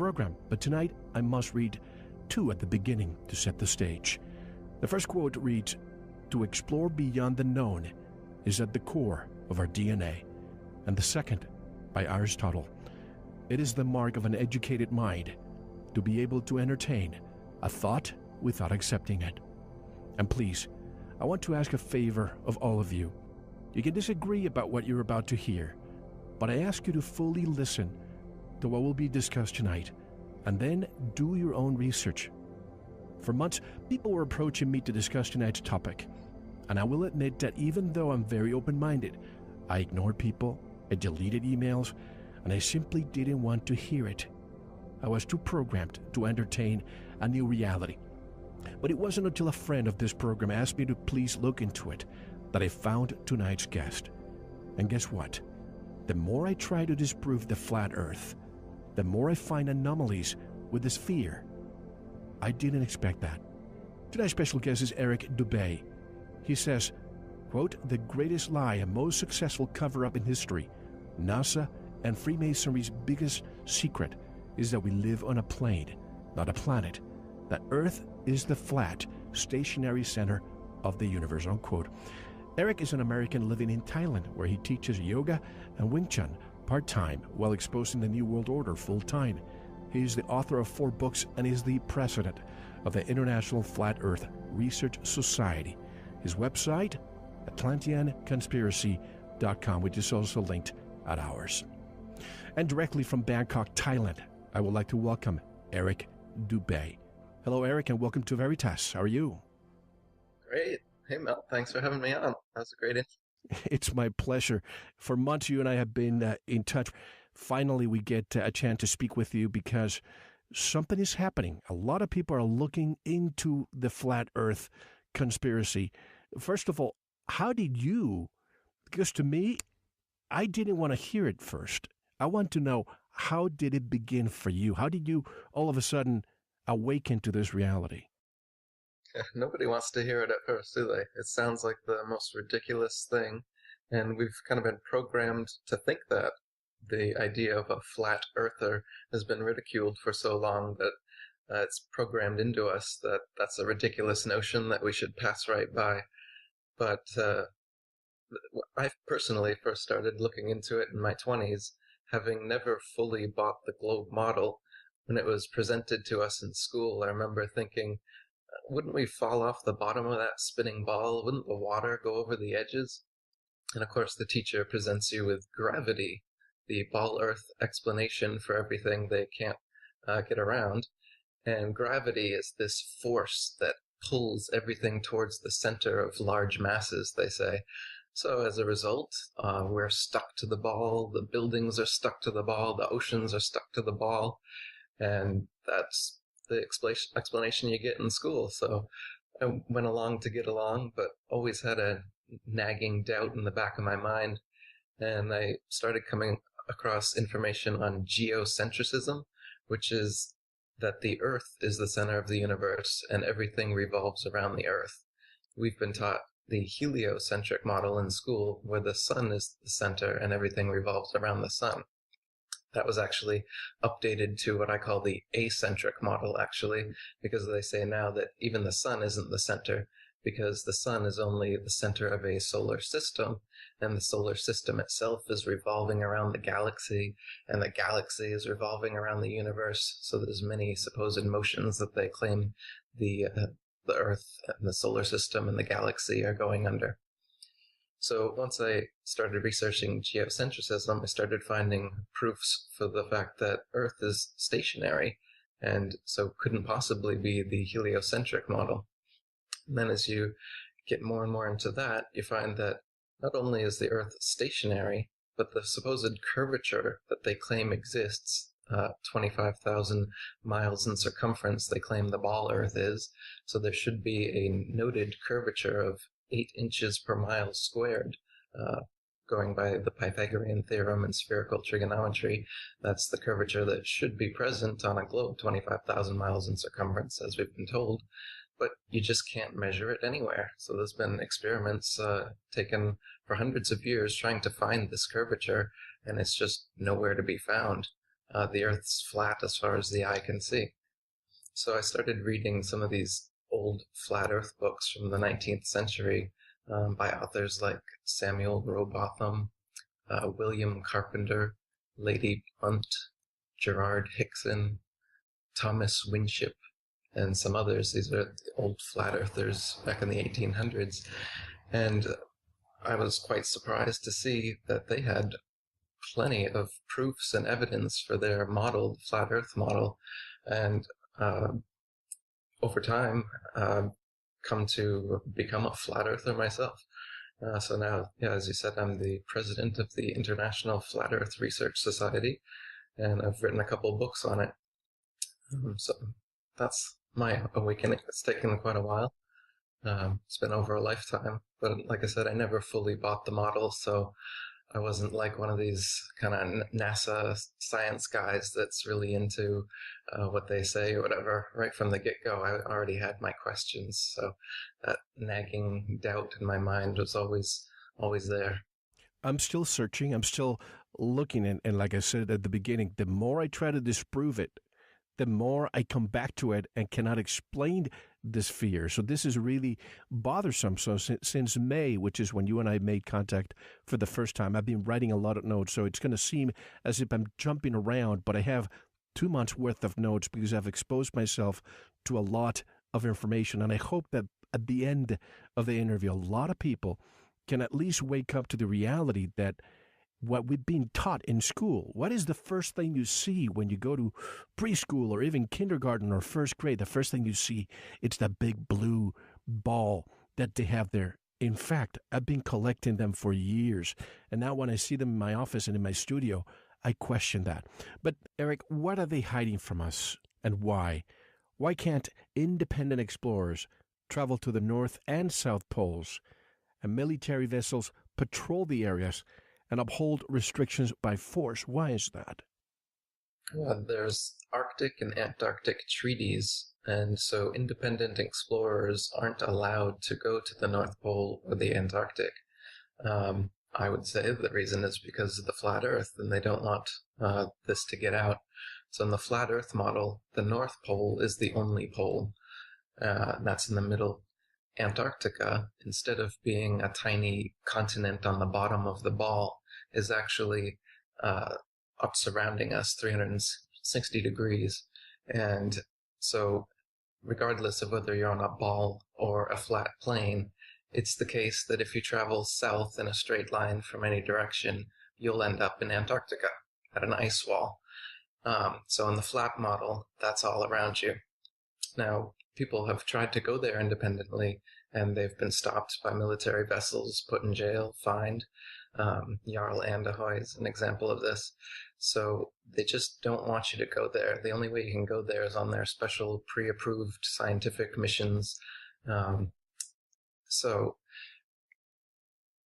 program, but tonight I must read two at the beginning to set the stage. The first quote reads, "To explore beyond the known is at the core of our DNA." And the second, by Aristotle, "It is the mark of an educated mind to be able to entertain a thought without accepting it." And please, I want to ask a favor of all of you. You can disagree about what you're about to hear, but I ask you to fully listen to what will be discussed tonight, and then do your own research. For months, people were approaching me to discuss tonight's topic, and I will admit that even though I'm very open-minded, I ignored people, I deleted emails, and I simply didn't want to hear it. I was too programmed to entertain a new reality. But it wasn't until a friend of this program asked me to please look into it that I found tonight's guest. And guess what? The more I try to disprove the flat earth, the more I find anomalies with the sphere. I didn't expect that. Tonight's special guest is Eric Dubay. He says, quote, "The greatest lie and most successful cover-up in history, NASA and Freemasonry's biggest secret, is that we live on a plane, not a planet. That Earth is the flat, stationary center of the universe," unquote. Eric is an American living in Thailand, where he teaches yoga and Wing Chun part-time while exposing the New World Order full-time. He is the author of 4 books and is the president of the International Flat Earth Research Society. His website, atlanteanconspiracy.com, which is also linked at ours. And directly from Bangkok, Thailand, I would like to welcome Eric Dubay. Hello, Eric, and welcome to Veritas. How are you? Great. Hey, Mel. Thanks for having me on. That was a great interview. It's my pleasure. For months, you and I have been in touch. Finally, we get a chance to speak with you because something is happening. A lot of people are looking into the flat earth conspiracy. First of all, how did you, because to me, I didn't want to hear it first. I want to know, how did it begin for you? How did you all of a sudden awaken to this reality? Nobody wants to hear it at first, do they? It sounds like the most ridiculous thing, and we've kind of been programmed to think that. The idea of a flat earther has been ridiculed for so long that it's programmed into us that that's a ridiculous notion that we should pass right by. But I personally first started looking into it in my 20s, having never fully bought the globe model. When it was presented to us in school, I remember thinking, wouldn't we fall off the bottom of that spinning ball? Wouldn't the water go over the edges? And of course, the teacher presents you with gravity, the ball-earth explanation for everything they can't get around. And gravity is this force that pulls everything towards the center of large masses, they say. So as a result, we're stuck to the ball, the buildings are stuck to the ball, the oceans are stuck to the ball, and that's the explanation you get in school. So I went along to get along, but always had a nagging doubt in the back of my mind. And I started coming across information on geocentrism, which is that the Earth is the center of the universe and everything revolves around the Earth. We've been taught the heliocentric model in school, where the sun is the center and everything revolves around the sun. That was actually updated to what I call the acentric model, actually, because they say now that even the sun isn't the center, because the sun is only the center of a solar system, and the solar system itself is revolving around the galaxy, and the galaxy is revolving around the universe. So there's many supposed motions that they claim the Earth and the solar system and the galaxy are going under. So once I started researching geocentrism, I started finding proofs for the fact that Earth is stationary, and so couldn't possibly be the heliocentric model. And then as you get more and more into that, you find that not only is the Earth stationary, but the supposed curvature that they claim exists, 25,000 miles in circumference, they claim the ball Earth is, so there should be a noted curvature of 8 inches per mile squared, going by the Pythagorean theorem and spherical trigonometry. That's the curvature that should be present on a globe 25,000 miles in circumference, as we've been told, but you just can't measure it anywhere. So there's been experiments taken for hundreds of years trying to find this curvature, and it's just nowhere to be found. the Earth's flat as far as the eye can see. So I started reading some of these old flat Earth books from the 19th century by authors like Samuel Rowbotham, William Carpenter, Lady Blunt, Gerard Hickson, Thomas Winship, and some others. These are old flat earthers back in the 1800s. And I was quite surprised to see that they had plenty of proofs and evidence for their model, flat earth model. And over time, come to become a flat earther myself. So now, yeah, as you said, I'm the president of the International Flat Earth Research Society, and I've written a couple books on it. So that's my awakening. It's taken quite a while. It's been over a lifetime, but like I said, I never fully bought the model, so I wasn't like one of these kind of NASA science guys that's really into what they say or whatever. Right from the get-go, I already had my questions, so that nagging doubt in my mind was always there. I'm still searching. I'm still looking. And like I said at the beginning, the more I try to disprove it, the more I come back to it and cannot explain this fear. So this is really bothersome. So since May, which is when you and I made contact for the first time, I've been writing a lot of notes. So it's going to seem as if I'm jumping around, but I have 2 months worth of notes because I've exposed myself to a lot of information. And I hope that at the end of the interview, a lot of people can at least wake up to the reality that what we've been taught in school. What is the first thing you see when you go to preschool or even kindergarten or first grade? The first thing you see, it's that big blue ball that they have there. In fact, I've been collecting them for years. And now when I see them in my office and in my studio, I question that. But Eric, what are they hiding from us and why? Why can't independent explorers travel to the North and South Poles and military vessels patrol the areas and uphold restrictions by force? Why is that? Well, there's Arctic and Antarctic treaties, and so independent explorers aren't allowed to go to the North Pole or the Antarctic. I would say the reason is because of the flat Earth, and they don't want this to get out. So in the flat Earth model, the North Pole is the only pole. That's in the middle. Antarctica, instead of being a tiny continent on the bottom of the ball, is actually up surrounding us 360 degrees. And so regardless of whether you're on a ball or a flat plane, it's the case that if you travel south in a straight line from any direction, you'll end up in Antarctica at an ice wall. So in the flat model, that's all around you. Now, people have tried to go there independently, and they've been stopped by military vessels, put in jail, fined. Jarl Anderhoy is an example of this. So they just don't want you to go there. The only way you can go there is on their special pre-approved scientific missions. So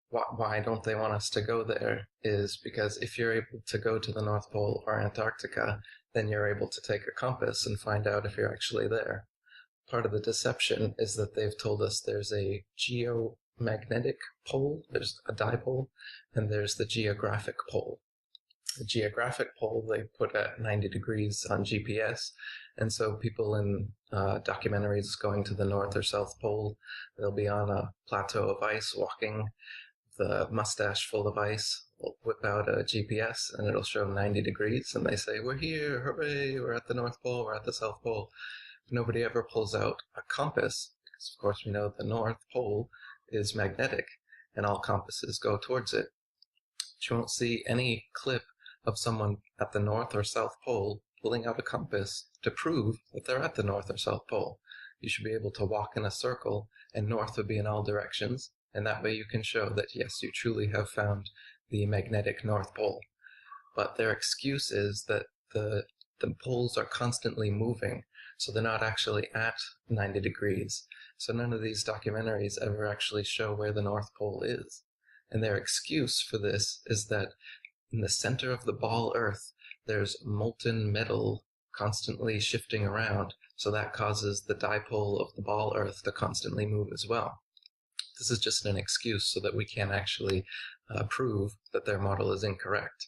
why don't they want us to go there is because if you're able to go to the North Pole or Antarctica, then you're able to take a compass and find out if you're actually there. Part of the deception is that they've told us there's a geomagnetic pole, there's a dipole, and there's the geographic pole. The geographic pole they put at 90 degrees on GPS, and so people in documentaries going to the North or South Pole, they'll be on a plateau of ice walking, the mustache full of ice, will whip out a GPS and it'll show 90 degrees, and they say, "We're here, hooray, we're at the North Pole, we're at the South Pole." Nobody ever pulls out a compass, because of course we know the North Pole is magnetic, and all compasses go towards it. But you won't see any clip of someone at the North or South Pole pulling out a compass to prove that they're at the North or South Pole. You should be able to walk in a circle, and north would be in all directions, and that way you can show that yes, you truly have found the magnetic North Pole. But their excuse is that the poles are constantly moving, so they're not actually at 90 degrees. So none of these documentaries ever actually show where the North Pole is. And their excuse for this is that in the center of the ball Earth, there's molten metal constantly shifting around, so that causes the dipole of the ball Earth to constantly move as well. This is just an excuse so that we can't actually prove that their model is incorrect.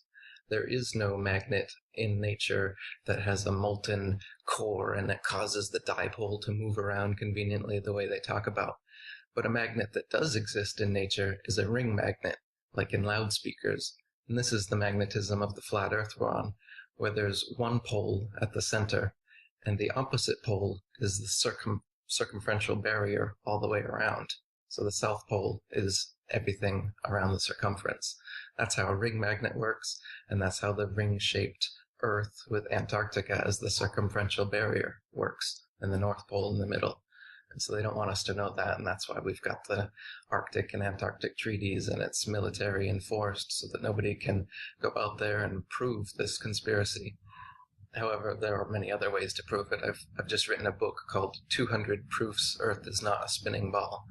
There is no magnet in nature that has a molten core and that causes the dipole to move around conveniently the way they talk about. But a magnet that does exist in nature is a ring magnet, like in loudspeakers. And this is the magnetism of the flat Earth we're on, where there's one pole at the center, and the opposite pole is the circumferential barrier all the way around. So the South Pole is everything around the circumference. That's how a ring magnet works, and that's how the ring-shaped Earth with Antarctica as the circumferential barrier works, and the North Pole in the middle. And so they don't want us to know that, and that's why we've got the Arctic and Antarctic treaties, and it's military enforced so that nobody can go out there and prove this conspiracy. However, there are many other ways to prove it. I've just written a book called 200 Proofs Earth is Not a Spinning Ball.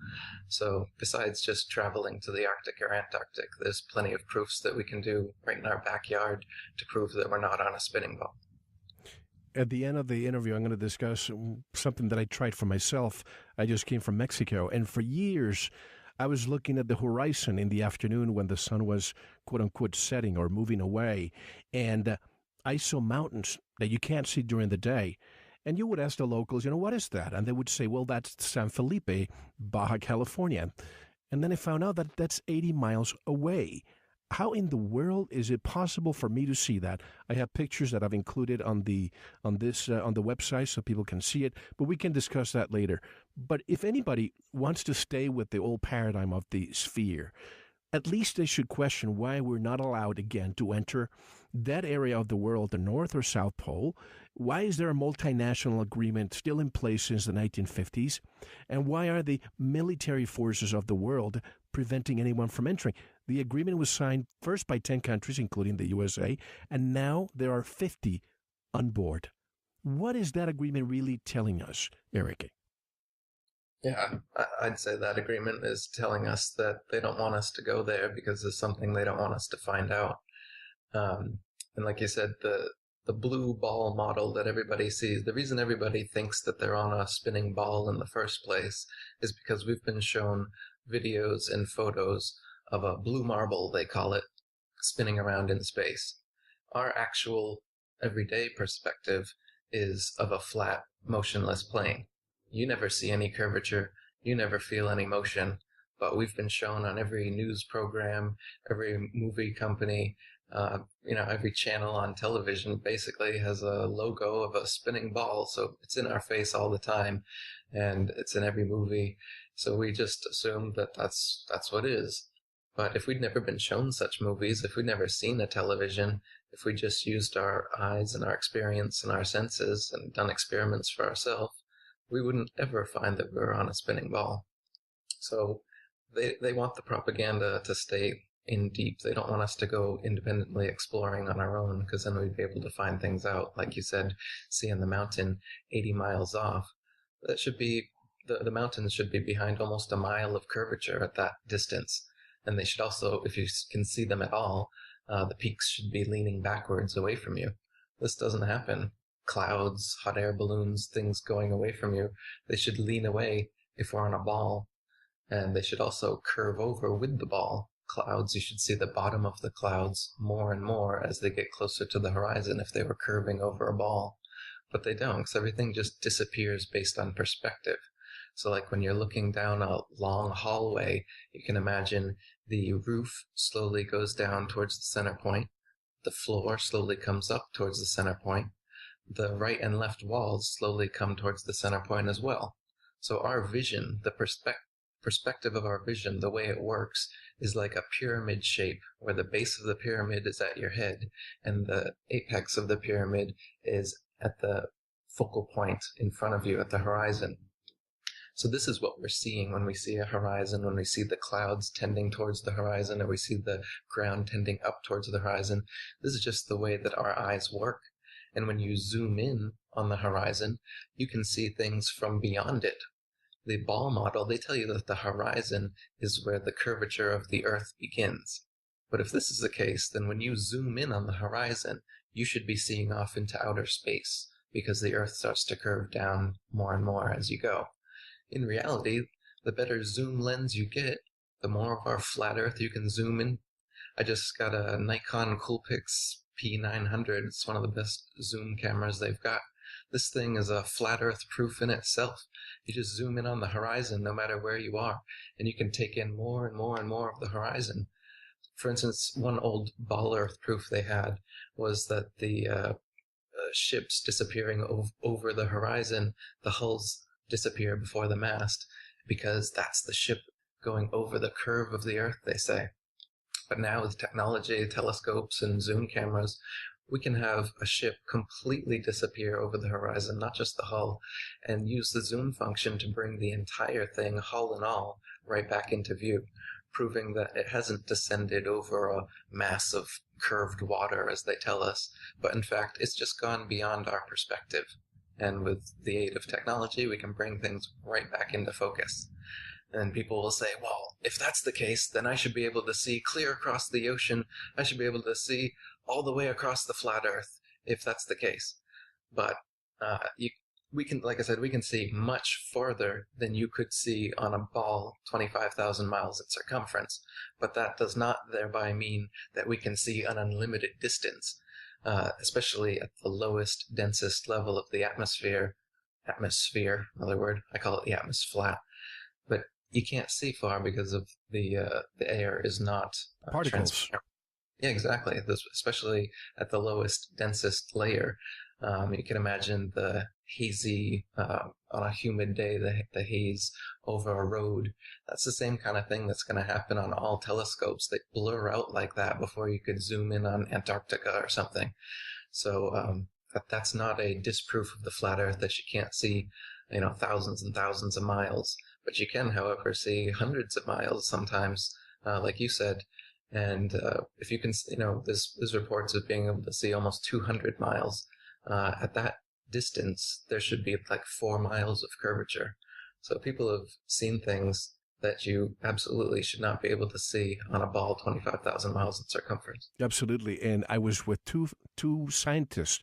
So besides just traveling to the Arctic or Antarctic, there's plenty of proofs that we can do right in our backyard to prove that we're not on a spinning ball. At the end of the interview, I'm going to discuss something that I tried for myself. I just came from Mexico, and for years, I was looking at the horizon in the afternoon when the sun was, quote-unquote, setting or moving away, and I saw mountains that you can't see during the day. And you would ask the locals, what is that? And they would say, well, that's San Felipe, Baja California. And then I found out that that's 80 miles away. How in the world is it possible for me to see that? I have pictures that I've included on the website so people can see it, but we can discuss that later. But if anybody wants to stay with the old paradigm of the sphere, at least they should question why we're not allowed again to enter that area of the world, the North or South Pole. Why is there a multinational agreement still in place since the 1950s? And why are the military forces of the world preventing anyone from entering? The agreement was signed first by 10 countries, including the USA, and now there are 50 on board. What is that agreement really telling us, Eric? Yeah, I'd say that agreement is telling us that they don't want us to go there because there's something they don't want us to find out. And like you said, the blue ball model that everybody sees, the reason everybody thinks that they're on a spinning ball in the first place is because we've been shown videos and photos of a blue marble, they call it, spinning around in space. Our actual everyday perspective is of a flat, motionless plane. You never see any curvature, you never feel any motion, but we've been shown on every news program, every movie company, every channel on television basically has a logo of a spinning ball, so it's in our face all the time, and it's in every movie, so we just assume that that's what it is. But if we'd never been shown such movies, if we'd never seen a television, if we just used our eyes and our experience and our senses and done experiments for ourselves, we wouldn't ever find that we were on a spinning ball. So they want the propaganda to stay in deep. They don't want us to go independently exploring on our own, because then we'd be able to find things out. Like you said, seeing the mountain 80 miles off. That should be, the mountains should be behind almost a mile of curvature at that distance. And they should also, if you can see them at all, the peaks should be leaning backwards away from you. This doesn't happen. Clouds, hot air balloons, things going away from you, they should lean away if we're on a ball. And they should also curve over with the ball. Clouds, you should see the bottom of the clouds more and more as they get closer to the horizon if they were curving over a ball. But they don't, because everything just disappears based on perspective. So like when you're looking down a long hallway, you can imagine the roof slowly goes down towards the center point. The floor slowly comes up towards the center point. The right and left walls slowly come towards the center point as well. So our vision, the perspective of our vision, the way it works, is like a pyramid shape, where the base of the pyramid is at your head, and the apex of the pyramid is at the focal point in front of you at the horizon. So this is what we're seeing when we see a horizon, when we see the clouds tending towards the horizon, or we see the ground tending up towards the horizon. This is just the way that our eyes work. And when you zoom in on the horizon, you can see things from beyond it. The ball model, they tell you that the horizon is where the curvature of the Earth begins. But if this is the case, then when you zoom in on the horizon, you should be seeing off into outer space, because the Earth starts to curve down more and more as you go. In reality, the better zoom lens you get, the more of our flat Earth you can zoom in. I just got a Nikon Coolpix P900. It's one of the best zoom cameras they've got. This thing is a flat Earth proof in itself. You just zoom in on the horizon no matter where you are, and you can take in more and more and more of the horizon. For instance, one old ball Earth proof they had was that the ships disappearing over the horizon, the hulls disappear before the mast, because that's the ship going over the curve of the Earth, they say. But now with technology, telescopes, and zoom cameras, we can have a ship completely disappear over the horizon, not just the hull, and use the zoom function to bring the entire thing, hull and all, right back into view, proving that it hasn't descended over a mass of curved water, as they tell us, but in fact, it's just gone beyond our perspective. And with the aid of technology, we can bring things right back into focus. And people will say, well, if that's the case, then I should be able to see clear across the ocean. I should be able to see all the way across the flat Earth, if that's the case. But we can, like I said, we can see much farther than you could see on a ball 25,000 miles in circumference. But that does not thereby mean that we can see an unlimited distance, especially at the lowest, densest level of the atmosphere. Atmosphere, another word. I call it the atmosphere flat. But you can't see far because of the air is not Particles. transparent. Yeah, exactly. Especially at the lowest, densest layer. You can imagine the hazy, on a humid day, the haze over a road. That's the same kind of thing that's going to happen on all telescopes. They blur out like that before you could zoom in on Antarctica or something. So that's not a disproof of the flat Earth that you can't see, thousands and thousands of miles. But you can, however, see hundreds of miles sometimes, like you said. And if you can, there's reports of being able to see almost 200 miles. At that distance, there should be like 4 miles of curvature. So people have seen things that you absolutely should not be able to see on a ball 25,000 miles in circumference. Absolutely. And I was with two scientists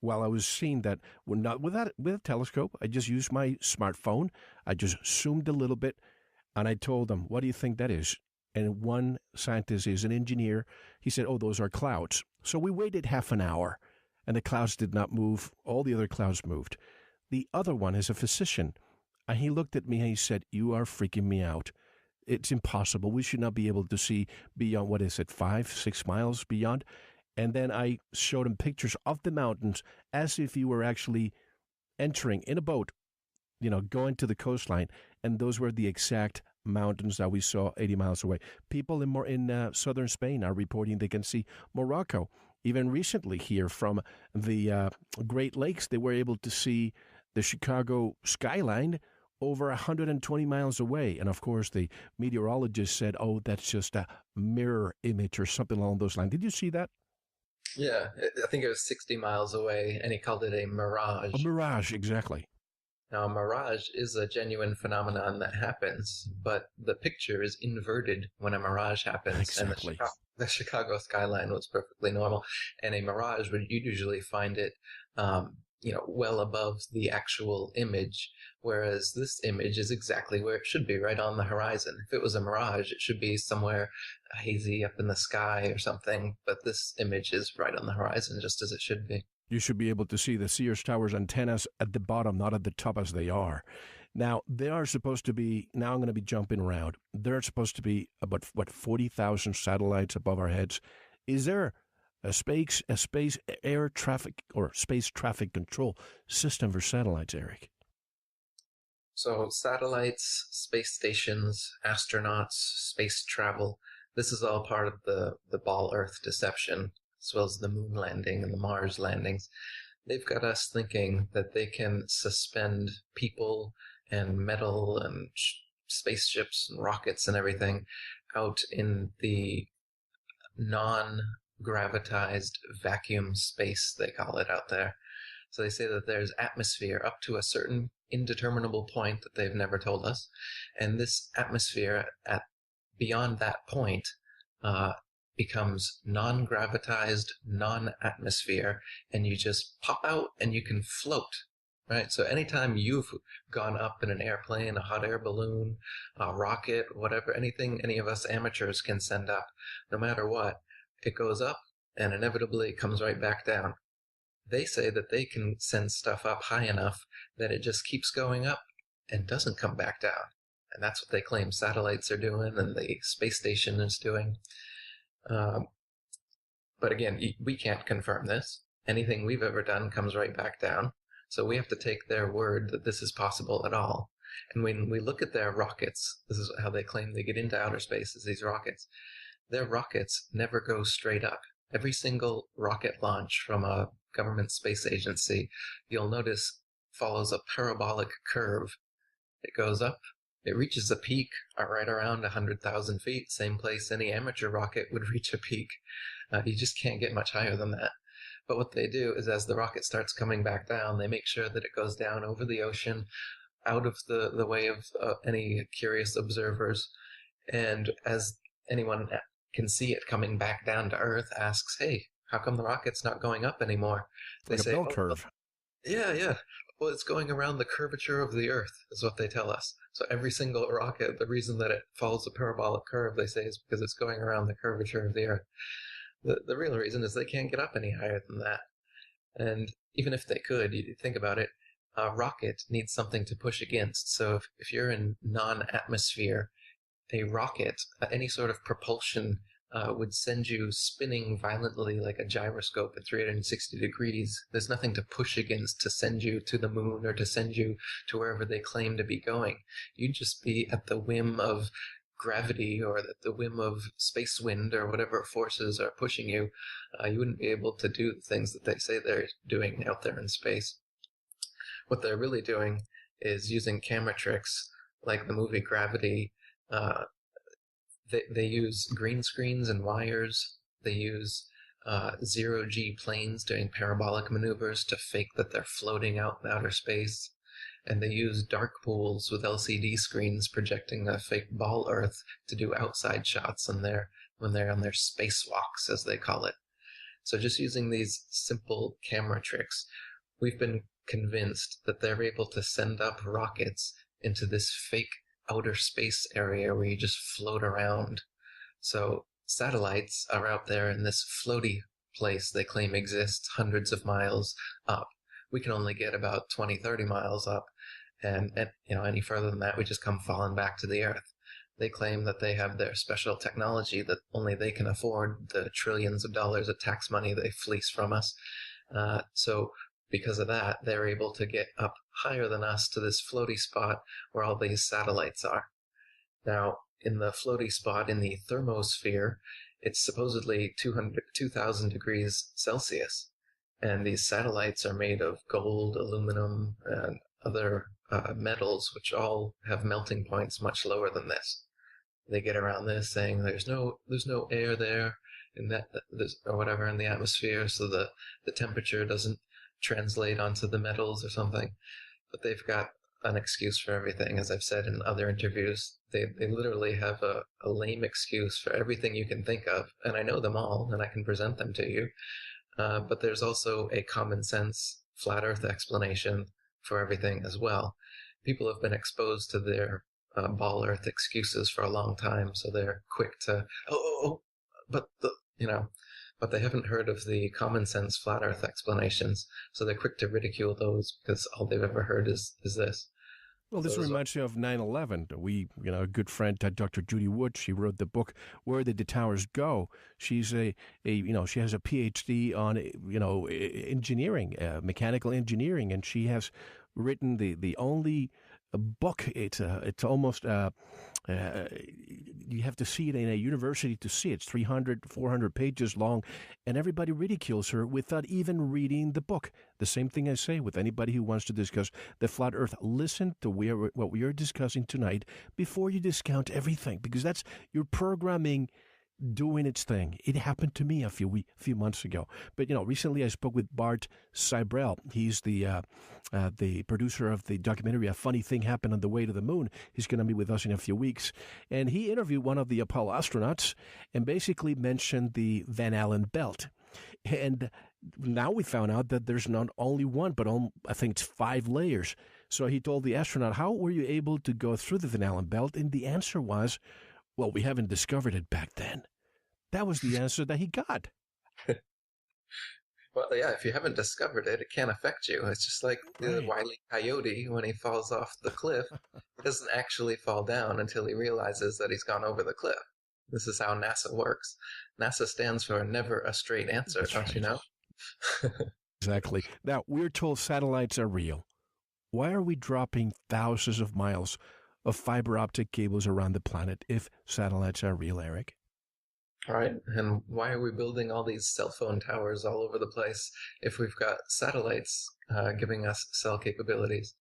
while I was seeing that. With a telescope, I just used my smartphone. I just zoomed a little bit, and I told them, what do you think that is? And one scientist is an engineer. He said, oh, those are clouds. So we waited half an hour, and the clouds did not move. All the other clouds moved. The other one is a physician, and he looked at me and he said, you are freaking me out. It's impossible. We should not be able to see beyond, 5-6 miles beyond? And then I showed him pictures of the mountains as if you were actually entering in a boat, going to the coastline. And those were the exact mountains that we saw 80 miles away. People in southern Spain are reporting they can see Morocco. Even recently here from the Great Lakes, they were able to see the Chicago skyline over 120 miles away. And of course, the meteorologist said, oh, that's just a mirror image or something along those lines. Did you see that? Yeah, I think it was 60 miles away, and he called it a mirage. A mirage, exactly. Now, a mirage is a genuine phenomenon that happens, but the picture is inverted when a mirage happens. Exactly. And the Chicago skyline was perfectly normal. And a mirage, you'd usually find it, well above the actual image, whereas this image is exactly where it should be, right on the horizon. If it was a mirage, it should be somewhere hazy up in the sky or something, but this image is right on the horizon, just as it should be. You should be able to see the Sears Tower's antennas at the bottom, not at the top as they are. Now, they are supposed to be, now I'm going to be jumping around, there are supposed to be about, 40,000 satellites above our heads. Is there a space air traffic or space traffic control system for satellites, Eric? So satellites, space stations, astronauts, space travel, this is all part of the ball Earth deception, as well as the moon landing and the Mars landings. They've got us thinking that they can suspend people and metal and spaceships and rockets and everything out in the non-gravitized vacuum space, they call it out there. So they say that there's atmosphere up to a certain indeterminable point that they've never told us, and this atmosphere at beyond that point becomes non-gravitized, non-atmosphere, and you just pop out and you can float, right? So anytime you've gone up in an airplane, a hot air balloon, a rocket, whatever, anything any of us amateurs can send up, no matter what, it goes up and inevitably comes right back down. They say that they can send stuff up high enough that it just keeps going up and doesn't come back down. And that's what they claim satellites are doing and the space station is doing. But again, we can't confirm this. Anything we've ever done comes right back down. So we have to take their word that this is possible at all. And when we look at their rockets, this is how they claim they get into outer space, is these rockets. Their rockets never go straight up. Every single rocket launch from a government space agency, you'll notice, follows a parabolic curve. It goes up, it reaches a peak right around 100,000 feet, same place any amateur rocket would reach a peak. You just can't get much higher than that. But what they do is as the rocket starts coming back down, they make sure that it goes down over the ocean, out of the way of any curious observers. And as anyone can see it coming back down to Earth, asks, hey, how come the rocket's not going up anymore? They Like a say, bell curve. yeah. Well, it's going around the curvature of the Earth, is what they tell us. So every single rocket, the reason that it follows a parabolic curve, they say, is because it's going around the curvature of the Earth. The real reason is they can't get up any higher than that. And even if they could, you think about it, a rocket needs something to push against. So if you're in non-atmosphere, a rocket, any sort of propulsion would send you spinning violently like a gyroscope at 360 degrees. There's nothing to push against to send you to the moon or to send you to wherever they claim to be going. You'd just be at the whim of gravity or at the whim of space wind or whatever forces are pushing you. You wouldn't be able to do the things that they say they're doing out there in space. What they're really doing is using camera tricks like the movie Gravity. They use green screens and wires. They use zero-G planes doing parabolic maneuvers to fake that they're floating out in outer space. And they use dark pools with LCD screens projecting a fake ball Earth to do outside shots when they're on their spacewalks, as they call it. So just using these simple camera tricks, we've been convinced that they're able to send up rockets into this fake outer space area where you just float around. So satellites are out there in this floaty place they claim exists hundreds of miles up. We can only get about 20, 30 miles up, and any further than that, we just come falling back to the Earth. They claim that they have their special technology that only they can afford, the trillions of dollars of tax money they fleece from us. So because of that, they're able to get up higher than us to this floaty spot where all these satellites are. Now, in the floaty spot in the thermosphere, it's supposedly 2,000 degrees Celsius. And these satellites are made of gold, aluminum, and other metals, which all have melting points much lower than this. They get around this saying there's no air there, or whatever in the atmosphere, so the temperature doesn't translate onto the metals or something. But they've got an excuse for everything, as I've said in other interviews. They literally have a lame excuse for everything you can think of, and I know them all, and I can present them to you. But there's also a common sense flat Earth explanation for everything as well. People have been exposed to their ball Earth excuses for a long time, so they're quick to but they haven't heard of the common sense flat Earth explanations, so they're quick to ridicule those because all they've ever heard is this. Well, this reminds me of 9/11. A good friend, Dr. Judy Wood, she wrote the book "Where Did the Towers Go?" She's she has a PhD on engineering, mechanical engineering, and she has written the only book. It's almost you have to see it in a university to see it. It's 300, 400 pages long, and everybody ridicules her without even reading the book. The same thing I say with anybody who wants to discuss the flat Earth. Listen to what we are discussing tonight before you discount everything, because that's your programming doing its thing. It happened to me a few months ago. But recently I spoke with Bart Sibrel. He's the producer of the documentary "A Funny Thing Happened on the Way to the Moon." He's going to be with us in a few weeks, and he interviewed one of the Apollo astronauts and basically mentioned the Van Allen belt. And now we found out that there's not only one, but I think it's 5 layers. So he told the astronaut, "How were you able to go through the Van Allen belt?" And the answer was, "Well, we haven't discovered it back then." That was the answer that he got. Well, yeah, if you haven't discovered it, it can't affect you. It's just like the Right. Wile E. Coyote when he falls off the cliff. He doesn't actually fall down until he realizes that he's gone over the cliff. This is how NASA works. NASA stands for never a straight answer, That's don't you right. know? Exactly. Now, we're told satellites are real. Why are we dropping thousands of miles of fiber optic cables around the planet if satellites are real, Eric? All right, and why are we building all these cell phone towers all over the place if we've got satellites giving us cell capabilities?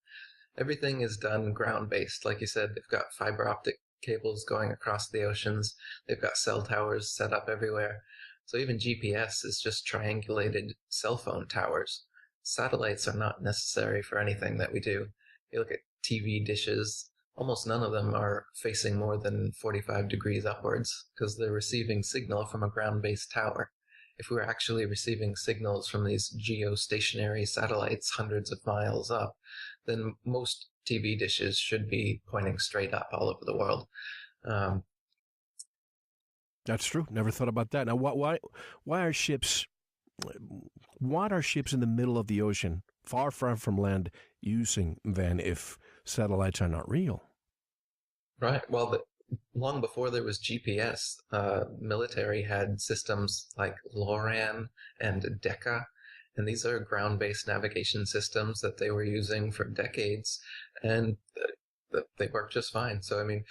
Everything is done ground based. Like you said, they've got fiber optic cables going across the oceans, they've got cell towers set up everywhere. So even GPS is just triangulated cell phone towers. Satellites are not necessary for anything that we do. You look at TV dishes, almost none of them are facing more than 45 degrees upwards because they're receiving signal from a ground based tower. If we were actually receiving signals from these geostationary satellites hundreds of miles up, then most TV dishes should be pointing straight up all over the world. Um, That's true. Never thought about that. Now, why are ships? What are ships in the middle of the ocean, far from land, using then if satellites are not real? right. Well, long before there was GPS, military had systems like LORAN and DECA, and these are ground-based navigation systems that they were using for decades, and they work just fine. So, I mean,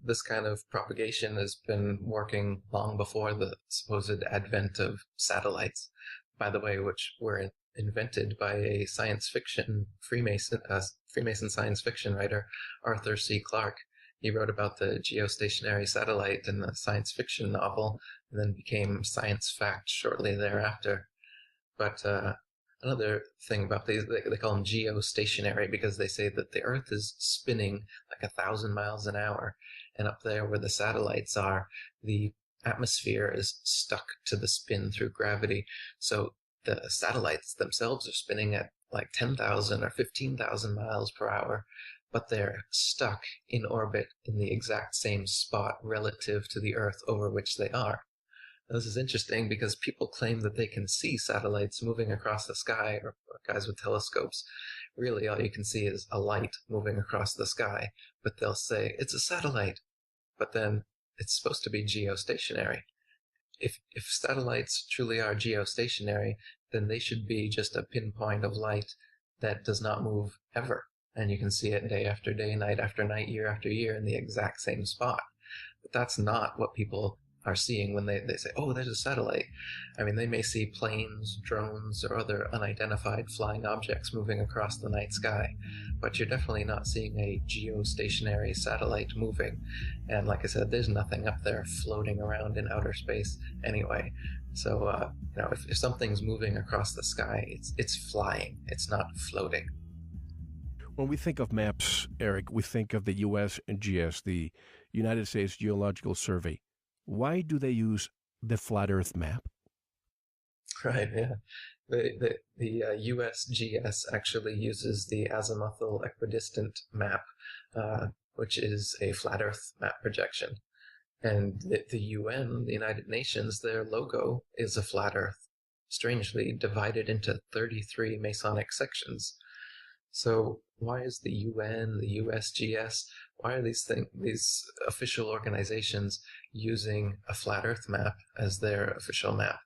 this kind of propagation has been working long before the supposed advent of satellites, by the way, which were invented by a science fiction Freemason science fiction writer, Arthur C. Clarke. He wrote about the geostationary satellite in the science fiction novel, and then became science fact shortly thereafter. But another thing about these, they call them geostationary because they say that the Earth is spinning like 1,000 miles an hour, and up there where the satellites are, the atmosphere is stuck to the spin through gravity. So the satellites themselves are spinning at like 10,000 or 15,000 miles per hour, but they're stuck in orbit in the exact same spot relative to the Earth over which they are. This is interesting because people claim that they can see satellites moving across the sky, or guys with telescopes. Really, all you can see is a light moving across the sky, but they'll say it's a satellite. But then it's supposed to be geostationary. If satellites truly are geostationary, then they should be just a pinpoint of light that does not move ever. And you can see it day after day, night after night, year after year in the exact same spot. But that's not what people are seeing when they say, oh, there's a satellite. I mean, they may see planes, drones, or other unidentified flying objects moving across the night sky, but you're definitely not seeing a geostationary satellite moving. And like I said, there's nothing up there floating around in outer space anyway. So, if something's moving across the sky, it's flying. It's not floating. When we think of maps, Eric, we think of the USGS, the United States Geological Survey. Why do they use the flat Earth map? Right, yeah. The USGS actually uses the azimuthal equidistant map, which is a flat Earth map projection. And the UN, the United Nations, their logo is a flat Earth, strangely divided into 33 Masonic sections. So why is the UN, the USGS, why are these official organizations using a flat Earth map as their official map?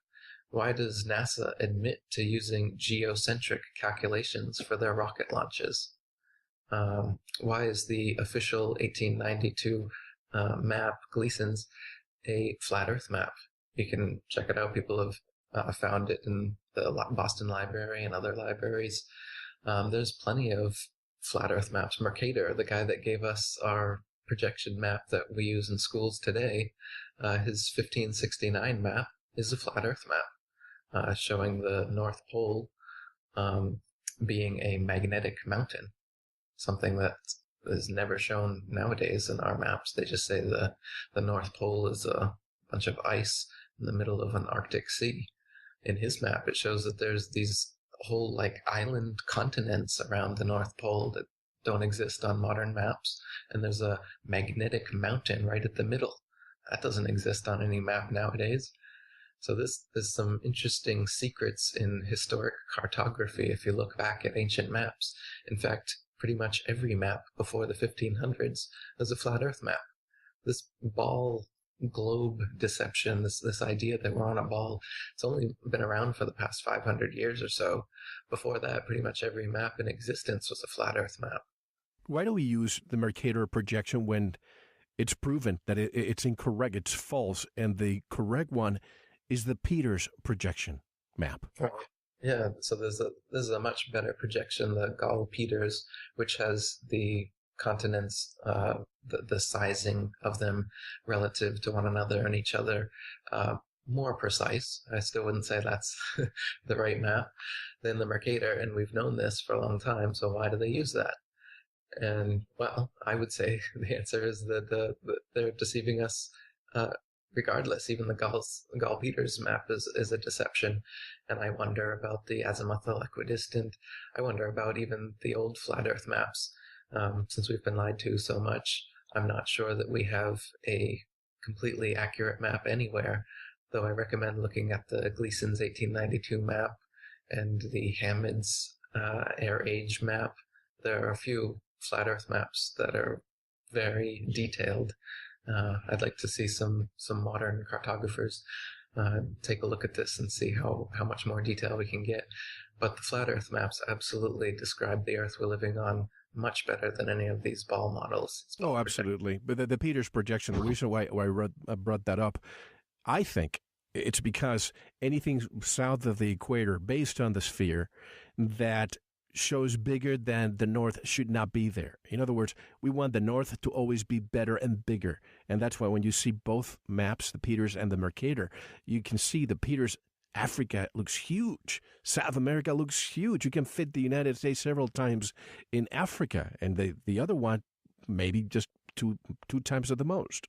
Why does NASA admit to using geocentric calculations for their rocket launches? Why is the official 1892 map, Gleason's, a flat Earth map? You can check it out. People have found it in the Boston Library and other libraries. There's plenty of flat Earth maps. Mercator, the guy that gave us our projection map that we use in schools today, his 1569 map is a flat Earth map, showing the North Pole being a magnetic mountain, something that is never shown nowadays in our maps. They just say the North Pole is a bunch of ice in the middle of an Arctic sea. In his map, it shows that there's these whole like island continents around the North Pole that don't exist on modern maps, and there's a magnetic mountain right at the middle. That doesn't exist on any map nowadays. So there's some interesting secrets in historic cartography if you look back at ancient maps. In fact, pretty much every map before the 1500s was a flat Earth map. This ball globe deception, this idea that we're on a ball, it's only been around for the past 500 years or so. Before that, pretty much every map in existence was a flat Earth map. Why do we use the Mercator projection when it's proven that it's incorrect, it's false, and the correct one is the Peters projection map? Right. Yeah, so there's a much better projection, the Gall-Peters, which has the continents, the sizing of them relative to one another and each other, more precise. I still wouldn't say that's the right map than the Mercator, and we've known this for a long time, so why do they use that? And, well, I would say the answer is that they're deceiving us regardless. Even the Gall-Peters map is a deception. And I wonder about the azimuthal equidistant. I wonder about even the old flat Earth maps. Since we've been lied to so much, I'm not sure that we have a completely accurate map anywhere, though I recommend looking at the Gleason's 1892 map and the Hamid's Air Age map. There are a few flat Earth maps that are very detailed. I'd like to see some modern cartographers take a look at this and see how much more detail we can get. But the flat Earth maps absolutely describe the Earth we're living on much better than any of these ball models. Oh, absolutely. But the Peters projection, the reason why I brought that up, I think it's because anything south of the equator based on the sphere that shows bigger than the north should not be there. In other words, we want the north to always be better and bigger. And that's why when you see both maps, the Peters and the Mercator, you can see the Peters, Africa looks huge. South America looks huge. You can fit the United States several times in Africa. And the other one, maybe just two times at the most.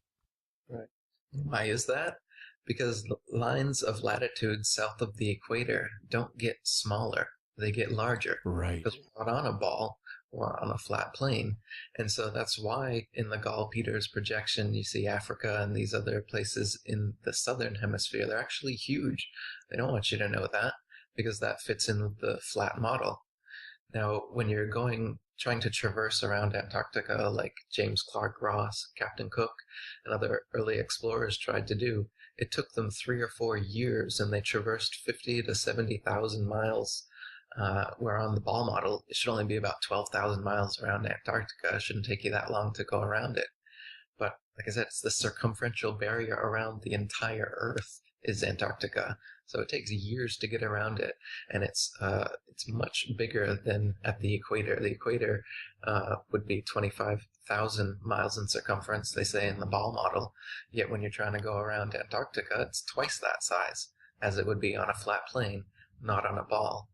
Right. Why is that? Because lines of latitude south of the equator don't get smaller. They get larger. Right. Because we're not on a ball, we're on a flat plane. And so that's why in the Gall-Peters projection, you see Africa and these other places in the southern hemisphere. They're actually huge. They don't want you to know that because that fits in with the flat model. Now, when you're trying to traverse around Antarctica like James Clark Ross, Captain Cook, and other early explorers tried to do, it took them 3 or 4 years and they traversed 50 to 70,000 miles. Where on the ball model, it should only be about 12,000 miles around Antarctica. It shouldn't take you that long to go around it. But like I said, it's the circumferential barrier around the entire Earth is Antarctica. So it takes years to get around it, and it's much bigger than at the equator. The equator would be 25,000 miles in circumference, they say in the ball model. Yet when you're trying to go around Antarctica, it's twice that size as it would be on a flat plane, not on a ball.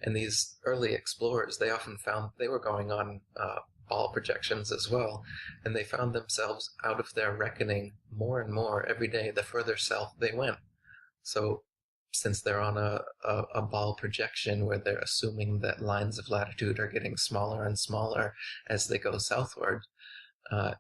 And these early explorers, they often found they were going on ball projections as well, and they found themselves out of their reckoning more and more every day the further south they went. So since they're on a ball projection where they're assuming that lines of latitude are getting smaller and smaller as they go southward,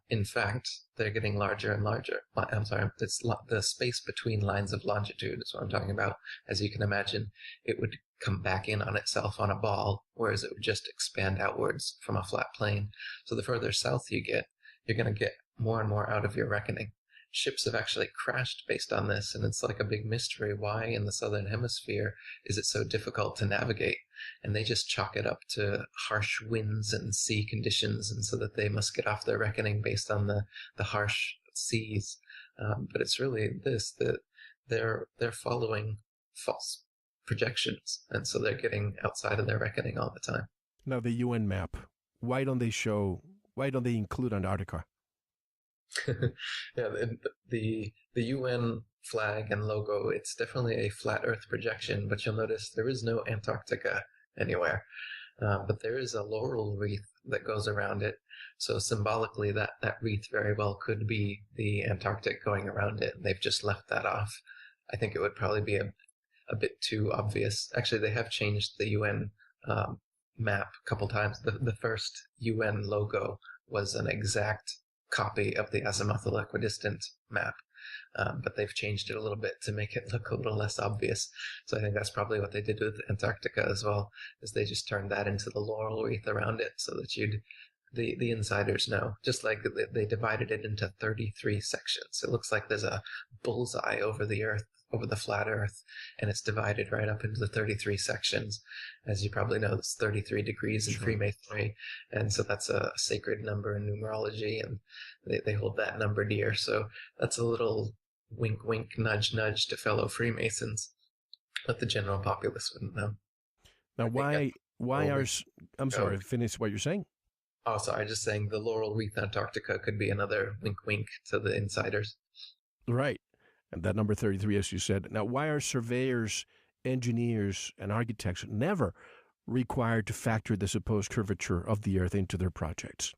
in fact, they're getting larger and larger. I'm sorry, it's the space between lines of longitude is what I'm talking about. As you can imagine, it would come back in on itself on a ball, whereas it would just expand outwards from a flat plane. So the further south you get, you're going to get more and more out of your reckoning. Ships have actually crashed based on this, and it's like a big mystery. Why in the southern hemisphere is it so difficult to navigate? And they just chalk it up to harsh winds and sea conditions, and so that they must get off their reckoning based on the harsh seas. But it's really this, that they're following false projections, and so they're getting outside of their reckoning all the time. Now the UN map, why don't they include Antarctica? Yeah, the UN flag and logo, it's definitely a flat Earth projection, but you'll notice there is no Antarctica anywhere. But there is a laurel wreath that goes around it. So symbolically, that wreath very well could be the Antarctic going around it. They've just left that off. I think it would probably be a bit too obvious. Actually, they have changed the UN map a couple times. The first UN logo was an exact copy of the azimuthal equidistant map. but they've changed it a little bit to make it look a little less obvious. So I think that's probably what they did with Antarctica as well, is they just turned that into the laurel wreath around it so that the insiders know. Just like they divided it into 33 sections. It looks like there's a bullseye over the Earth, over the flat Earth, and it's divided right up into the 33 sections. As you probably know, it's 33 degrees in Freemasonry, and so that's a sacred number in numerology, and they hold that number dear. So that's a little wink, wink, nudge, nudge to fellow Freemasons, but the general populace wouldn't know. Now, I'm sorry, finish what you're saying. Oh, sorry, just saying the laurel wreath Antarctica could be another wink, wink to the insiders. Right. And that number 33, as you said. Now, why are surveyors, engineers, and architects never required to factor the supposed curvature of the Earth into their projects?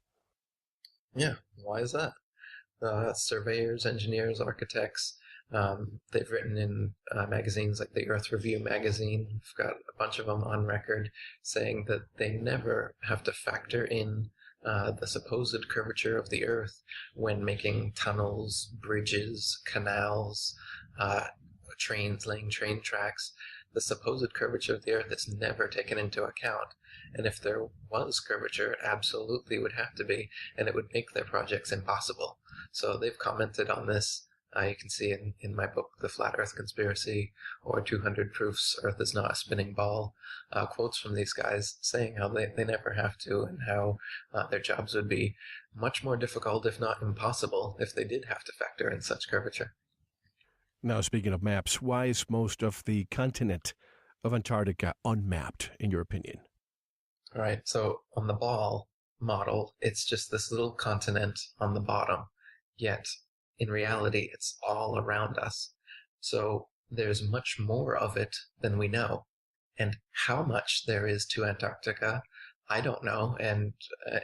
Yeah, why is that? Surveyors, engineers, architects, they've written in magazines like the Earth Review magazine. We've got a bunch of them on record saying that they never have to factor in the supposed curvature of the Earth when making tunnels, bridges, canals, trains, laying train tracks. The supposed curvature of the Earth is never taken into account. And if there was curvature, it absolutely would have to be, and it would make their projects impossible. So they've commented on this. You can see in my book, The Flat Earth Conspiracy, or 200 Proofs Earth is Not a Spinning Ball, quotes from these guys saying how they never have to, and how their jobs would be much more difficult, if not impossible, if they did have to factor in such curvature. Now, speaking of maps, why is most of the continent of Antarctica unmapped, in your opinion? All right, so on the ball model, it's just this little continent on the bottom, yet in reality, it's all around us. So there's much more of it than we know. And how much there is to Antarctica, I don't know. And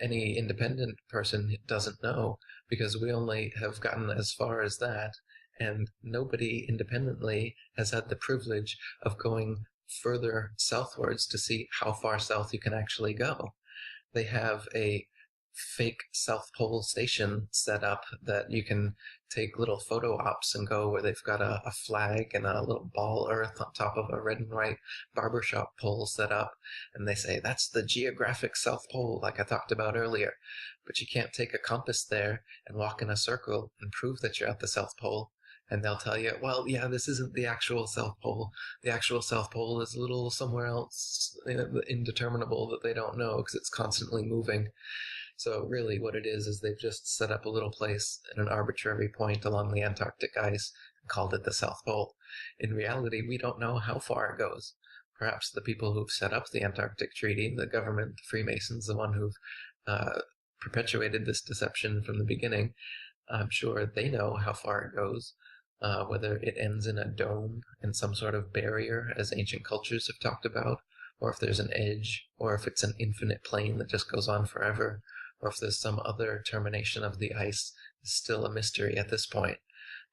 any independent person doesn't know, because we only have gotten as far as that. And nobody independently has had the privilege of going further southwards to see how far south you can actually go. They have a fake South Pole station set up that you can take little photo ops and go where they've got a flag and a little ball earth on top of a red and white barbershop pole set up, and they say that's the geographic South Pole like I talked about earlier. But you can't take a compass there and walk in a circle and prove that you're at the South Pole. And they'll tell you, well, yeah, this isn't the actual South Pole. The actual South Pole is a little somewhere else, indeterminable, that they don't know because it's constantly moving. So really what it is they've just set up a little place at an arbitrary point along the Antarctic ice and called it the South Pole. In reality, we don't know how far it goes. Perhaps the people who've set up the Antarctic Treaty, the government, the Freemasons, the one who've perpetuated this deception from the beginning, I'm sure they know how far it goes. Whether it ends in a dome and some sort of barrier, as ancient cultures have talked about, or if there's an edge, or if it's an infinite plane that just goes on forever, or if there's some other termination of the ice, is still a mystery at this point.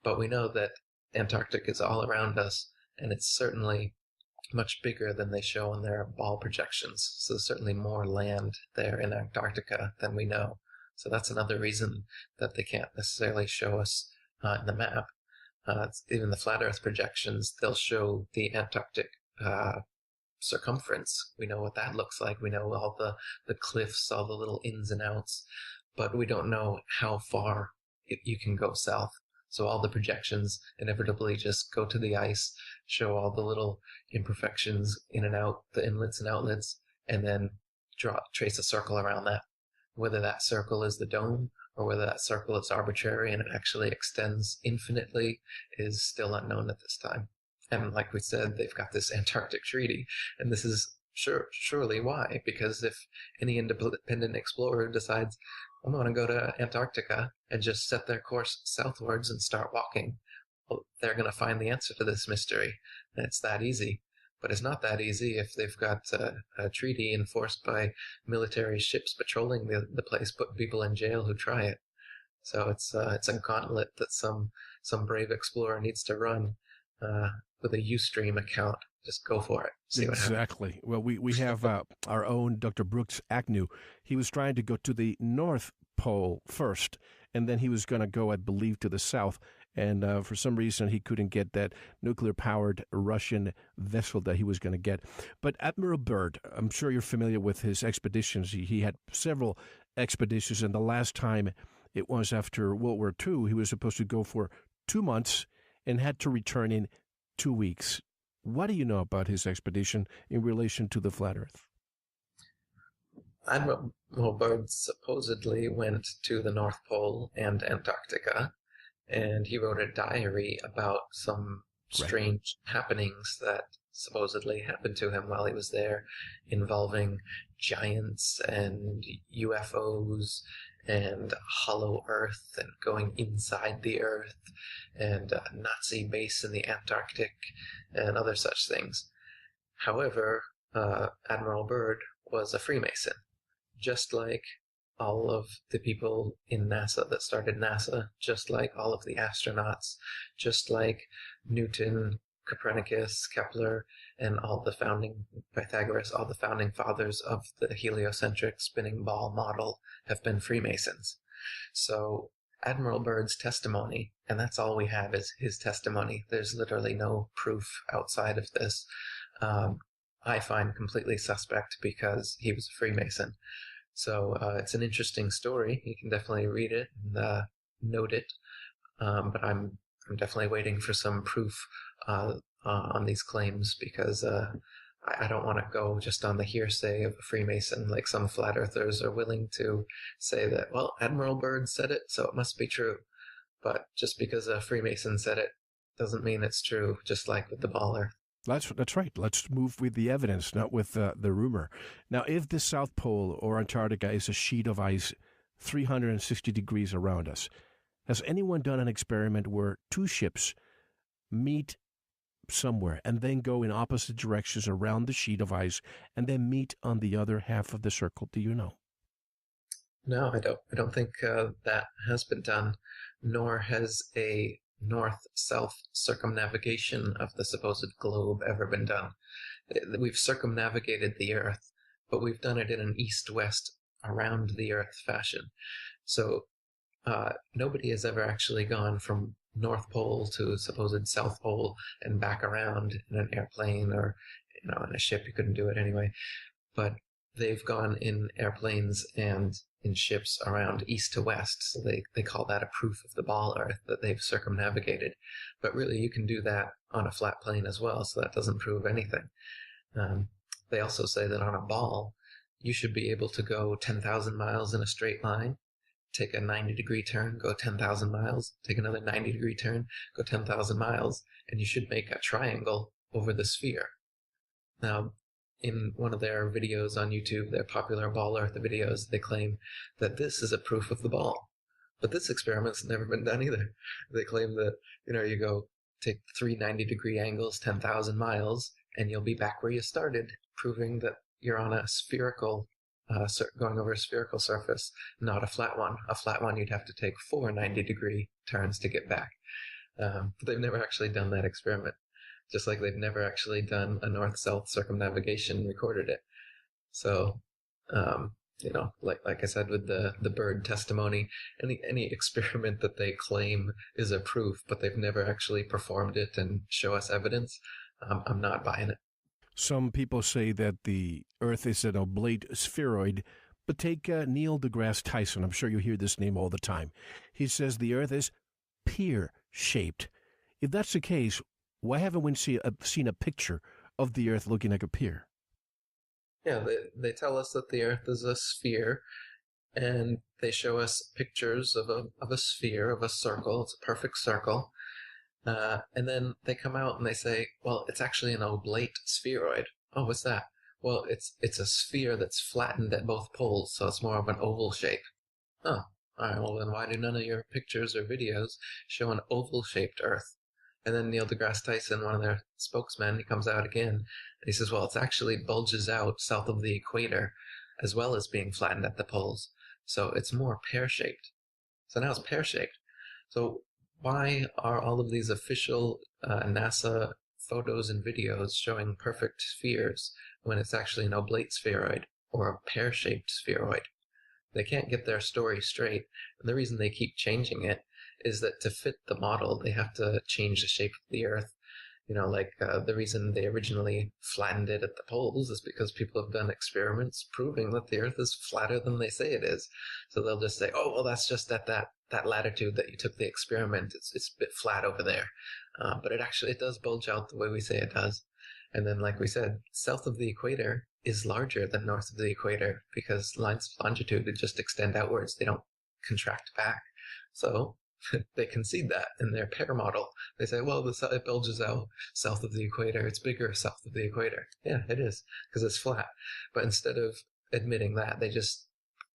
But we know that Antarctica is all around us, and it's certainly much bigger than they show in their ball projections. So there's certainly more land there in Antarctica than we know. So that's another reason that they can't necessarily show us in the map. Even the flat Earth projections, they'll show the Antarctic circumference. We know what that looks like. We know all the cliffs, all the little ins and outs, but we don't know how far you can go south. So all the projections inevitably just go to the ice, show all the little imperfections in and out, the inlets and outlets, and then trace a circle around that. Whether that circle is the dome or whether that circle is arbitrary and it actually extends infinitely is still unknown at this time. And like we said, they've got this Antarctic Treaty, and this is surely why. Because if any independent explorer decides, I'm going to go to Antarctica and just set their course southwards and start walking, well, they're going to find the answer to this mystery. And it's that easy. But it's not that easy if they've got a treaty enforced by military ships patrolling the place, putting people in jail who try it. So it's a gauntlet that some brave explorer needs to run with a Ustream account. Just go for it. See what happens. Exactly. Well, we have our own Dr. Brooks Agnew. He was trying to go to the North Pole first, and then he was going to go, I believe, to the South. and for some reason he couldn't get that nuclear-powered Russian vessel that he was going to get. But Admiral Byrd, I'm sure you're familiar with his expeditions. He had several expeditions, and the last time it was after World War II. He was supposed to go for 2 months and had to return in 2 weeks. What do you know about his expedition in relation to the flat Earth? Admiral Byrd supposedly went to the North Pole and Antarctica, and he wrote a diary about some strange happenings that supposedly happened to him while he was there, involving giants and UFOs and hollow Earth and going inside the Earth and a Nazi base in the Antarctic and other such things. However, Admiral Byrd was a Freemason, just like all of the people in NASA that started NASA, just like all of the astronauts, just like Newton, Copernicus, Kepler, and all the founding Pythagoras, all the founding fathers of the heliocentric spinning ball model have been Freemasons. So Admiral Byrd's testimony, and that's all we have is his testimony. There's literally no proof outside of this. I find completely suspect because he was a Freemason. So it's an interesting story. You can definitely read it and note it. But I'm definitely waiting for some proof on these claims because I don't want to go just on the hearsay of a Freemason like some flat earthers are willing to say that, well, Admiral Byrd said it, so it must be true. But just because a Freemason said it doesn't mean it's true, just like with the ball Earth. That's right. Let's move with the evidence, not with the rumor. Now, if the South Pole or Antarctica is a sheet of ice 360 degrees around us, has anyone done an experiment where two ships meet somewhere and then go in opposite directions around the sheet of ice and then meet on the other half of the circle? Do you know? No, I don't think that has been done, nor has a north-south circumnavigation of the supposed globe ever been done. We've circumnavigated the Earth, but we've done it in an east-west around the Earth fashion. So nobody has ever actually gone from North Pole to supposed South Pole and back around in an airplane or in a ship. You couldn't do it anyway. But they've gone in airplanes and in ships around east to west, so they call that a proof of the ball Earth, that they've circumnavigated. But really, you can do that on a flat plane as well, so that doesn't prove anything. They also say that on a ball, you should be able to go 10,000 miles in a straight line, take a 90-degree turn, go 10,000 miles, take another 90-degree turn, go 10,000 miles, and you should make a triangle over the sphere. Now, in one of their videos on YouTube, their popular Ball Earth videos, they claim that this is a proof of the ball. But this experiment's never been done either. They claim that, you go take 3 90-degree angles, 10,000 miles, and you'll be back where you started, proving that you're on a spherical, going over a spherical surface, not a flat one. A flat one, you'd have to take 4 90-degree turns to get back. But they've never actually done that experiment. Just like they've never actually done a north-south circumnavigation and recorded it. So, like I said with the Byrd testimony, any experiment that they claim is a proof, but they've never actually performed it and show us evidence, I'm not buying it. Some people say that the Earth is an oblate spheroid, but take Neil deGrasse Tyson. I'm sure you hear this name all the time. He says the Earth is pear-shaped. If that's the case, why haven't we seen a picture of the Earth looking like a pear? Yeah, they tell us that the Earth is a sphere, and they show us pictures of a sphere, of a circle. It's a perfect circle. And then they come out and they say, well, it's actually an oblate spheroid. Oh, what's that? Well, it's a sphere that's flattened at both poles, so it's more of an oval shape. Oh, all right, well then why do none of your pictures or videos show an oval-shaped Earth? And then Neil deGrasse Tyson, one of their spokesmen, he comes out again, and he says, well, it's actually bulges out south of the equator, as well as being flattened at the poles. So it's more pear-shaped. So now it's pear-shaped. So why are all of these official NASA photos and videos showing perfect spheres when it's actually an oblate spheroid or a pear-shaped spheroid? They can't get their story straight, and the reason they keep changing it is that to fit the model, they have to change the shape of the Earth. Like the reason they originally flattened it at the poles is because people have done experiments proving that the Earth is flatter than they say it is. So they'll just say, oh, well, that's just at that latitude that you took the experiment. It's a bit flat over there. But it does bulge out the way we say it does. And then, like we said, south of the equator is larger than north of the equator because lines of longitude just extend outwards. They don't contract back. So they concede that in their pair model. They say, well, it bulges out south of the equator. It's bigger south of the equator. Yeah, it is, because it's flat. But instead of admitting that, they just,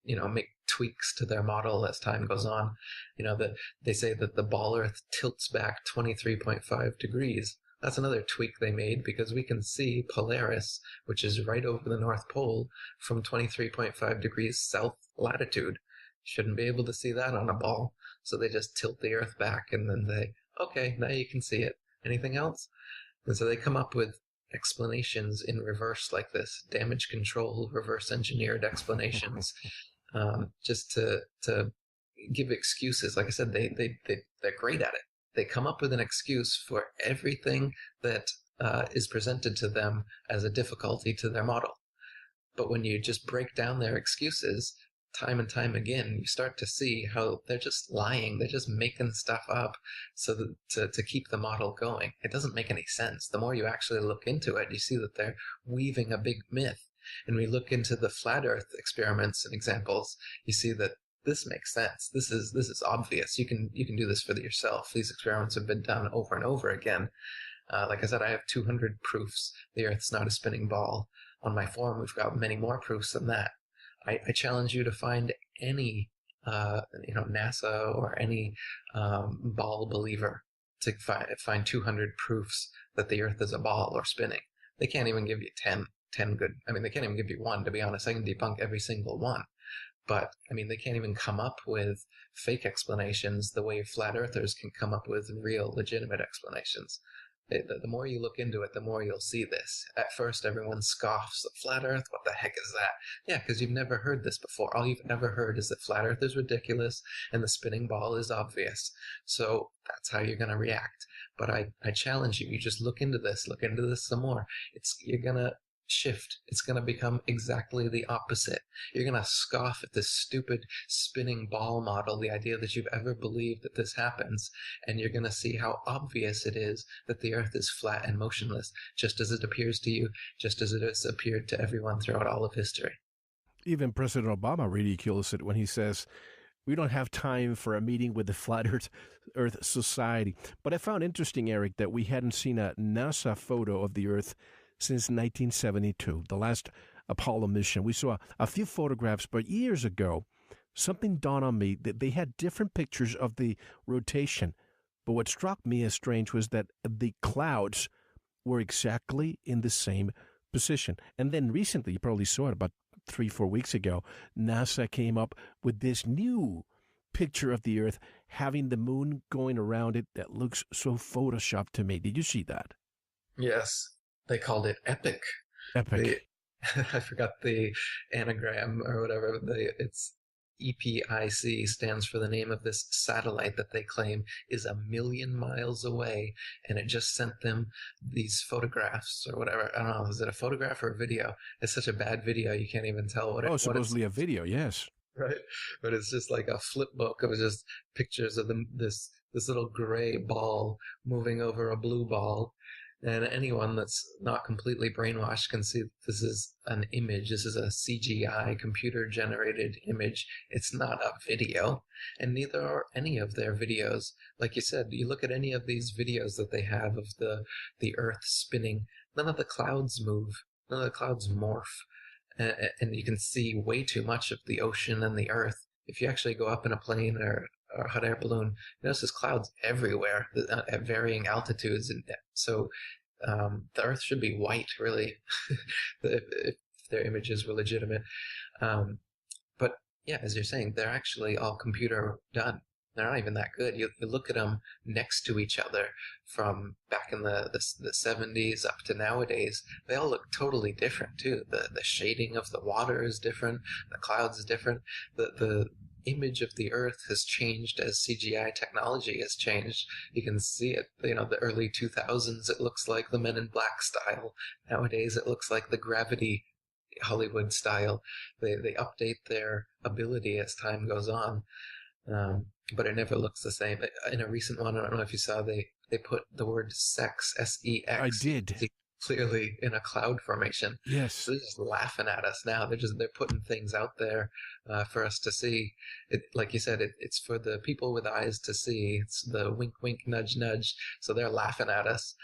make tweaks to their model as time goes on. That they say that the ball Earth tilts back 23.5 degrees. That's another tweak they made because we can see Polaris, which is right over the North Pole, from 23.5 degrees south latitude. Shouldn't be able to see that on a ball. So they just tilt the Earth back and then okay, now you can see it. Anything else? And so they come up with explanations in reverse like this, damage control, reverse engineered explanations, just to give excuses. Like I said, they're great at it. They come up with an excuse for everything that is presented to them as a difficulty to their model. But when you just break down their excuses, time and time again, you start to see how they're just lying. They're just making stuff up so that to keep the model going. It doesn't make any sense. The more you actually look into it, you see that they're weaving a big myth. And we look into the flat Earth experiments and examples, you see that this makes sense. This is obvious. You can do this for yourself. These experiments have been done over and over again. Like I said, I have 200 proofs the Earth's not a spinning ball. On my forum, we've got many more proofs than that. I challenge you to find any, NASA or any ball believer to find 200 proofs that the Earth is a ball or spinning. They can't even give you 10 good. I mean, they can't even give you one, to be honest. I can debunk every single one. But, they can't even come up with fake explanations the way flat earthers can come up with real, legitimate explanations. The more you look into it, the more you'll see this. At first, everyone scoffs at flat earth. What the heck is that? Yeah, because you've never heard this before. All you've ever heard is that flat earth is ridiculous and the spinning ball is obvious. So that's how you're going to react. But I challenge you, you just look into this some more. You're going to shift. It's going to become exactly the opposite. You're going to scoff at this stupid spinning ball model, the idea that you've ever believed that this happens, and you're going to see how obvious it is that the Earth is flat and motionless, just as it appears to you, just as it has appeared to everyone throughout all of history. Even President Obama ridicules it when he says, we don't have time for a meeting with the Flat Earth Society. But I found interesting, Eric, that we hadn't seen a NASA photo of the Earth since 1972, the last Apollo mission. We saw a few photographs, but years ago, something dawned on me that they had different pictures of the rotation. But what struck me as strange was that the clouds were exactly in the same position. And then recently, you probably saw it about 3-4 weeks ago, NASA came up with this new picture of the Earth having the moon going around it that looks so photoshopped to me. Did you see that? Yes. They called it EPIC. EPIC. I forgot the anagram or whatever. It's EPIC stands for the name of this satellite that they claim is 1 million miles away, and it just sent them these photographs or whatever. I don't know, is it a photograph or a video? It's such a bad video you can't even tell what it is. Oh, supposedly a video, yes. Right, but it's just like a flip book of just pictures of this little gray ball moving over a blue ball. And anyone that's not completely brainwashed can see this is an image. This is a CGI, computer-generated image. It's not a video, and neither are any of their videos. Like you said, you look at any of these videos that they have of the Earth spinning, none of the clouds move, none of the clouds morph, and you can see way too much of the ocean and the Earth. If you actually go up in a plane or hot air balloon, you notice there's clouds everywhere at varying altitudes, and so the Earth should be white, really, if their images were legitimate. But yeah, as you're saying, they're actually all computer done. they're not even that good. You look at them next to each other from back in the 70s up to nowadays. They all look totally different too. The shading of the water is different. The clouds is different. The image of the Earth has changed as CGI technology has changed. You can see it. The early 2000s, it looks like the Men in Black style. Nowadays, it looks like the Gravity Hollywood style. They update their ability as time goes on. But it never looks the same. In a recent one, I don't know if you saw, they put the word sex, S-E-X. I did. Clearly in a cloud formation. Yes. So they're just laughing at us now. They're putting things out there for us to see. It, like you said, it's for the people with eyes to see. It's the wink, wink, nudge, nudge. So they're laughing at us.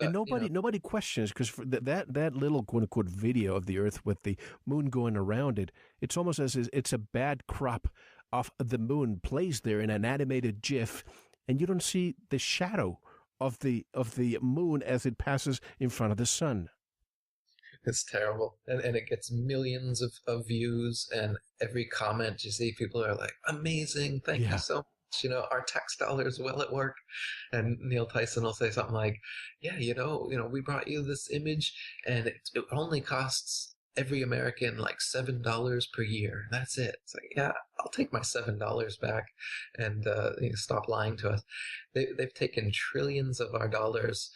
And nobody questions, because that little quote unquote video of the Earth with the moon going around it, it's almost as if it's a bad crop of the moon placed there in an animated GIF, and you don't see the shadow of the moon as it passes in front of the sun. It's terrible, and it gets millions of views, and every comment you see, people are like, "Amazing, thank you so much." Our tax dollars well at work. And Neil Tyson will say something like, "Yeah, we brought you this image, and it only costs every American like $7 per year. That's it." It's like, yeah, I'll take my $7 back, and stop lying to us. They've taken trillions of our dollars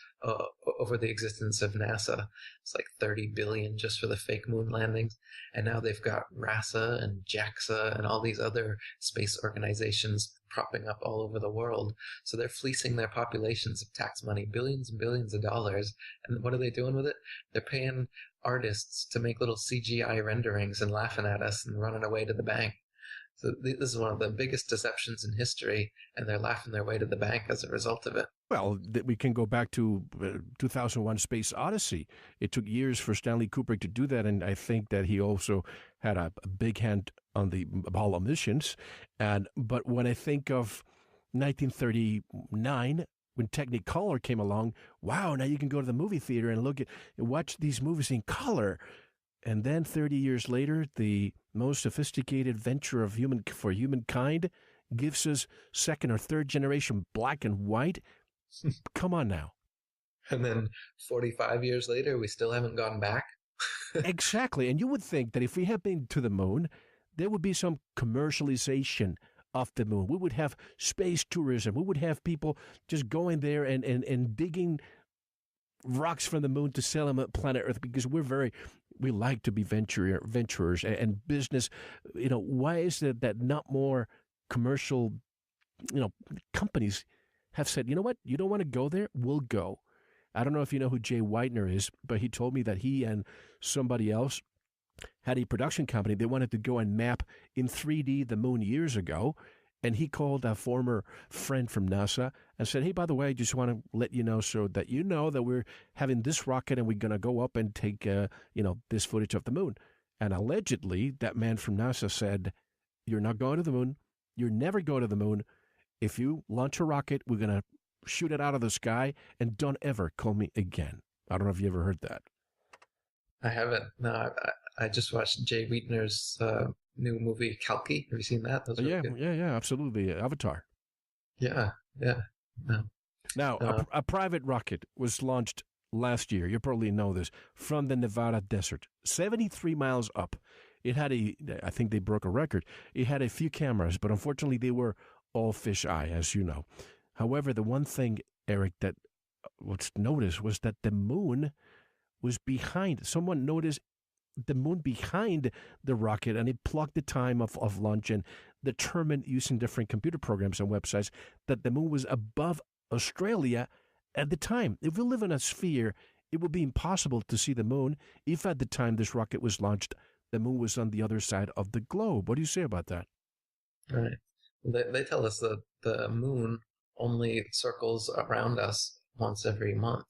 over the existence of NASA. It's like 30 billion just for the fake moon landings, and now they've got RASA and JAXA and all these other space organizations propping up all over the world. So they're fleecing their populations of tax money, billions and billions of dollars. And what are they doing with it? They're paying artists to make little CGI renderings and laughing at us and running away to the bank. So this is one of the biggest deceptions in history, and they're laughing their way to the bank as a result of it. Well, we can go back to 2001 Space Odyssey. It took years for Stanley Kubrick to do that, and I think that he also had a big hand on the Apollo missions. But when I think of 1939, when Technicolor came along, wow, now you can go to the movie theater and watch these movies in color. And then 30 years later, the most sophisticated venture of humankind gives us second or third generation black and white. Come on now. And then 45 years later, we still haven't gone back. Exactly. And you would think that if we had been to the moon, there would be some commercialization of the moon. We would have space tourism. We would have people just going there and digging rocks from the moon to sell them at planet Earth, because we like to be venturers and business. Why is it that not more commercial, companies have said, you know what, you don't want to go there? We'll go. I don't know if you know who Jay Weidner is, but he told me that he and somebody else had a production company. They wanted to go and map in 3D the moon years ago. And he called a former friend from NASA and said, "Hey, by the way, I just want to let you know so that you know that we're having this rocket and we're going to go up and take, this footage of the moon." And allegedly, that man from NASA said, "You're not going to the moon. You're never going to the moon. If you launch a rocket, we're going to shoot it out of the sky, and don't ever call me again." I don't know if you ever heard that. I haven't. No, I just watched Jay Weidner's new movie, Kalki. Have you seen that? Yeah, absolutely. Avatar. Yeah. No. Now, a private rocket was launched last year. You probably know this, from the Nevada desert, 73 miles up. It had I think they broke a record. It had a few cameras, but unfortunately they were all fisheye, as you know. However, the one thing, Eric, that was noticed was that the moon was behind. Someone noticed the moon behind the rocket, and it plugged the time of launch and determined, using different computer programs and websites, that the moon was above Australia at the time. If we live in a sphere, it would be impossible to see the moon if at the time this rocket was launched, the moon was on the other side of the globe. What do you say about that? Right. They tell us that the moon only circles around us once every month,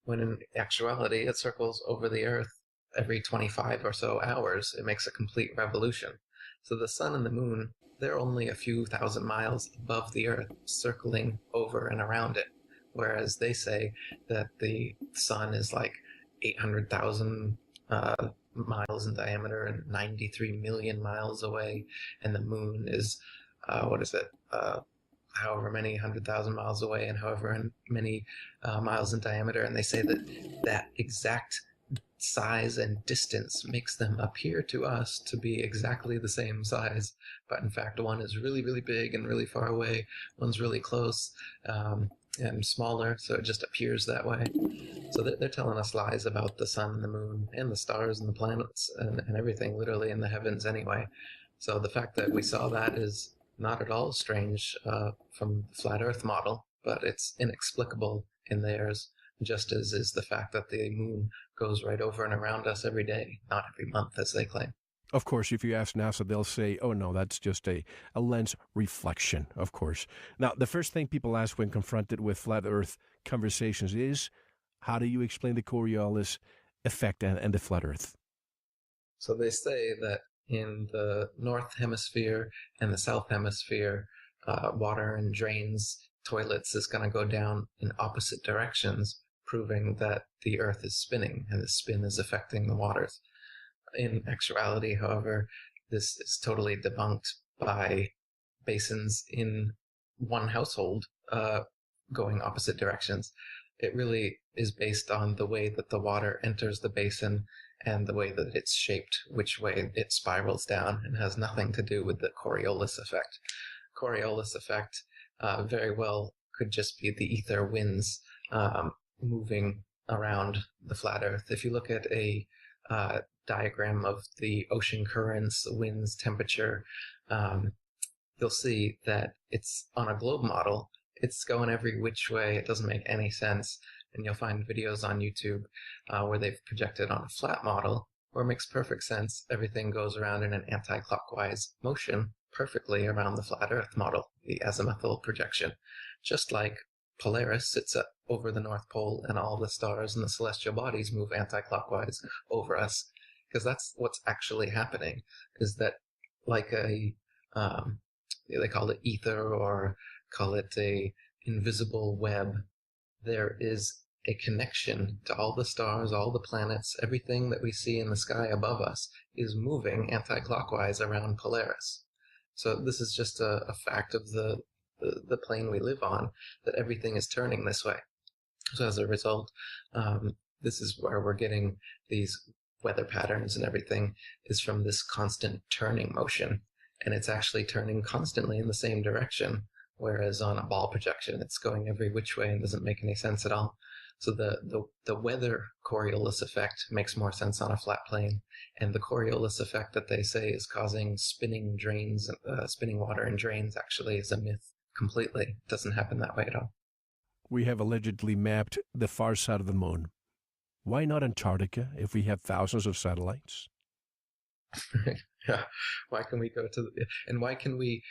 when in actuality it circles over the Earth every 25 or so hours. It makes a complete revolution. So the sun and the moon, they're only a few thousand miles above the Earth, circling over and around it. Whereas they say that the sun is like 800,000 miles in diameter and 93 million miles away, and the moon is what is it? However many 100,000 miles away and however many miles in diameter, and they say that that exact size and distance makes them appear to us to be exactly the same size, but in fact one is really, really big and really far away, one's really close, and smaller, so it just appears that way. So they're telling us lies about the sun and the moon and the stars and the planets and everything literally in the heavens anyway. So the fact that we saw that is not at all strange from the flat earth model, but it's inexplicable in theirs, just as is the fact that the moon goes right over and around us every day, not every month, as they claim. Of course, if you ask NASA, they'll say, oh, no, that's just a lens reflection, of course. Now, the first thing people ask when confronted with flat Earth conversations is, how do you explain the Coriolis effect and the flat Earth? So they say that in the North Hemisphere and the South Hemisphere, water and drains, toilets is going to go down in opposite directions, proving that the Earth is spinning and the spin is affecting the waters. In actuality, however, this is totally debunked by basins in one household going opposite directions. It really is based on the way that the water enters the basin and the way that it's shaped, which way it spirals down, and has nothing to do with the Coriolis effect. Coriolis effect very well could just be the ether winds moving around the flat Earth. If you look at a diagram of the ocean currents, winds, temperature, you'll see that it's on a globe model. It's going every which way. It doesn't make any sense. And you'll find videos on YouTube where they've projected on a flat model where it makes perfect sense. Everything goes around in an anti-clockwise motion perfectly around the flat Earth model, the azimuthal projection. Just like Polaris sits over the North Pole and all the stars and the celestial bodies move anti-clockwise over us. Because that's what's actually happening, is that like they call it ether or call it a invisible web, there is a connection to all the stars, all the planets, everything that we see in the sky above us is moving anti-clockwise around Polaris. So this is just a fact of the plane we live on, that everything is turning this way. So as a result, this is where we're getting these weather patterns and everything, is from this constant turning motion. And it's actually turning constantly in the same direction, whereas on a ball projection, it's going every which way and doesn't make any sense at all. So the weather Coriolis effect makes more sense on a flat plane, and the Coriolis effect that they say is causing spinning drains, spinning water in drains, actually is a myth completely. It doesn't happen that way at all. We have allegedly mapped the far side of the moon. Why not Antarctica if we have thousands of satellites? Yeah. Why can we go to and why can we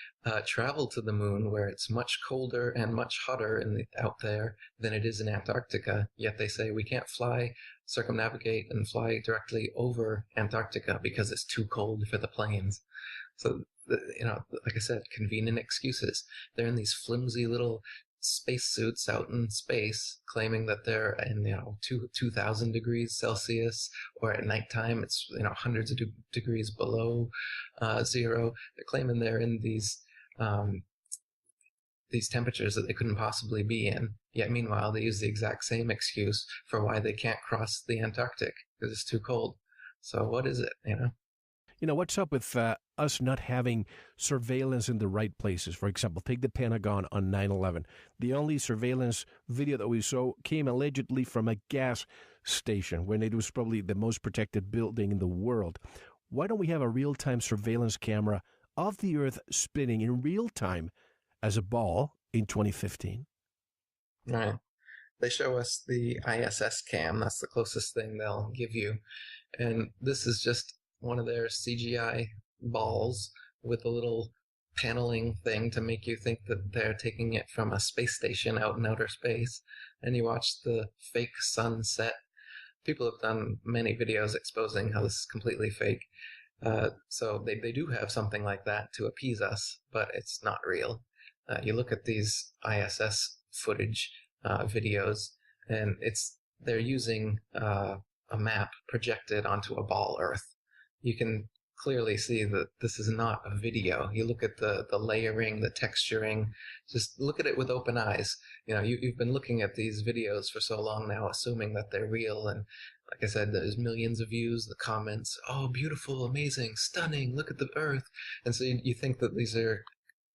travel to the moon where it's much colder and much hotter out there than it is in Antarctica? Yet they say we can't circumnavigate and fly directly over Antarctica because it's too cold for the planes. So, like I said, convenient excuses. They're in these flimsy little spacesuits out in space, claiming that they're in 2,000 degrees Celsius, or at nighttime it's hundreds of degrees below zero. They're claiming they're in these temperatures that they couldn't possibly be in. Yet meanwhile, they use the exact same excuse for why they can't cross the Antarctic, because it's too cold. So what is it? What's up with us not having surveillance in the right places? For example, take the Pentagon on 9/11. The only surveillance video that we saw came allegedly from a gas station when it was probably the most protected building in the world. Why don't we have a real-time surveillance camera of the Earth spinning in real time as a ball in 2015? Right. They show us the ISS cam. That's the closest thing they'll give you. And this is just one of their CGI balls with a little paneling thing to make you think that they're taking it from a space station out in outer space. And you watch the fake sun set. People have done many videos exposing how this is completely fake. So they do have something like that to appease us, but it's not real. You look at these ISS footage videos, and they're using a map projected onto a ball Earth. You can clearly see that this is not a video. You look at the layering, the texturing, just look at it with open eyes. You've been looking at these videos for so long now, assuming that they're real. And like I said, there's millions of views, the comments, oh, beautiful, amazing, stunning, look at the Earth. And so you think that these are,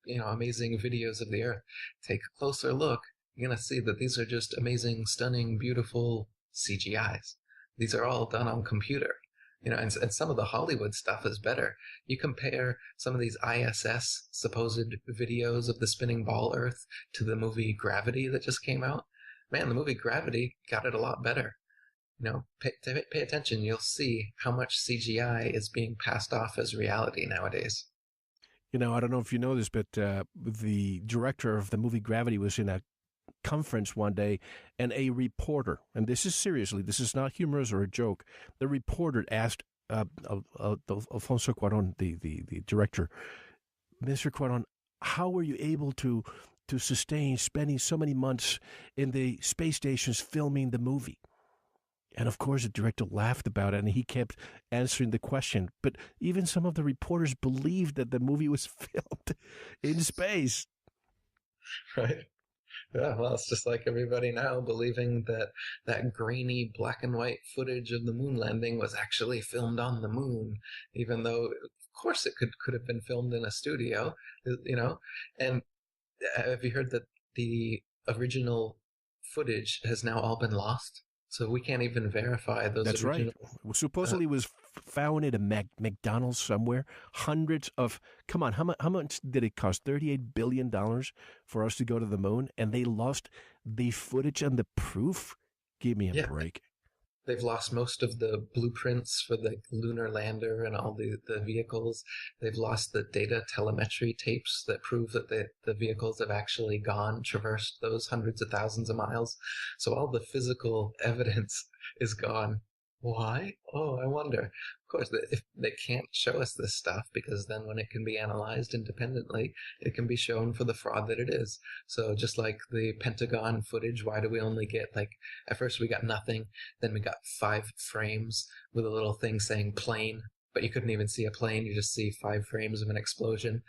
amazing videos of the Earth. Take a closer look. You're going to see that these are just amazing, stunning, beautiful CGIs. These are all done on computer. And some of the Hollywood stuff is better. You compare some of these ISS supposed videos of the spinning ball Earth to the movie Gravity that just came out. Man, the movie Gravity got it a lot better. Pay attention. You'll see how much CGI is being passed off as reality nowadays. I don't know if you know this, but the director of the movie Gravity was in a conference one day, and a reporter, and this is seriously, this is not humorous or a joke, the reporter asked Alfonso Cuarón, the director, Mr. Cuarón, how were you able to sustain spending so many months in the space stations filming the movie? And of course, the director laughed about it, and he kept answering the question. But even some of the reporters believed that the movie was filmed in space. Right. Yeah, well, it's just like everybody now believing that that grainy black and white footage of the moon landing was actually filmed on the moon, even though, of course, it could have been filmed in a studio, you know. And have you heard that the original footage has now all been lost? So we can't even verify those That's original. right. Supposedly was found at a McDonald's somewhere. Hundreds of, come on, how much did it cost? $38 billion for us to go to the moon, and they lost the footage and the proof? Give me a break. They've lost most of the blueprints for the lunar lander and all the vehicles. They've lost the data telemetry tapes that prove that the vehicles have actually traversed those hundreds of thousands of miles. So all the physical evidence is gone. Why? Oh, I wonder. Of course, if they can't show us this stuff, because then when it can be analyzed independently, it can be shown for the fraud that it is. So just like the Pentagon footage, why do we only get, like, at first we got nothing, then we got 5 frames with a little thing saying plane, but you couldn't even see a plane, you just see 5 frames of an explosion.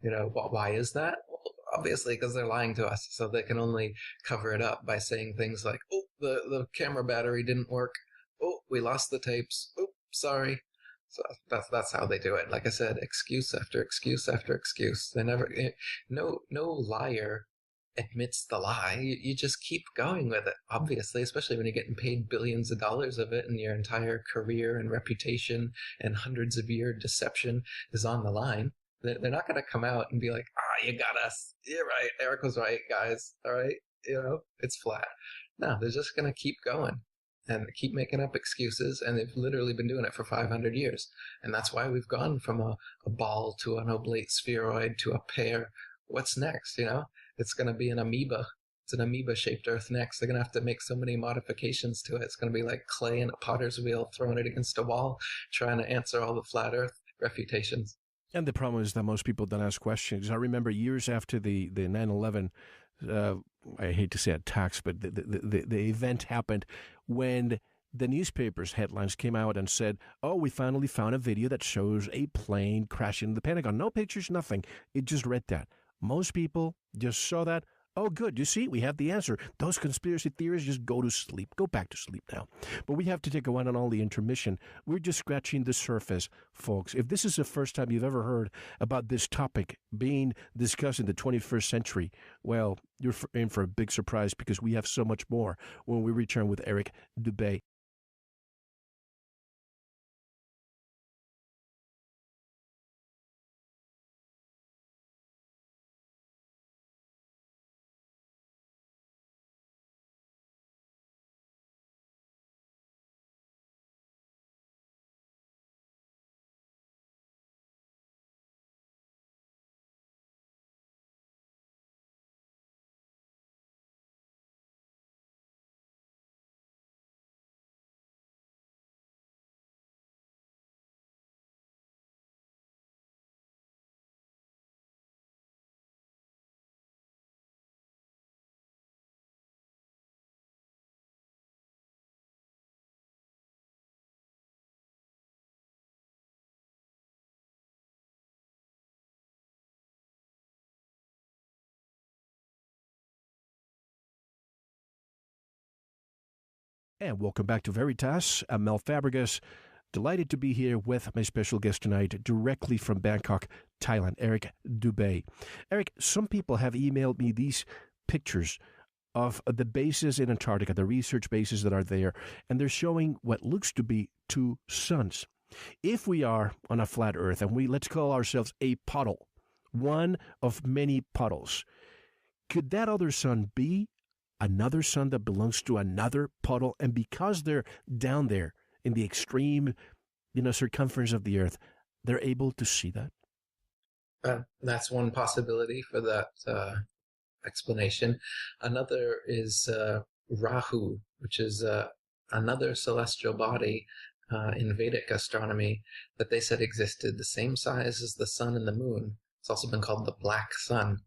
Why is that? Well, obviously because they're lying to us, so they can only cover it up by saying things like, oh, the camera battery didn't work. Oh, we lost the tapes. Oh, sorry. So that's how they do it. Like I said, excuse after excuse after excuse. They never, no liar admits the lie. You just keep going with it, obviously, especially when you're getting paid billions of dollars of it and your entire career and reputation and hundreds of year deception is on the line. They're not going to come out and be like, you got us. You're right. Eric was right, guys. All right. It's flat. No, they're just going to keep going and keep making up excuses, and they've literally been doing it for 500 years. And that's why we've gone from a ball to an oblate spheroid to a pear. What's next, It's going to be an amoeba. It's an amoeba-shaped Earth next. They're going to have to make so many modifications to it. It's going to be like clay in a potter's wheel, throwing it against a wall, trying to answer all the flat Earth refutations. And the problem is that most people don't ask questions. I remember years after the 9/11, I hate to say attacks, but the event happened when the newspapers' headlines came out and said, oh, we finally found a video that shows a plane crashing into the Pentagon. No pictures, nothing. It just read that. Most people just saw that. Oh, good. You see, we have the answer. Those conspiracy theories just go to sleep. Go back to sleep now. But we have to take a one and only intermission. We're just scratching the surface, folks. If this is the first time you've ever heard about this topic being discussed in the 21st century, well, you're in for a big surprise, because we have so much more when we return with Eric Dubay. And welcome back to Veritas. I'm Mel Fabregas. Delighted to be here with my special guest tonight, directly from Bangkok, Thailand, Eric Dubé. Eric, some people have emailed me these pictures of the bases in Antarctica, the research bases that are there, and they're showing what looks to be two suns. If we are on a flat Earth and let's call ourselves a puddle, one of many puddles, could that other sun be another sun that belongs to another puddle? And because they're down there in the extreme, circumference of the Earth, they're able to see that? That's one possibility for that explanation. Another is Rahu, which is another celestial body in Vedic astronomy that they said existed the same size as the sun and the moon. It's also been called the black sun.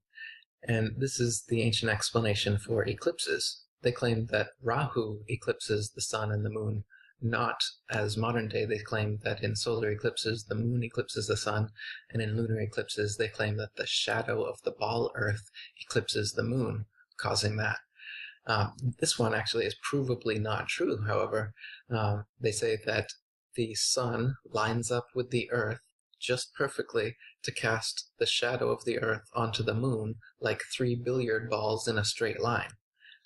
And this is the ancient explanation for eclipses. They claim that Rahu eclipses the sun and the moon, not as modern day they claim that in solar eclipses the moon eclipses the sun, and in lunar eclipses they claim that the shadow of the ball Earth eclipses the moon, causing that. This one actually is provably not true, however. They say that the sun lines up with the Earth just perfectly to cast the shadow of the Earth onto the moon like 3 billiard balls in a straight line.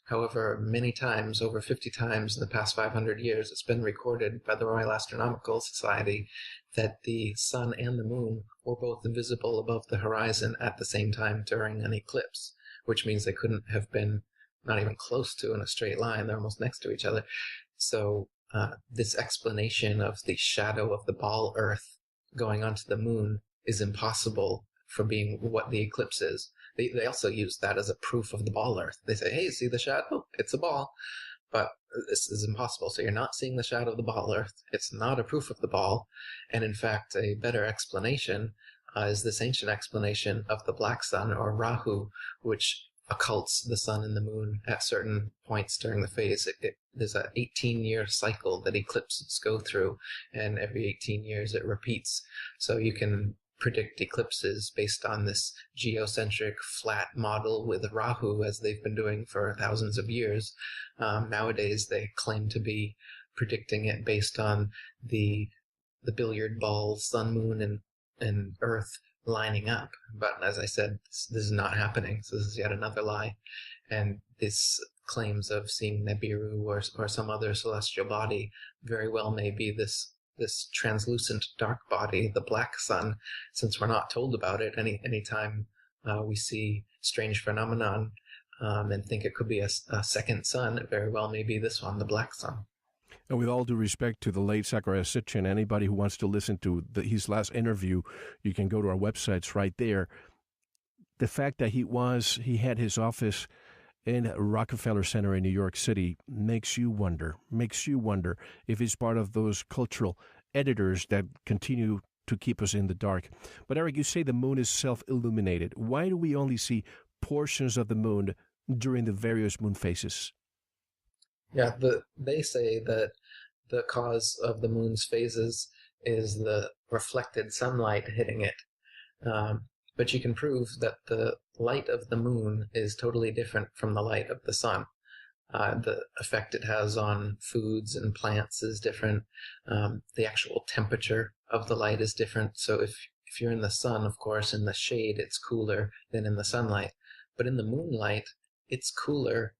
However, many times, over 50 times in the past 500 years, it's been recorded by the Royal Astronomical Society that the sun and the moon were both visible above the horizon at the same time during an eclipse, which means they couldn't have been not even close to in a straight line. They're almost next to each other. So this explanation of the shadow of the ball Earth going onto the moon is impossible for being what the eclipse is. They also use that as a proof of the ball Earth. They say, hey, see the shadow? It's a ball. But this is impossible. So you're not seeing the shadow of the ball Earth. It's not a proof of the ball. And in fact, a better explanation is this ancient explanation of the black sun, or Rahu, which occults the sun and the moon at certain points during the phase. There's an 18-year cycle that eclipses go through, and every 18 years it repeats. So you can predict eclipses based on this geocentric flat model with Rahu, as they've been doing for thousands of years. Nowadays, they claim to be predicting it based on the billiard ball, sun, moon, and Earth lining up. But as I said, this is not happening. So this is yet another lie. And this claims of seeing Nibiru or some other celestial body very well may be this translucent dark body, the black sun, since we're not told about it anytime we see strange phenomenon and think it could be a second sun, it very well may be this one, the black sun. And with all due respect to the late Zacharias Sitchin, anybody who wants to listen to his last interview, you can go to our websites right there. The fact that he had his office in Rockefeller Center in New York City makes you wonder if he's part of those cultural editors that continue to keep us in the dark. But Eric, you say the moon is self-illuminated. Why do we only see portions of the moon during the various moon phases? Yeah, they say that the cause of the moon's phases is the reflected sunlight hitting it. But you can prove that the light of the moon is totally different from the light of the sun. The effect it has on foods and plants is different. The actual temperature of the light is different. So if you're in the sun, of course, in the shade, it's cooler than in the sunlight. But in the moonlight, it's cooler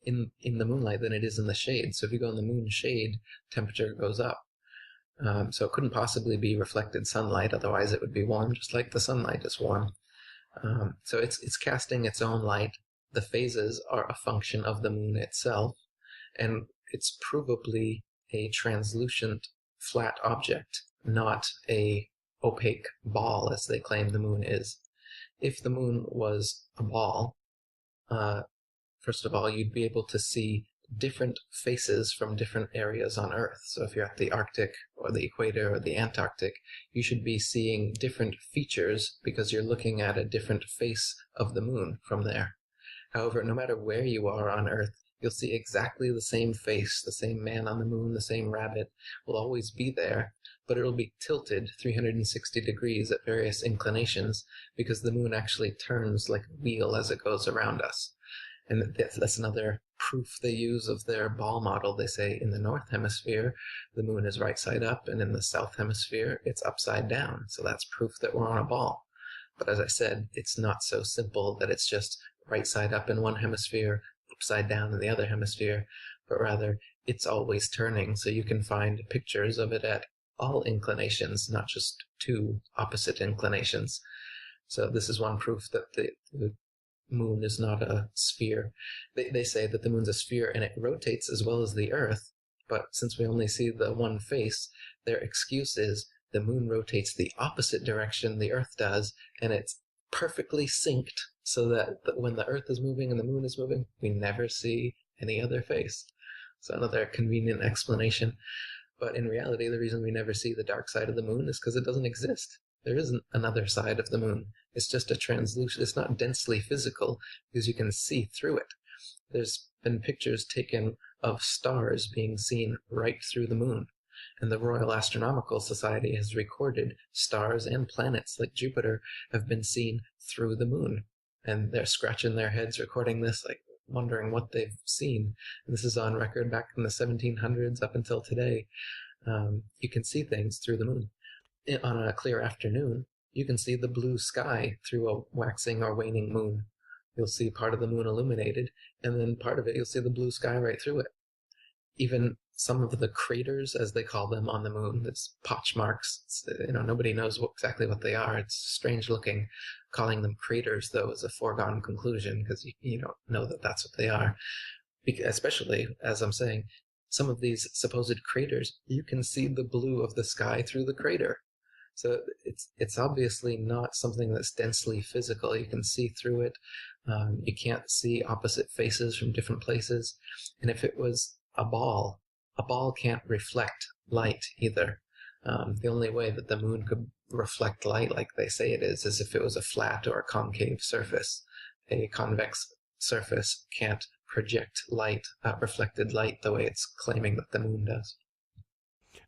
in the moonlight than it is in the shade. So if you go in the moon shade, temperature goes up. So it couldn't possibly be reflected sunlight, otherwise it would be warm, just like the sunlight is warm. So it's casting its own light. The phases are a function of the moon itself, and it's provably a translucent flat object, not a opaque ball as they claim the moon is. If the moon was a ball, first of all, you'd be able to see different faces from different areas on Earth. So if you're at the Arctic or the equator or the Antarctic, you should be seeing different features because you're looking at a different face of the moon from there. However, no matter where you are on Earth, you'll see exactly the same face, the same man on the moon, the same rabbit will always be there, but it'll be tilted 360 degrees at various inclinations because the moon actually turns like a wheel as it goes around us. And that's another proof they use of their ball model. They say in the north hemisphere, the moon is right side up, and in the south hemisphere, it's upside down. So that's proof that we're on a ball. But as I said, it's not so simple that it's just right side up in one hemisphere, upside down in the other hemisphere, but rather it's always turning. So you can find pictures of it at all inclinations, not just two opposite inclinations. So this is one proof that the moon is not a sphere. They say that the moon's a sphere and it rotates as well as the Earth, but since we only see the one face, their excuse is the moon rotates the opposite direction the Earth does, and it's perfectly synced so that when the Earth is moving and the moon is moving, we never see any other face. So another convenient explanation. But in reality, the reason we never see the dark side of the moon is because it doesn't exist. There isn't another side of the moon. It's just a translucent, it's not densely physical because you can see through it. There's been pictures taken of stars being seen right through the moon. And the Royal Astronomical Society has recorded stars and planets like Jupiter have been seen through the moon. And they're scratching their heads recording this, like wondering what they've seen. And this is on record back in the 1700s up until today. You can see things through the moon. On a clear afternoon, you can see the blue sky through a waxing or waning moon. You'll see part of the moon illuminated, and then part of it you'll see the blue sky right through it. Even some of the craters, as they call them on the moon, that's potch marks. Nobody knows exactly what they are. It's strange looking. Calling them craters, though, is a foregone conclusion because you don't know that that's what they are. Especially, as I'm saying, some of these supposed craters, you can see the blue of the sky through the crater. So it's obviously not something that's densely physical. You can see through it. You can't see opposite faces from different places. And if it was a ball can't reflect light either. The only way that the moon could reflect light like they say it is if it was a flat or a concave surface. A convex surface can't project light, reflected light, the way it's claiming that the moon does.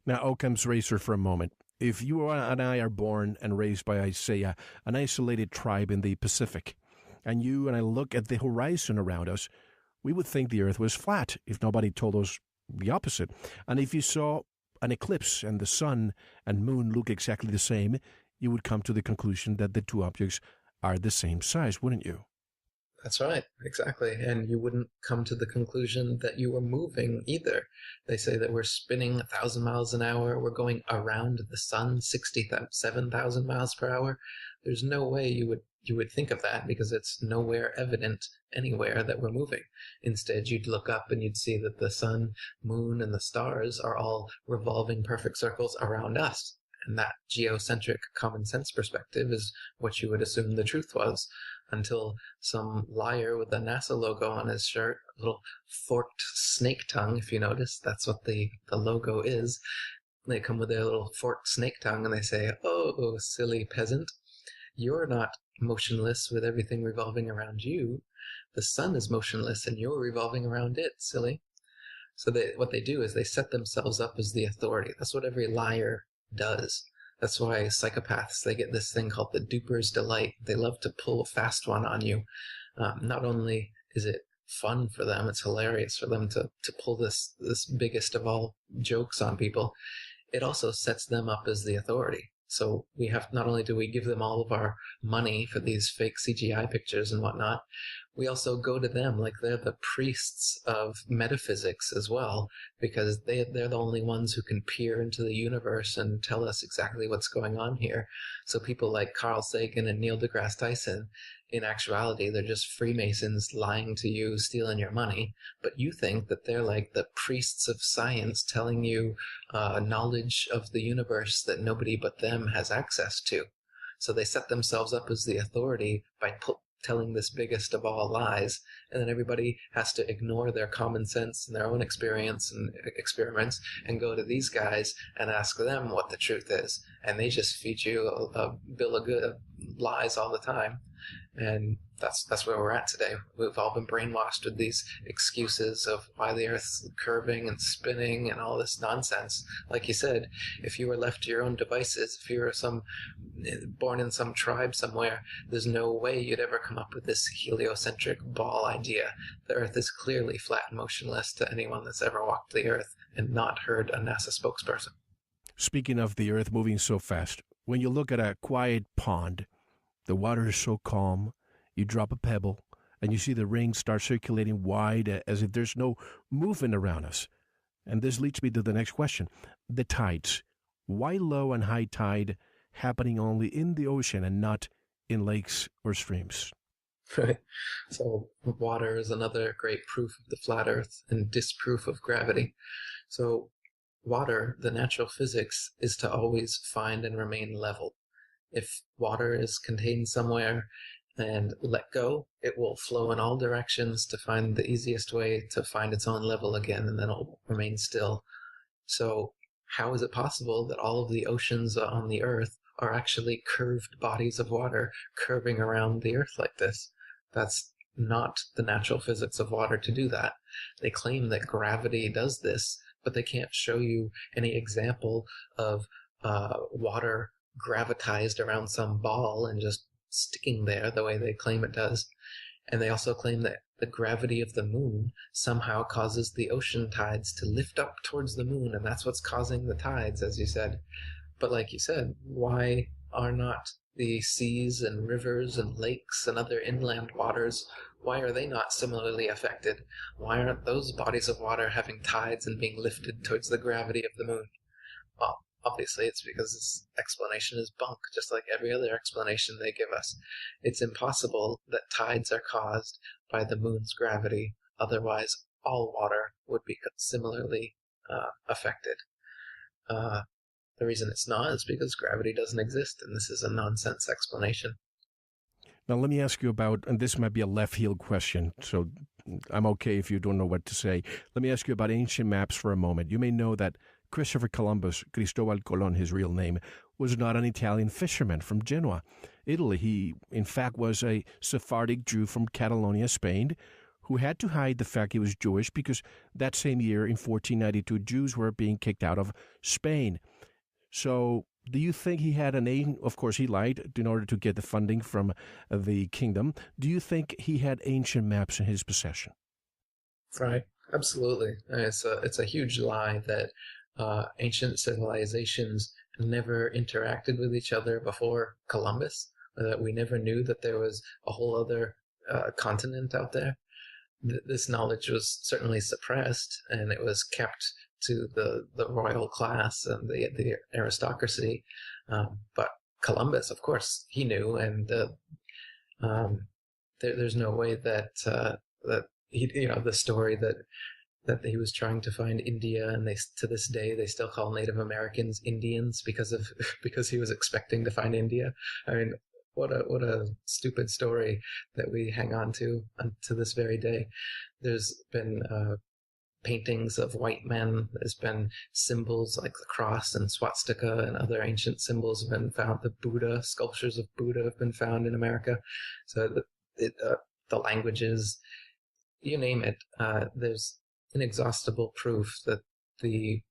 Now, Occam's razor for a moment. If you and I are born and raised by, say, an isolated tribe in the Pacific, and you and I look at the horizon around us, we would think the Earth was flat if nobody told us the opposite. And if you saw an eclipse and the sun and moon look exactly the same, you would come to the conclusion that the two objects are the same size, wouldn't you? That's right, exactly. And you wouldn't come to the conclusion that you were moving either. They say that we're spinning 1,000 miles an hour, we're going around the sun 67,000 miles per hour. There's no way you would think of that because it's nowhere evident anywhere that we're moving. Instead, you'd look up and you'd see that the sun, moon, and the stars are all revolving perfect circles around us. And that geocentric common sense perspective is what you would assume the truth was, until some liar with a NASA logo on his shirt, a little forked snake tongue, if you notice, that's what the logo is. They come with their little forked snake tongue and they say, "Oh, silly peasant, you're not motionless with everything revolving around you. The sun is motionless and you're revolving around it, silly." So what they do is they set themselves up as the authority. That's what every liar does. That's why psychopaths, they get this thing called the duper's delight. They love to pull a fast one on you. Not only is it fun for them, it's hilarious for them to pull this biggest of all jokes on people. It also sets them up as the authority. So not only do we give them all of our money for these fake CGI pictures and whatnot, we also go to them like they're the priests of metaphysics as well, because they're the only ones who can peer into the universe and tell us exactly what's going on here. So people like Carl Sagan and Neil deGrasse Tyson, in actuality, they're just Freemasons lying to you, stealing your money, but you think that they're like the priests of science telling you knowledge of the universe that nobody but them has access to. So they set themselves up as the authority by telling this biggest of all lies, and then everybody has to ignore their common sense and their own experience and experiments and go to these guys and ask them what the truth is, and they just feed you a bill of good lies all the time. And that's where we're at today. We've all been brainwashed with these excuses of why the Earth's curving and spinning and all this nonsense. Like you said, if you were left to your own devices, if you were born in some tribe somewhere, there's no way you'd ever come up with this heliocentric ball idea. The Earth is clearly flat and motionless to anyone that's ever walked the Earth and not heard a NASA spokesperson. Speaking of the Earth moving so fast, when you look at a quiet pond, the water is so calm, you drop a pebble, and you see the rings start circulating wide as if there's no movement around us. And this leads me to the next question. The tides. Why low and high tide happening only in the ocean and not in lakes or streams? Right. So water is another great proof of the flat Earth and disproof of gravity. So water, the natural physics, is to always find and remain level. If water is contained somewhere and let go, it will flow in all directions to find the easiest way to find its own level again, and then it'll remain still. So how is it possible that all of the oceans on the Earth are actually curved bodies of water curving around the Earth like this? That's not the natural physics of water to do that. They claim that gravity does this, but they can't show you any example of water gravitized around some ball and just sticking there the way they claim it does. And they also claim that the gravity of the moon somehow causes the ocean tides to lift up towards the moon, and that's what's causing the tides, as you said. But like you said, why are not the seas and rivers and lakes and other inland waters, why are they not similarly affected? Why aren't those bodies of water having tides and being lifted towards the gravity of the moon? Well, obviously, it's because this explanation is bunk, just like every other explanation they give us. It's impossible that tides are caused by the moon's gravity. Otherwise, all water would be similarly affected. The reason it's not is because gravity doesn't exist, and this is a nonsense explanation. Now, let me ask you about, and this might be a left-field question, so I'm okay if you don't know what to say. Let me ask you about ancient maps for a moment. You may know that Christopher Columbus, Cristobal Colon, his real name, was not an Italian fisherman from Genoa, Italy. He, in fact, was a Sephardic Jew from Catalonia, Spain, who had to hide the fact he was Jewish because that same year, in 1492, Jews were being kicked out of Spain. So do you think he had an ancient, of course he lied in order to get the funding from the kingdom. Do you think he had ancient maps in his possession? Right, absolutely. It's a huge lie that ancient civilizations never interacted with each other before Columbus, or that we never knew that there was a whole other continent out there. This knowledge was certainly suppressed, and it was kept to the royal class and the aristocracy. But Columbus, of course, he knew, and there's no way that he, the story that he was trying to find India, and they to this day they still call Native Americans Indians because he was expecting to find India. I mean, what a stupid story that we hang on to this very day. There's been paintings of white men. There's been symbols like the cross and swastika and other ancient symbols have been found. The Buddha, sculptures of Buddha have been found in America. So the languages, you name it, there's inexhaustible proof that the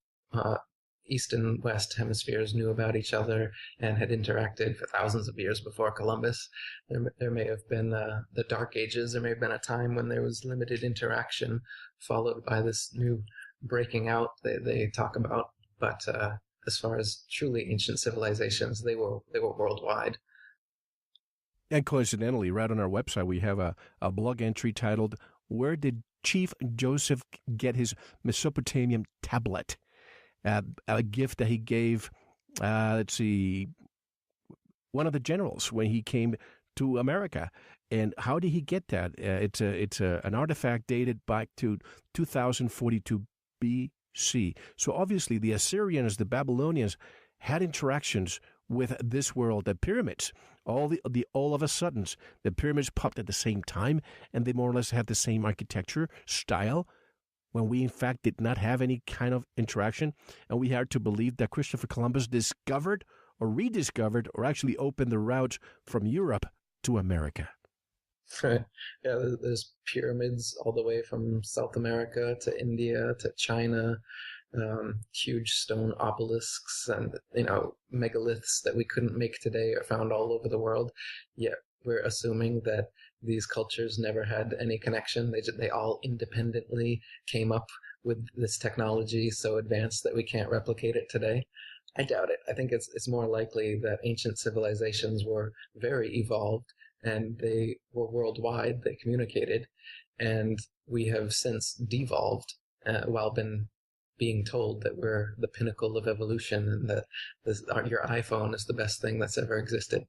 East and West hemispheres knew about each other and had interacted for thousands of years before Columbus. There may have been the Dark Ages. There may have been a time when there was limited interaction, followed by this new breaking out they talk about. But as far as truly ancient civilizations, they were worldwide. And coincidentally, right on our website, we have a blog entry titled, "Where Did Chief Joseph Get His Mesopotamian Tablet?" A gift that he gave, one of the generals when he came to America. And how did he get that? It's an artifact dated back to 2042 BC. So obviously the Assyrians, the Babylonians, had interactions with this world. The pyramids, all of a sudden, the pyramids popped at the same time, and they more or less had the same architecture style, when we in fact did not have any kind of interaction, and we had to believe that Christopher Columbus discovered or rediscovered or actually opened the route from Europe to America. Right. Yeah, there's pyramids all the way from South America to India to China, huge stone obelisks and, megaliths that we couldn't make today are found all over the world. Yet we're assuming that these cultures never had any connection. They all independently came up with this technology so advanced that we can't replicate it today. I doubt it. I think it's more likely that ancient civilizations were very evolved and they were worldwide. They communicated, and we have since devolved while being told that we're the pinnacle of evolution and that your iPhone is the best thing that's ever existed.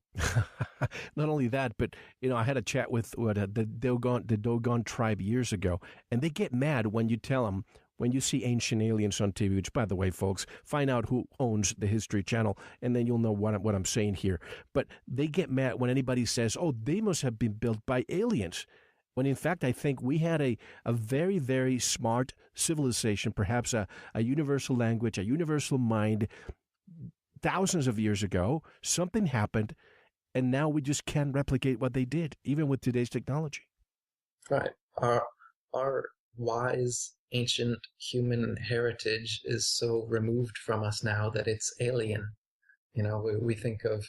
Not only that, but I had a chat with the Dogon tribe years ago, and they get mad when you tell them, when you see Ancient Aliens on TV. Which, by the way, folks, find out who owns the History Channel, and then you'll know what I'm saying here. But they get mad when anybody says, "Oh, they must have been built by aliens." When in fact, I think we had a very, very smart civilization, perhaps a universal language, a universal mind, thousands of years ago. Something happened, and now we just can't replicate what they did, even with today's technology. Right. Our wise ancient human heritage is so removed from us now that it's alien. We think of,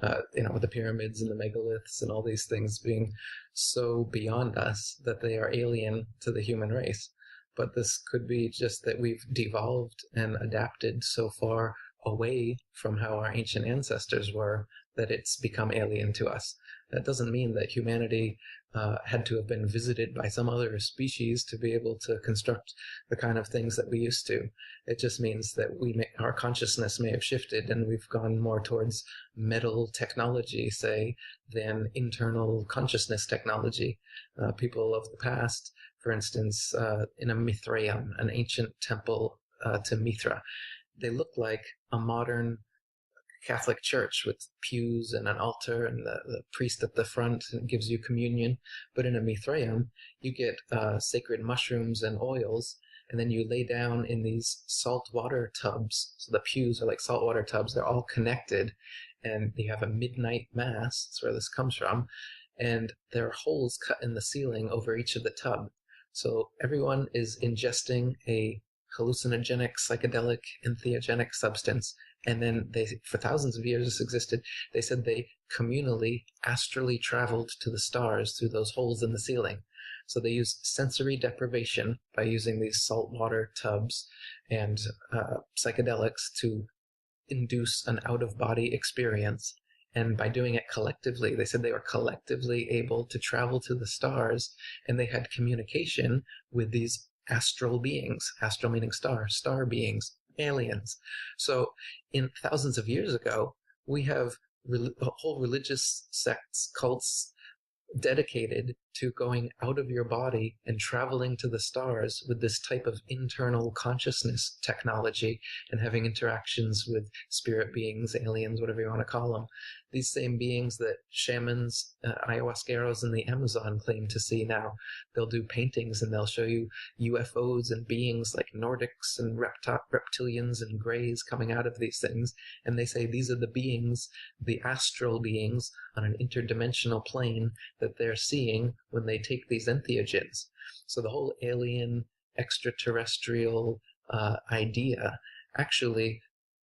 the pyramids and the megaliths and all these things being so beyond us that they are alien to the human race. But this could be just that we've devolved and adapted so far away from how our ancient ancestors were that it's become alien to us. That doesn't mean that humanity had to have been visited by some other species to be able to construct the kind of things that we used to. It just means that our consciousness may have shifted and we've gone more towards metal technology, say, than internal consciousness technology. People of the past, for instance, in a Mithraeum, an ancient temple to Mithra, they looked like a modern Catholic church with pews and an altar and the priest at the front gives you communion. But in a Mithraeum, you get sacred mushrooms and oils, and then you lay down in these saltwater tubs. So the pews are like saltwater tubs. They're all connected, and you have a midnight mass. That's where this comes from. And there are holes cut in the ceiling over each of the tub. So everyone is ingesting a hallucinogenic, psychedelic, entheogenic substance. And then for thousands of years this existed, they said they communally, astrally traveled to the stars through those holes in the ceiling. So they used sensory deprivation by using these saltwater tubs and psychedelics to induce an out-of-body experience. And by doing it collectively, they said they were collectively able to travel to the stars, and they had communication with these astral beings, astral meaning star beings, aliens. So in thousands of years ago, we have whole religious sects, cults, dedicated to going out of your body and traveling to the stars with this type of internal consciousness technology and having interactions with spirit beings, aliens, whatever you want to call them. These same beings that shamans, ayahuasqueros in the Amazon claim to see now. They'll do paintings and they'll show you UFOs and beings like Nordics and reptilians and greys coming out of these things. And they say these are the beings, the astral beings on an interdimensional plane that they're seeing when they take these entheogens. So the whole alien extraterrestrial idea actually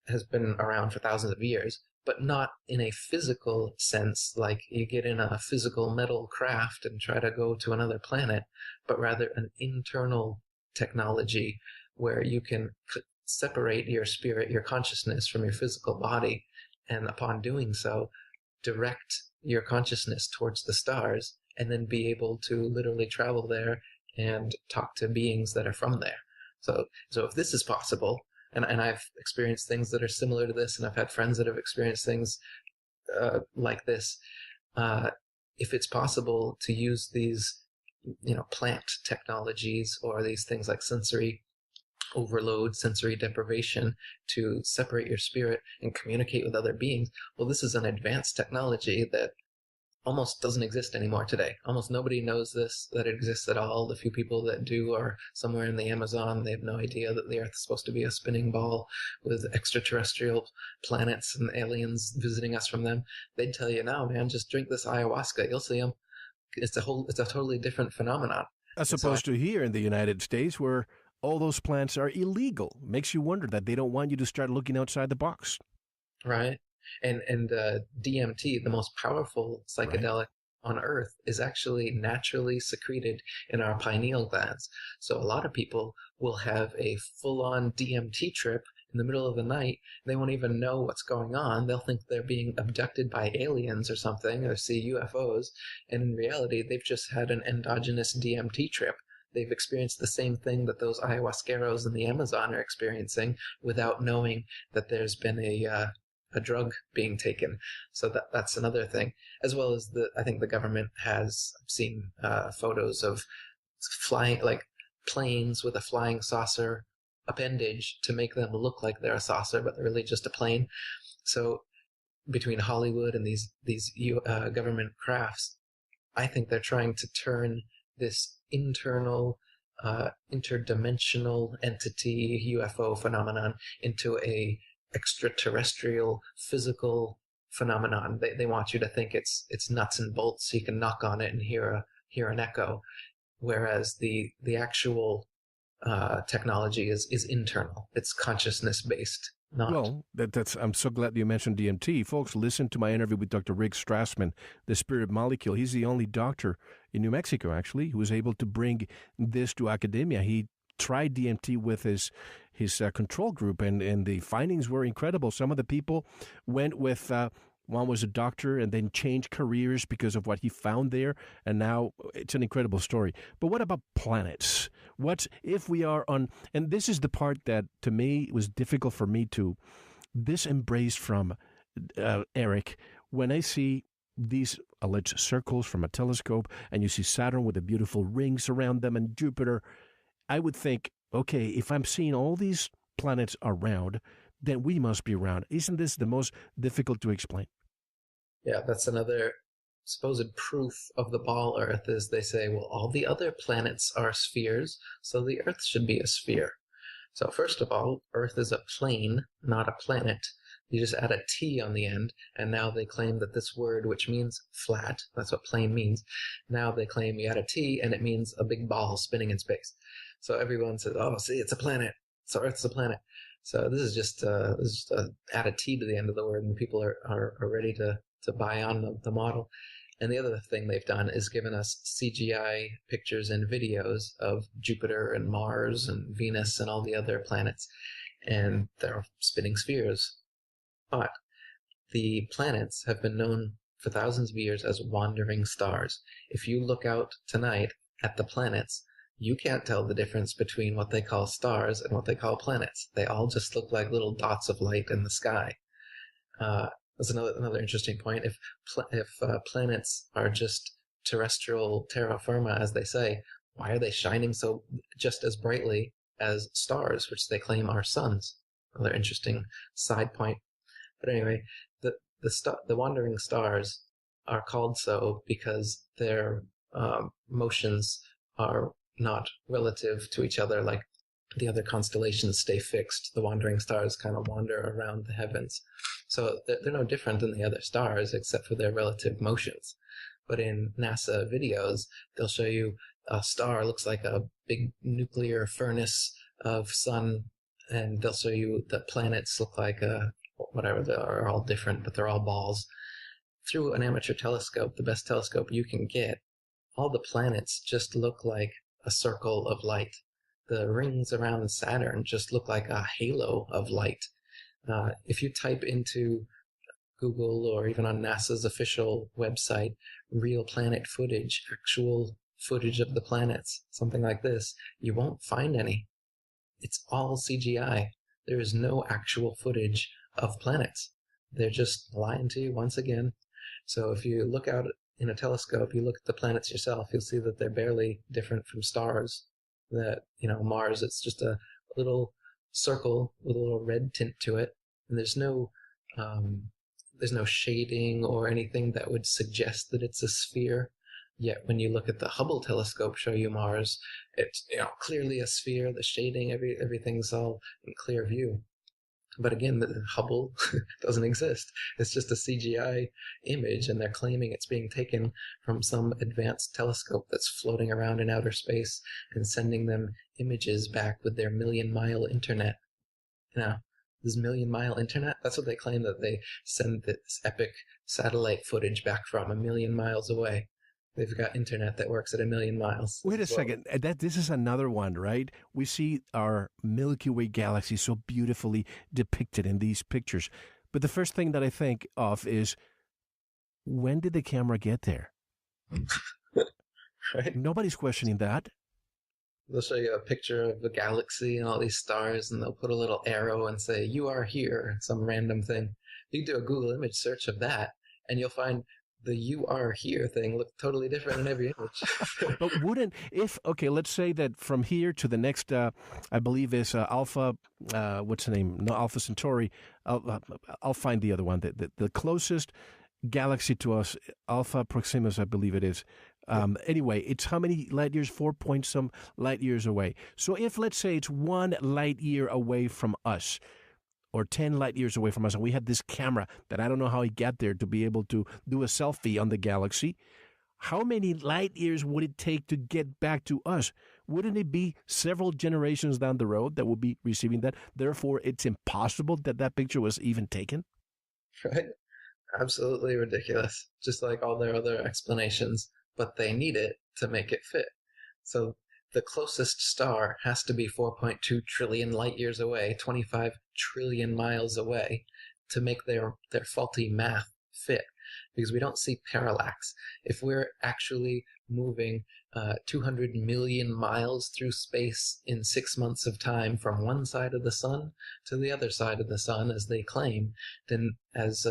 has been around for thousands of years, but not in a physical sense, like you get in a physical metal craft and try to go to another planet, but rather an internal technology where you can separate your spirit, your consciousness from your physical body, and upon doing so, direct your consciousness towards the stars, and then be able to literally travel there and talk to beings that are from there. So if this is possible, and I've experienced things that are similar to this, and I've had friends that have experienced things like this, if it's possible to use these, plant technologies or these things like sensory overload, sensory deprivation to separate your spirit and communicate with other beings, well, this is an advanced technology that almost doesn't exist anymore today. Almost nobody knows that it exists at all. The few people that do are somewhere in the Amazon. They have no idea that the Earth is supposed to be a spinning ball with extraterrestrial planets and aliens visiting us from them. They'd tell you now, man, just drink this ayahuasca. You'll see them. it's a totally different phenomenon. As And so opposed to here in the United States, where all those plants are illegal. Makes you wonder that they don't want you to start looking outside the box. right, and DMT, the most powerful Right. psychedelic on Earth, is actually naturally secreted in our pineal glands. So a lot of people will have a full-on DMT trip in the middle of the night. They won't even know what's going on. They'll think they're being abducted by aliens or something, or see UFOs, and in reality, they've just had an endogenous DMT trip. They've experienced the same thing that those ayahuasqueros in the Amazon are experiencing without knowing that there's been a drug being taken. So that's another thing, as well as I think the government has seen photos of flying, like planes with a flying saucer appendage to make them look like they're a saucer, but they're really just a plane. So between Hollywood and these government crafts, I think they're trying to turn this internal, interdimensional entity UFO phenomenon into a extraterrestrial physical phenomenon. They want you to think it's nuts and bolts, so you can knock on it and hear an echo, whereas the actual technology is internal. It's consciousness based, not. Well, that's. I'm so glad you mentioned DMT. Folks, listen to my interview with Dr. Rick Strassman, the spirit molecule. He's the only doctor in New Mexico, actually, who was able to bring this to academia. He tried DMT with his control group, and the findings were incredible. Some of the people went with one was a doctor and then changed careers because of what he found there, and now it's an incredible story. But what about planets? What if we are on, and this is the part that to me was difficult for me to disembrace from Eric, when I see these alleged circles from a telescope and you see Saturn with the beautiful rings around them and Jupiter, I would think, okay, if I'm seeing all these planets around, then we must be around. Isn't this the most difficult to explain? Yeah, that's another supposed proof of the ball Earth is they say, well, all the other planets are spheres, so the Earth should be a sphere. So first of all, Earth is a plane, not a planet. You just add a T on the end, and now they claim that this word, which means flat, that's what plane means, now they claim you add a T and it means a big ball spinning in space. So everyone says, oh, see, it's a planet. So Earth's a planet. So this is just add a T to the end of the word, and people are ready to buy on the model. And the other thing they've done is given us CGI pictures and videos of Jupiter and Mars and Venus and all the other planets, and they're spinning spheres. But the planets have been known for thousands of years as wandering stars. If you look out tonight at the planets, you can't tell the difference between what they call stars and what they call planets. They all just look like little dots of light in the sky. That's another interesting point. If planets are just terrestrial terra firma, as they say, why are they shining so just as brightly as stars, which they claim are suns? Another interesting side point. But anyway, the wandering stars are called so because their motions are not relative to each other like the other constellations stay fixed. The wandering stars kind of wander around the heavens. So they're no different than the other stars except for their relative motions. But in NASA videos, they'll show you a star looks like a big nuclear furnace of sun, and they'll show you the planets look like whatever. They are all different, but they're all balls. Through an amateur telescope, the best telescope you can get, all the planets just look like a circle of light. The rings around Saturn just look like a halo of light. If you type into Google or even on NASA's official website, real planet footage, actual footage of the planets, something like this, you won't find any. It's all CGI. There is no actual footage of planets. They're just lying to you once again. So if you look out in a telescope, you look at the planets yourself, you'll see that they're barely different from stars. That, Mars, it's just a little circle with a little red tint to it, and there's no shading or anything that would suggest that it's a sphere. Yet when you look at the Hubble telescope show you Mars, it's clearly a sphere. The shading, everything's all in clear view. But again, the Hubble doesn't exist. It's just a CGI image, and they're claiming it's being taken from some advanced telescope that's floating around in outer space and sending them images back with their million-mile internet. You know, this million-mile internet, that's what they claim, that they send this epic satellite footage back from a million miles away. They've got internet that works at a million miles. Wait a second. This is another one, right? We see our Milky Way galaxy so beautifully depicted in these pictures. But the first thing that I think of is, when did the camera get there? Right? Nobody's questioning that. They'll show you a picture of the galaxy and all these stars, and they'll put a little arrow and say, "You are here," some random thing. You can do a Google image search of that, and you'll find the "you are here" thing look totally different in every image. But let's say that from here to the next, I believe is Alpha, what's the name? No, Alpha Centauri. I'll find the other one. The closest galaxy to us, Alpha Proximus, I believe it is. Anyway, it's how many light years? 4 point some light years away. So if, let's say, it's 1 light year away from us, or 10 light years away from us, and we had this camera that I don't know how he got there to be able to do a selfie on the galaxy, how many light years would it take to get back to us? Wouldn't it be several generations down the road that would be receiving that? Therefore, it's impossible that that picture was even taken? Right? Absolutely ridiculous. Just like all their other explanations, but they need it to make it fit. So the closest star has to be 4.2 trillion light years away, 25 trillion miles away, to make their faulty math fit, because we don't see parallax. If we're actually moving 200 million miles through space in 6 months of time from one side of the sun to the other side of the sun, as they claim, then as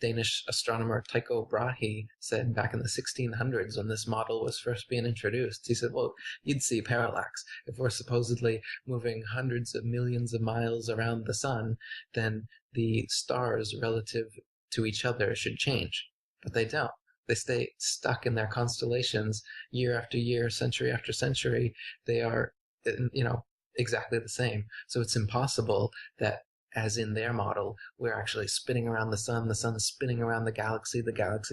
Danish astronomer Tycho Brahe said back in the 1600s when this model was first being introduced, he said, well, you'd see parallax. If we're supposedly moving hundreds of millions of miles around the sun, then the stars relative to each other should change. But they don't. They stay stuck in their constellations year after year, century after century. They are, exactly the same. So it's impossible that, as in their model, we're actually spinning around the sun's spinning around the galaxy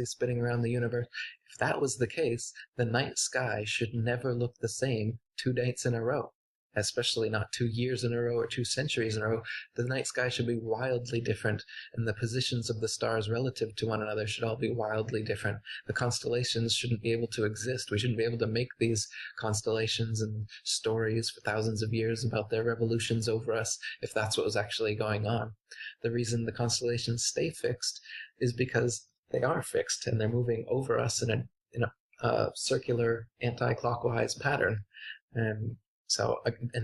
spinning around the universe. If that was the case, the night sky should never look the same 2 nights in a row, especially not 2 years in a row or 2 centuries in a row. The night sky should be wildly different, and the positions of the stars relative to one another should all be wildly different. The constellations shouldn't be able to exist. We shouldn't be able to make these constellations and stories for thousands of years about their revolutions over us if that's what was actually going on. The reason the constellations stay fixed is because they are fixed, and they're moving over us in a circular anti-clockwise pattern. And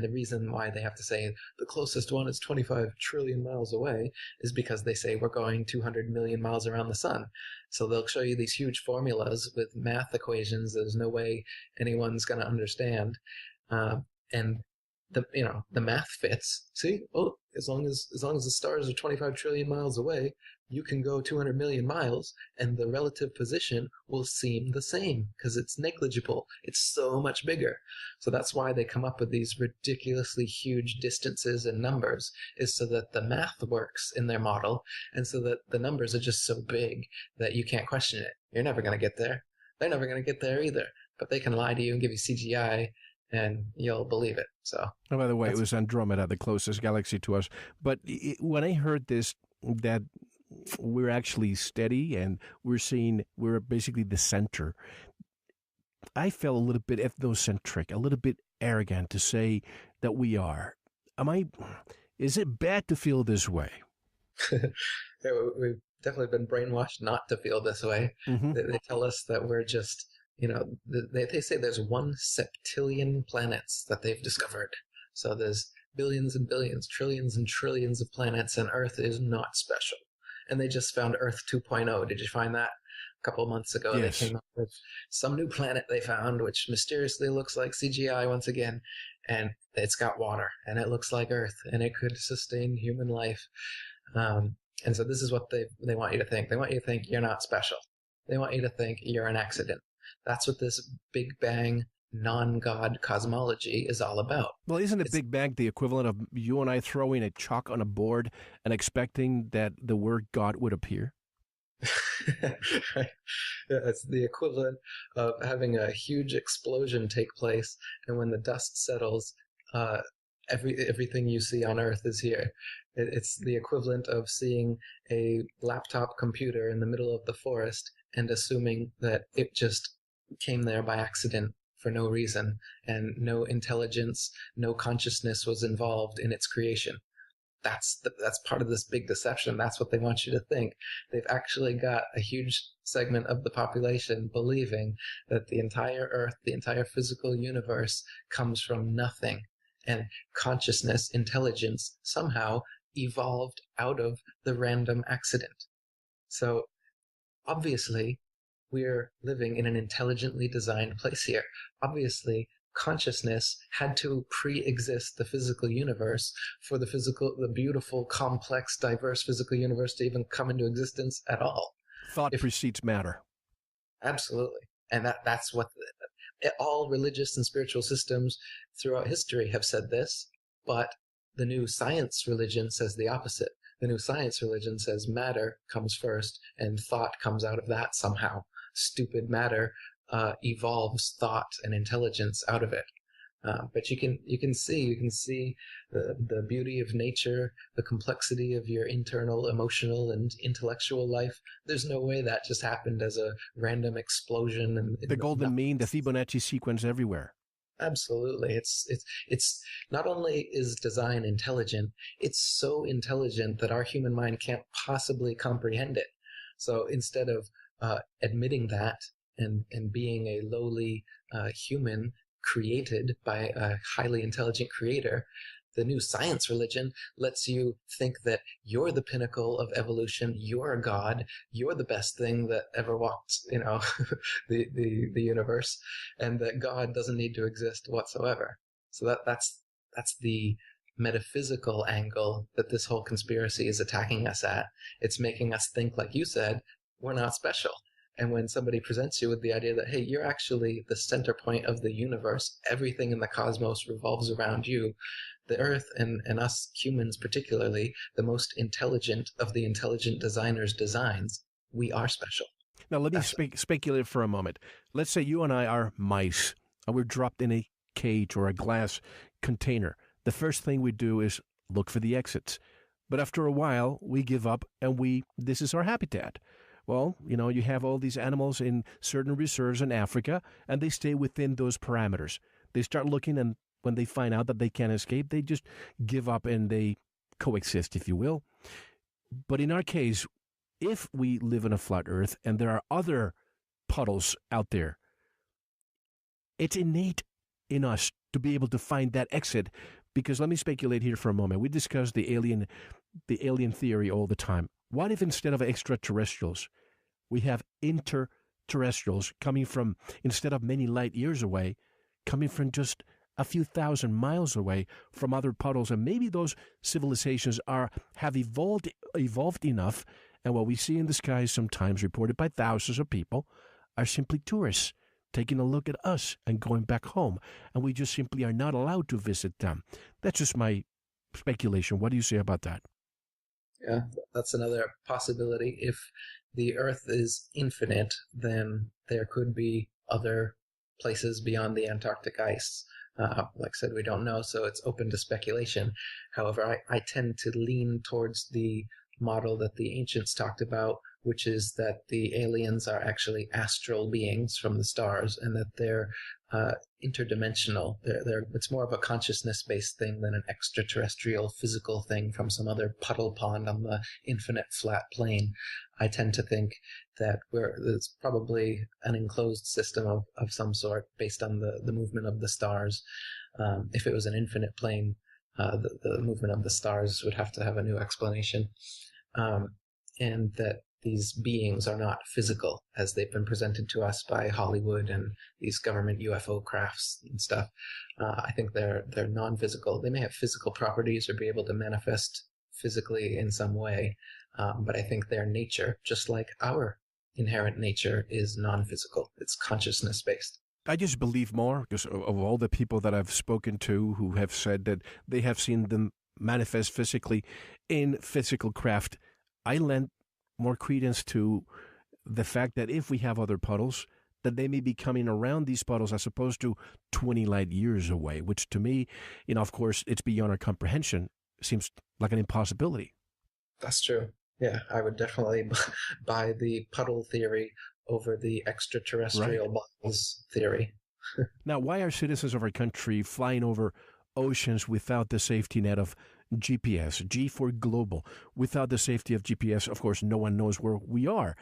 the reason why they have to say the closest one is 25 trillion miles away is because they say we're going 200 million miles around the sun. So they'll show you these huge formulas with math equations there's no way anyone's going to understand. And the math fits. See, as long as the stars are 25 trillion miles away, you can go 200 million miles, and the relative position will seem the same because it's negligible. It's so much bigger. So that's why they come up with these ridiculously huge distances and numbers, is so that the math works in their model, and so that the numbers are just so big that you can't question it. You're never going to get there. They're never going to get there either. But they can lie to you and give you CGI, and you'll believe it. So. Oh, by the way, it was Andromeda, the closest galaxy to us. But when I heard this, that we're actually steady and we're basically the center, I felt a little bit ethnocentric, a little bit arrogant to say that we are. Is it bad to feel this way? Yeah, we've definitely been brainwashed not to feel this way. Mm-hmm. They tell us that we're just, they say there's 1 septillion planets that they've discovered. So there's billions and billions, trillions and trillions of planets, and Earth is not special. And they just found Earth 2.0. Did you find that? A couple of months ago, yes. They came up with some new planet they found, which mysteriously looks like CGI once again, and it's got water, and it looks like Earth, and it could sustain human life. And so this is what they want you to think. They want you to think you're not special. They want you to think you're an accident. That's what this Big Bang non-God cosmology is all about. Well, isn't a Big Bang the equivalent of you and I throwing a chalk on a board and expecting that the word God would appear? Right. Yeah, it's the equivalent of having a huge explosion take place, and when the dust settles, uh, everything you see on Earth is here. It's the equivalent of seeing a laptop computer in the middle of the forest and assuming that it just came there by accident for no reason, and no intelligence, no consciousness was involved in its creation. That's part of this big deception. That's what they want you to think. They've actually got a huge segment of the population believing that the entire Earth, the entire physical universe, comes from nothing, and consciousness, intelligence, somehow evolved out of the random accident. So obviously, we're living in an intelligently designed place here. Obviously, consciousness had to pre-exist the physical universe for the beautiful, complex, diverse physical universe to even come into existence at all. Thought precedes matter. Absolutely. And that's what all religious and spiritual systems throughout history have said this, but the new science religion says the opposite. The new science religion says matter comes first and thought comes out of that somehow. Stupid matter evolves thought and intelligence out of it. But you can see the beauty of nature, the complexity of your internal emotional and intellectual life. There's no way that just happened as a random explosion. And the golden mean, the Fibonacci sequence everywhere. Absolutely. It's not only is design intelligent, it's so intelligent that our human mind can't possibly comprehend it. So instead of admitting that and being a lowly human created by a highly intelligent creator, the new science religion lets you think that you're the pinnacle of evolution, you're a god, you're the best thing that ever walked, the universe, and that God doesn't need to exist whatsoever. So that's the metaphysical angle that this whole conspiracy is attacking us at. It's making us think, like you said, we're not special. And when somebody presents you with the idea that, hey, you're actually the center point of the universe, everything in the cosmos revolves around you, the Earth and us humans particularly, the most intelligent of the intelligent designers' designs, we are special. Now, let me speculate for a moment. Let's say you and I are mice, and we're dropped in a cage or a glass container. The first thing we do is look for the exits. But after a while, we give up, and this is our habitat. Well, you have all these animals in certain reserves in Africa, and they stay within those parameters. They start looking, and when they find out that they can't escape, they just give up and they coexist, if you will. But in our case, if we live in a flat Earth and there are other puddles out there, it's innate in us to be able to find that exit. Because let me speculate here for a moment. We discuss the alien theory all the time. What if instead of extraterrestrials, we have interterrestrials coming from, instead of many light years away, coming from just a few thousand miles away from other puddles, and maybe those civilizations have evolved enough, and what we see in the sky, sometimes reported by thousands of people, are simply tourists taking a look at us and going back home, and we just simply are not allowed to visit them. That's just my speculation. What do you say about that? Yeah, that's another possibility. If the Earth is infinite, then there could be other places beyond the Antarctic ice. Like I said, we don't know, so it's open to speculation. However, I tend to lean towards the model that the ancients talked about, which is that the aliens are actually astral beings from the stars, and that they're interdimensional. It's more of a consciousness-based thing than an extraterrestrial physical thing from some other puddle pond on the infinite flat plane. I tend to think that it's probably an enclosed system of some sort based on the movement of the stars. If it was an infinite plane, the movement of the stars would have to have a new explanation. And that these beings are not physical as they've been presented to us by Hollywood and these government UFO crafts and stuff. I think they're non-physical. They may have physical properties or be able to manifest physically in some way, but I think their nature, just like our inherent nature, is non-physical. It's consciousness-based. I just believe more because of all the people that I've spoken to who have said that they have seen them manifest physically in physical craft. I lend more credence to the fact that if we have other puddles, that they may be coming around these puddles as opposed to 20 light years away, which to me, of course, it's beyond our comprehension. Seems like an impossibility. That's true. Yeah, I would definitely buy the puddle theory over the extraterrestrial bodies theory. Now, why are citizens of our country flying over oceans without the safety net of GPS, G for global? Without the safety of GPS, of course, no one knows where we are.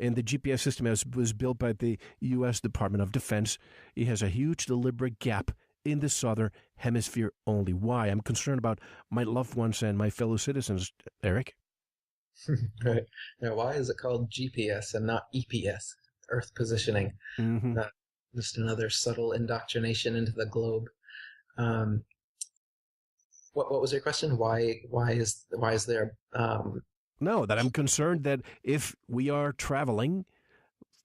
And the GPS system was built by the U.S. Department of Defense. It has a huge deliberate gap in the southern hemisphere only. Why? I'm concerned about my loved ones and my fellow citizens, Eric. Right. Now, why is it called GPS and not EPS, Earth positioning? Mm-hmm. Just another subtle indoctrination into the globe. What was your question? Why is there? No, that I'm concerned that if we are traveling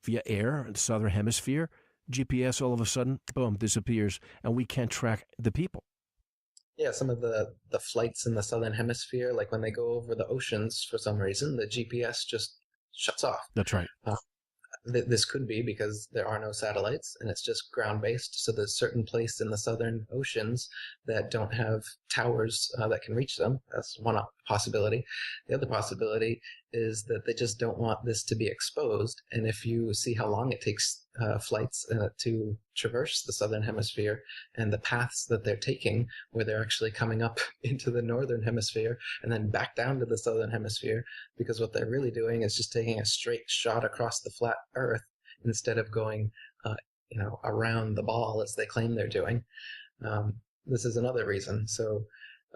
via air in the southern hemisphere, GPS all of a sudden, boom, disappears, and we can't track the people. Yeah, some of the flights in the southern hemisphere, like when they go over the oceans, for some reason, the GPS just shuts off. That's right. This could be because there are no satellites and it's just ground-based. So there's certain places in the southern oceans that don't have towers that can reach them. That's one possibility. The other possibility is that they just don't want this to be exposed. And if you see how long it takes flights to traverse the southern hemisphere and the paths that they're taking, where they're actually coming up into the northern hemisphere and then back down to the southern hemisphere, because what they're really doing is just taking a straight shot across the flat Earth instead of going, around the ball as they claim they're doing. This is another reason. So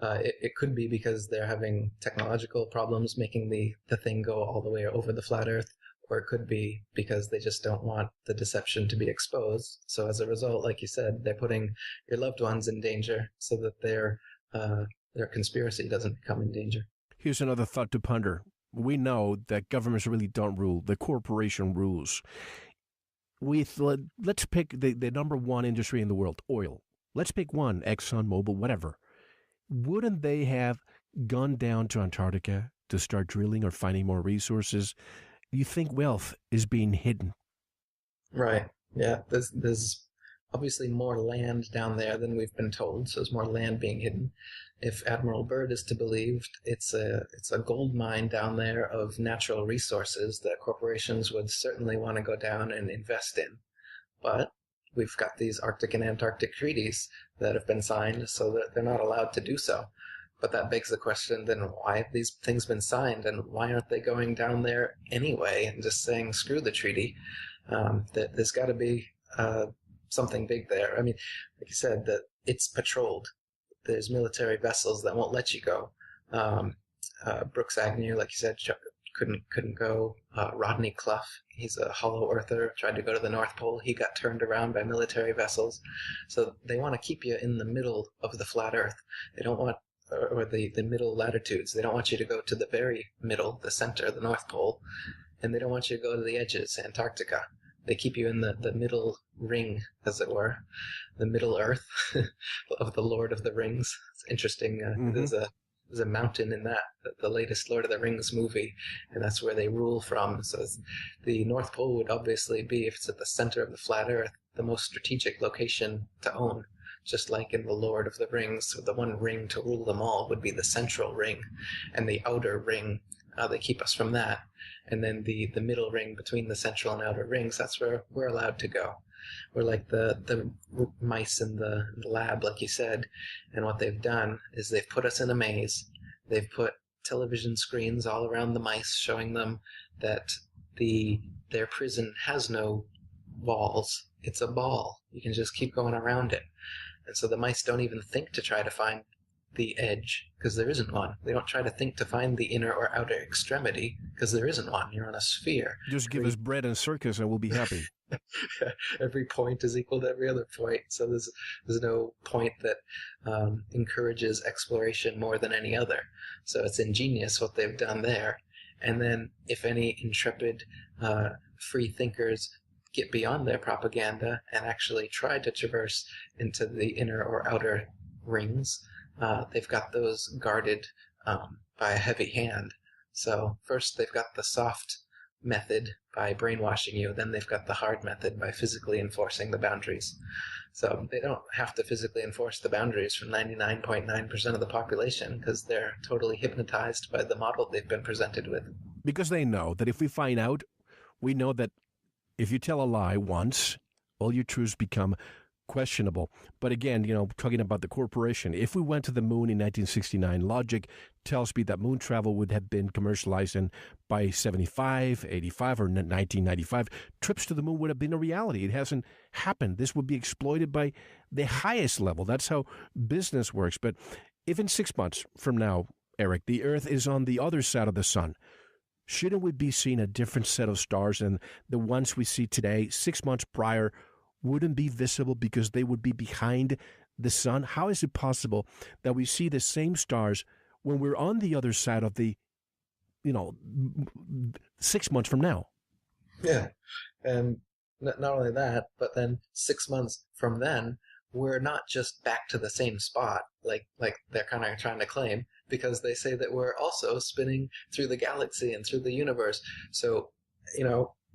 it could be because they're having technological problems making the thing go all the way over the flat Earth, or it could be because they just don't want the deception to be exposed. So as a result, like you said, they're putting your loved ones in danger so that their conspiracy doesn't become in danger. Here's another thought to ponder. We know that governments really don't rule. The corporation rules. Let's pick the number one industry in the world, oil. Let's pick one, Exxon, Mobil, whatever. Wouldn't they have gone down to Antarctica to start drilling or finding more resources? You think wealth is being hidden? Right. Yeah. There's obviously more land down there than we've been told, so there's more land being hidden. If Admiral Byrd is to be believed, it's a gold mine down there of natural resources that corporations would certainly want to go down and invest in. But we've got these Arctic and Antarctic treaties that have been signed so that they're not allowed to do so. But that begs the question, then why have these things been signed and why aren't they going down there anyway and just saying, screw the treaty? There's got to be something big there. I mean, like you said, that it's patrolled. There's military vessels that won't let you go. Brooks Agnew, like you said, couldn't go. Rodney Clough, he's a hollow earther, tried to go to the North Pole. He got turned around by military vessels. So they want to keep you in the middle of the flat Earth. They don't want, or the middle latitudes. They don't want you to go to the very middle, the center, the North Pole. And they don't want you to go to the edges, Antarctica. They keep you in the middle ring, as it were, the Middle Earth of the Lord of the Rings. It's interesting. Mm-hmm. There's a mountain in that, the latest Lord of the Rings movie, and that's where they rule from. So the North Pole would obviously be, if it's at the center of the flat Earth, the most strategic location to own. Just like in the Lord of the Rings, the one ring to rule them all would be the central ring, and the outer ring, they keep us from that. And then the middle ring between the central and outer rings, that's where we're allowed to go. We're like the mice in the lab, like you said. And what they've done is they've put us in a maze. They've put television screens all around the mice, showing them that their prison has no walls. It's a ball. You can just keep going around it. And so the mice don't even think to try to find the edge, because there isn't one. They don't try to think to find the inner or outer extremity, because there isn't one. You're on a sphere. Just give us bread and circus and we'll be happy. Every point is equal to every other point. So there's no point that encourages exploration more than any other. So it's ingenious what they've done there. And then if any intrepid free thinkers get beyond their propaganda and actually try to traverse into the inner or outer rings, they've got those guarded by a heavy hand. So first they've got the soft method by brainwashing you, then they've got the hard method by physically enforcing the boundaries. So they don't have to physically enforce the boundaries from 99.9% of the population because they're totally hypnotized by the model they've been presented with. Because they know that if we find out, we know that if you tell a lie once, all your truths become questionable. But again, talking about the corporation, if we went to the moon in 1969, logic tells me that moon travel would have been commercialized, and by 75, 85, or 1995, trips to the moon would have been a reality. It hasn't happened. This would be exploited by the highest level. That's how business works. But if in 6 months from now, Eric, the Earth is on the other side of the sun, shouldn't we be seeing a different set of stars than the ones we see today? 6 months prior wouldn't be visible because they would be behind the sun. How is it possible that we see the same stars when we're on the other side of the, 6 months from now? Yeah. And not only that, but then 6 months from then, we're not just back to the same spot like they're kind of trying to claim, because they say that we're also spinning through the galaxy and through the universe. So,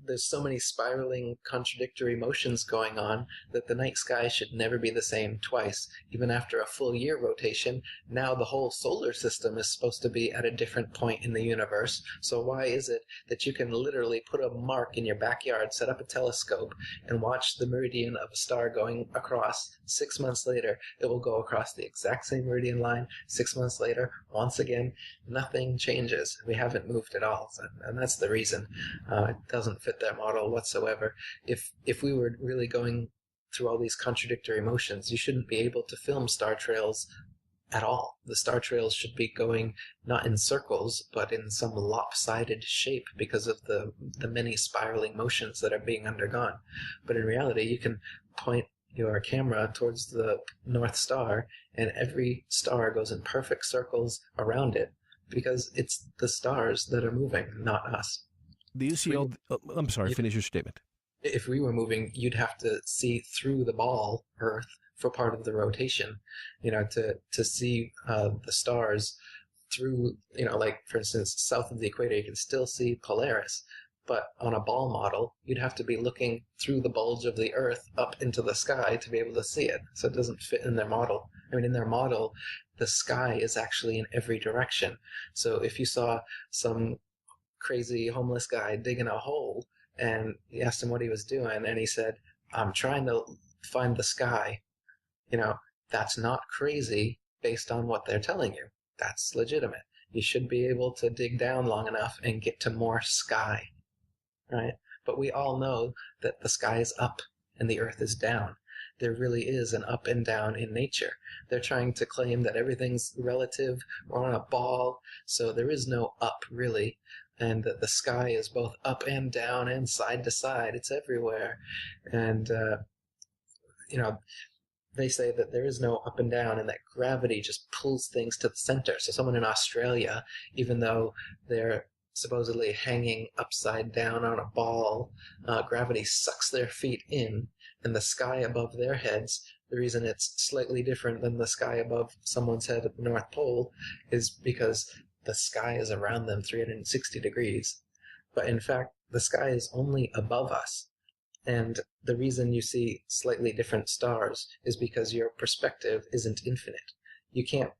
there's so many spiraling contradictory motions going on that the night sky should never be the same twice. Even after a full year rotation, now the whole solar system is supposed to be at a different point in the universe. So why is it that you can literally put a mark in your backyard, set up a telescope, and watch the meridian of a star going across? 6 months later, it will go across the exact same meridian line. 6 months later, once again, nothing changes. We haven't moved at all. And that's the reason. It doesn't fit their model whatsoever. If we were really going through all these contradictory motions, you shouldn't be able to film star trails at all. The star trails should be going not in circles, but in some lopsided shape because of the many spiraling motions that are being undergone. But in reality, you can point your camera towards the North Star, and every star goes in perfect circles around it because it's the stars that are moving, not us. Do you see I'm sorry, finish your statement. If we were moving, you'd have to see through the ball, Earth, for part of the rotation, to see the stars through, like, for instance, south of the equator, you can still see Polaris. But on a ball model, you'd have to be looking through the bulge of the Earth up into the sky to be able to see it. So it doesn't fit in their model. I mean, in their model, the sky is actually in every direction. So if you saw some crazy homeless guy digging a hole and you asked him what he was doing, and he said, I'm trying to find the sky, that's not crazy based on what they're telling you. That's legitimate. You should be able to dig down long enough and get to more sky, right? But we all know that the sky is up and the Earth is down. There really is an up and down in nature. They're trying to claim that everything's relative. We're on a ball, so there is no up, really, and that the sky is both up and down and side to side. It's everywhere. And, they say that there is no up and down and that gravity just pulls things to the center. So someone in Australia, even though they're supposedly hanging upside down on a ball, gravity sucks their feet in, and the sky above their heads, the reason it's slightly different than the sky above someone's head at the North Pole is because the sky is around them 360 degrees. But in fact, the sky is only above us. And the reason you see slightly different stars is because your perspective isn't infinite. You can't,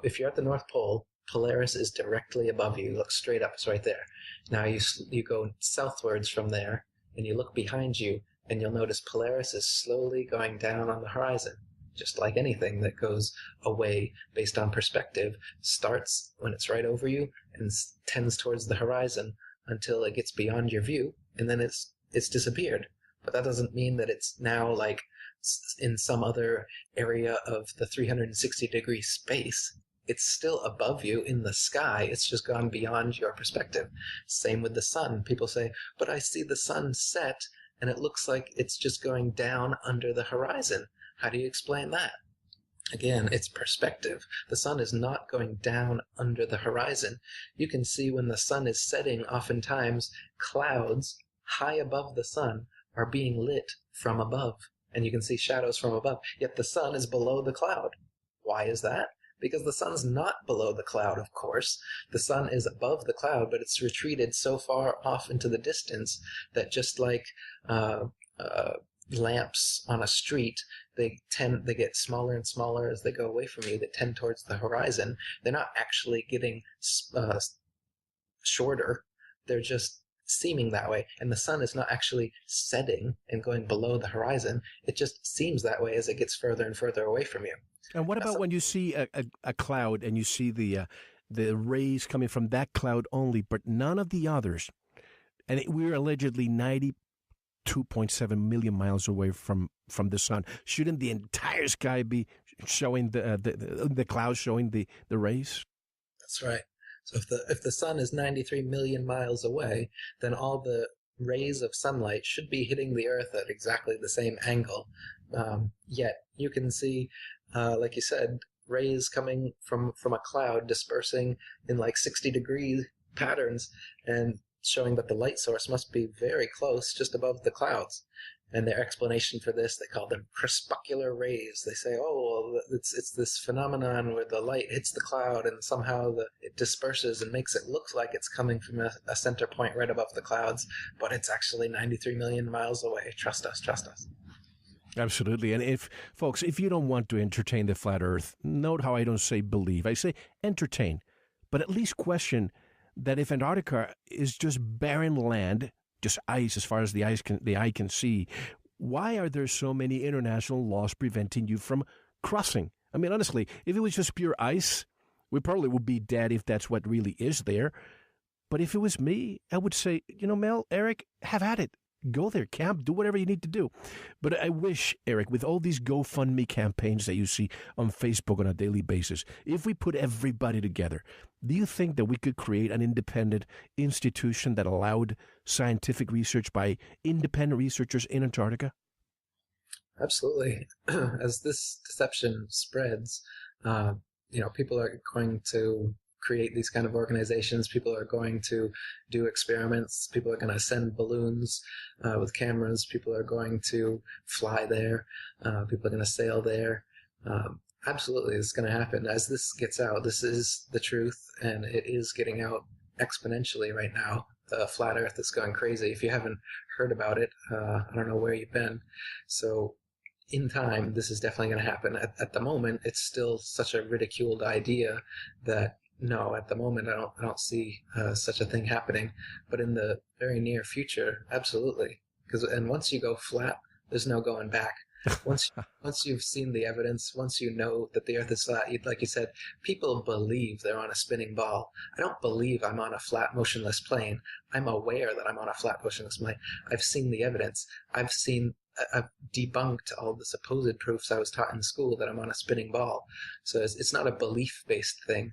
if you're at the North Pole, Polaris is directly above you. You look straight up, it's right there. Now you go southwards from there, and you look behind you, and you'll notice Polaris is slowly going down on the horizon. Just like anything that goes away based on perspective, starts when it's right over you and tends towards the horizon until it gets beyond your view, and then it's disappeared. But that doesn't mean that it's now like in some other area of the 360-degree space. It's still above you in the sky. It's just gone beyond your perspective. Same with the sun. People say, but I see the sun set and it looks like it's just going down under the horizon. How do you explain that? Again, it's perspective. The sun is not going down under the horizon. You can see when the sun is setting, oftentimes clouds high above the sun are being lit from above, and you can see shadows from above, yet the sun is below the cloud. Why is that? Because the sun's not below the cloud, of course. The sun is above the cloud, but it's retreated so far off into the distance that just like lamps on a street, they get smaller and smaller as they go away from you. They tend towards the horizon. They're not actually getting shorter. They're just seeming that way. And the sun is not actually setting and going below the horizon. It just seems that way as it gets further and further away from you. And what about when you see a cloud and you see the rays coming from that cloud only, but none of the others? And we're allegedly 92.7 million miles away from the sun. Shouldn't the entire sky be showing the clouds showing the rays? That's right. So if the sun is 93 million miles away, then all the rays of sunlight should be hitting the Earth at exactly the same angle. Yet you can see, like you said, rays coming from a cloud dispersing in like 60-degree patterns and showing that the light source must be very close, just above the clouds. And their explanation for this, they call them crepuscular rays. They say, oh, well, it's this phenomenon where the light hits the cloud and somehow it disperses and makes it look like it's coming from a center point right above the clouds, but it's actually 93 million miles away. Trust us, trust us. Absolutely. And folks, if you don't want to entertain the flat Earth, note how I don't say believe. I say entertain, but at least question that if Antarctica is just barren land, just ice as far as the eye can see, why are there so many international laws preventing you from crossing? I mean, honestly, if it was just pure ice, we probably would be dead if that's what really is there. But if it was me, I would say, Mel, Eric, have at it. Go there, camp, do whatever you need to do. But I wish, Eric, with all these GoFundMe campaigns that you see on Facebook on a daily basis, if we put everybody together, do you think that we could create an independent institution that allowed scientific research by independent researchers in Antarctica? Absolutely. As this deception spreads, people are going to create these kind of organizations. People are going to do experiments. People are going to send balloons with cameras. People are going to fly there. People are going to sail there. Absolutely, it's going to happen. As this gets out, this is the truth, and it is getting out exponentially right now. The flat Earth is going crazy. If you haven't heard about it, I don't know where you've been. So in time, this is definitely going to happen. At the moment, it's still such a ridiculed idea that no, at the moment, I don't see such a thing happening. But in the very near future, absolutely. And once you go flat, there's no going back. Once you've seen the evidence, once you know that the Earth is flat, like you said, people believe they're on a spinning ball. I don't believe I'm on a flat, motionless plane. I'm aware that I'm on a flat, motionless plane. I've seen the evidence. I've debunked all the supposed proofs I was taught in school that I'm on a spinning ball. So it's not a belief-based thing.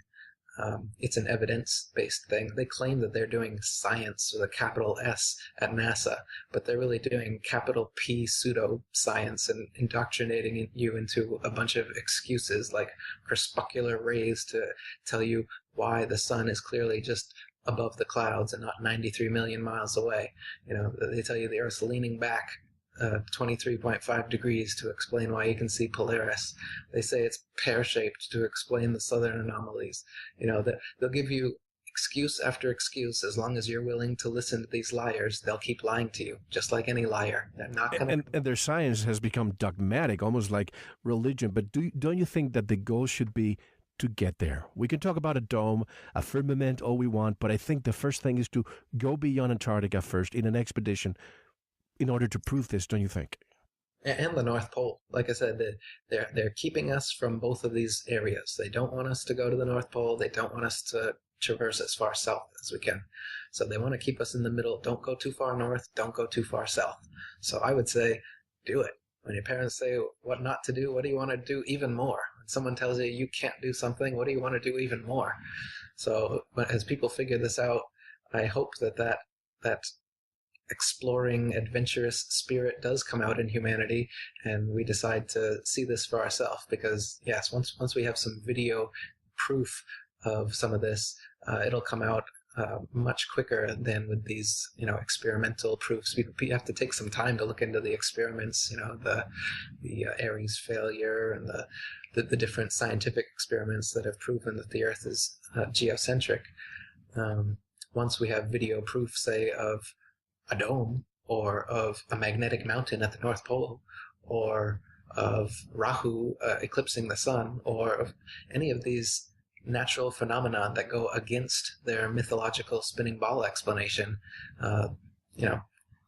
It's an evidence-based thing. They claim that they're doing science with a capital S at NASA, but they're really doing capital P pseudo-science and indoctrinating you into a bunch of excuses like crepuscular rays to tell you why the sun is clearly just above the clouds and not 93 million miles away. They tell you the Earth's leaning back 23.5 degrees to explain why you can see Polaris. They say it's pear-shaped to explain the southern anomalies. They'll give you excuse after excuse. As long as you're willing to listen to these liars, they'll keep lying to you, just like any liar. They're not gonna... and their science has become dogmatic, almost like religion. But don't you think that the goal should be to get there? We can talk about a dome, a firmament, all we want, but I think the first thing is to go beyond Antarctica first in an expedition in order to prove this, don't you think? And the North Pole. Like I said, they're keeping us from both of these areas. They don't want us to go to the North Pole. They don't want us to traverse as far south as we can. So they want to keep us in the middle. Don't go too far north. Don't go too far south. So I would say, do it. When your parents say what not to do, what do you want to do even more? When someone tells you you can't do something, what do you want to do even more? So as people figure this out, I hope that exploring, adventurous spirit does come out in humanity, and we decide to see this for ourselves. Because yes, once we have some video proof of some of this, it'll come out much quicker than with these, experimental proofs. You have to take some time to look into the experiments, the Ares failure and the different scientific experiments that have proven that the Earth is geocentric. Once we have video proof, say, of a dome or of a magnetic mountain at the North Pole or of Rahu eclipsing the sun or of any of these natural phenomena that go against their mythological spinning ball explanation,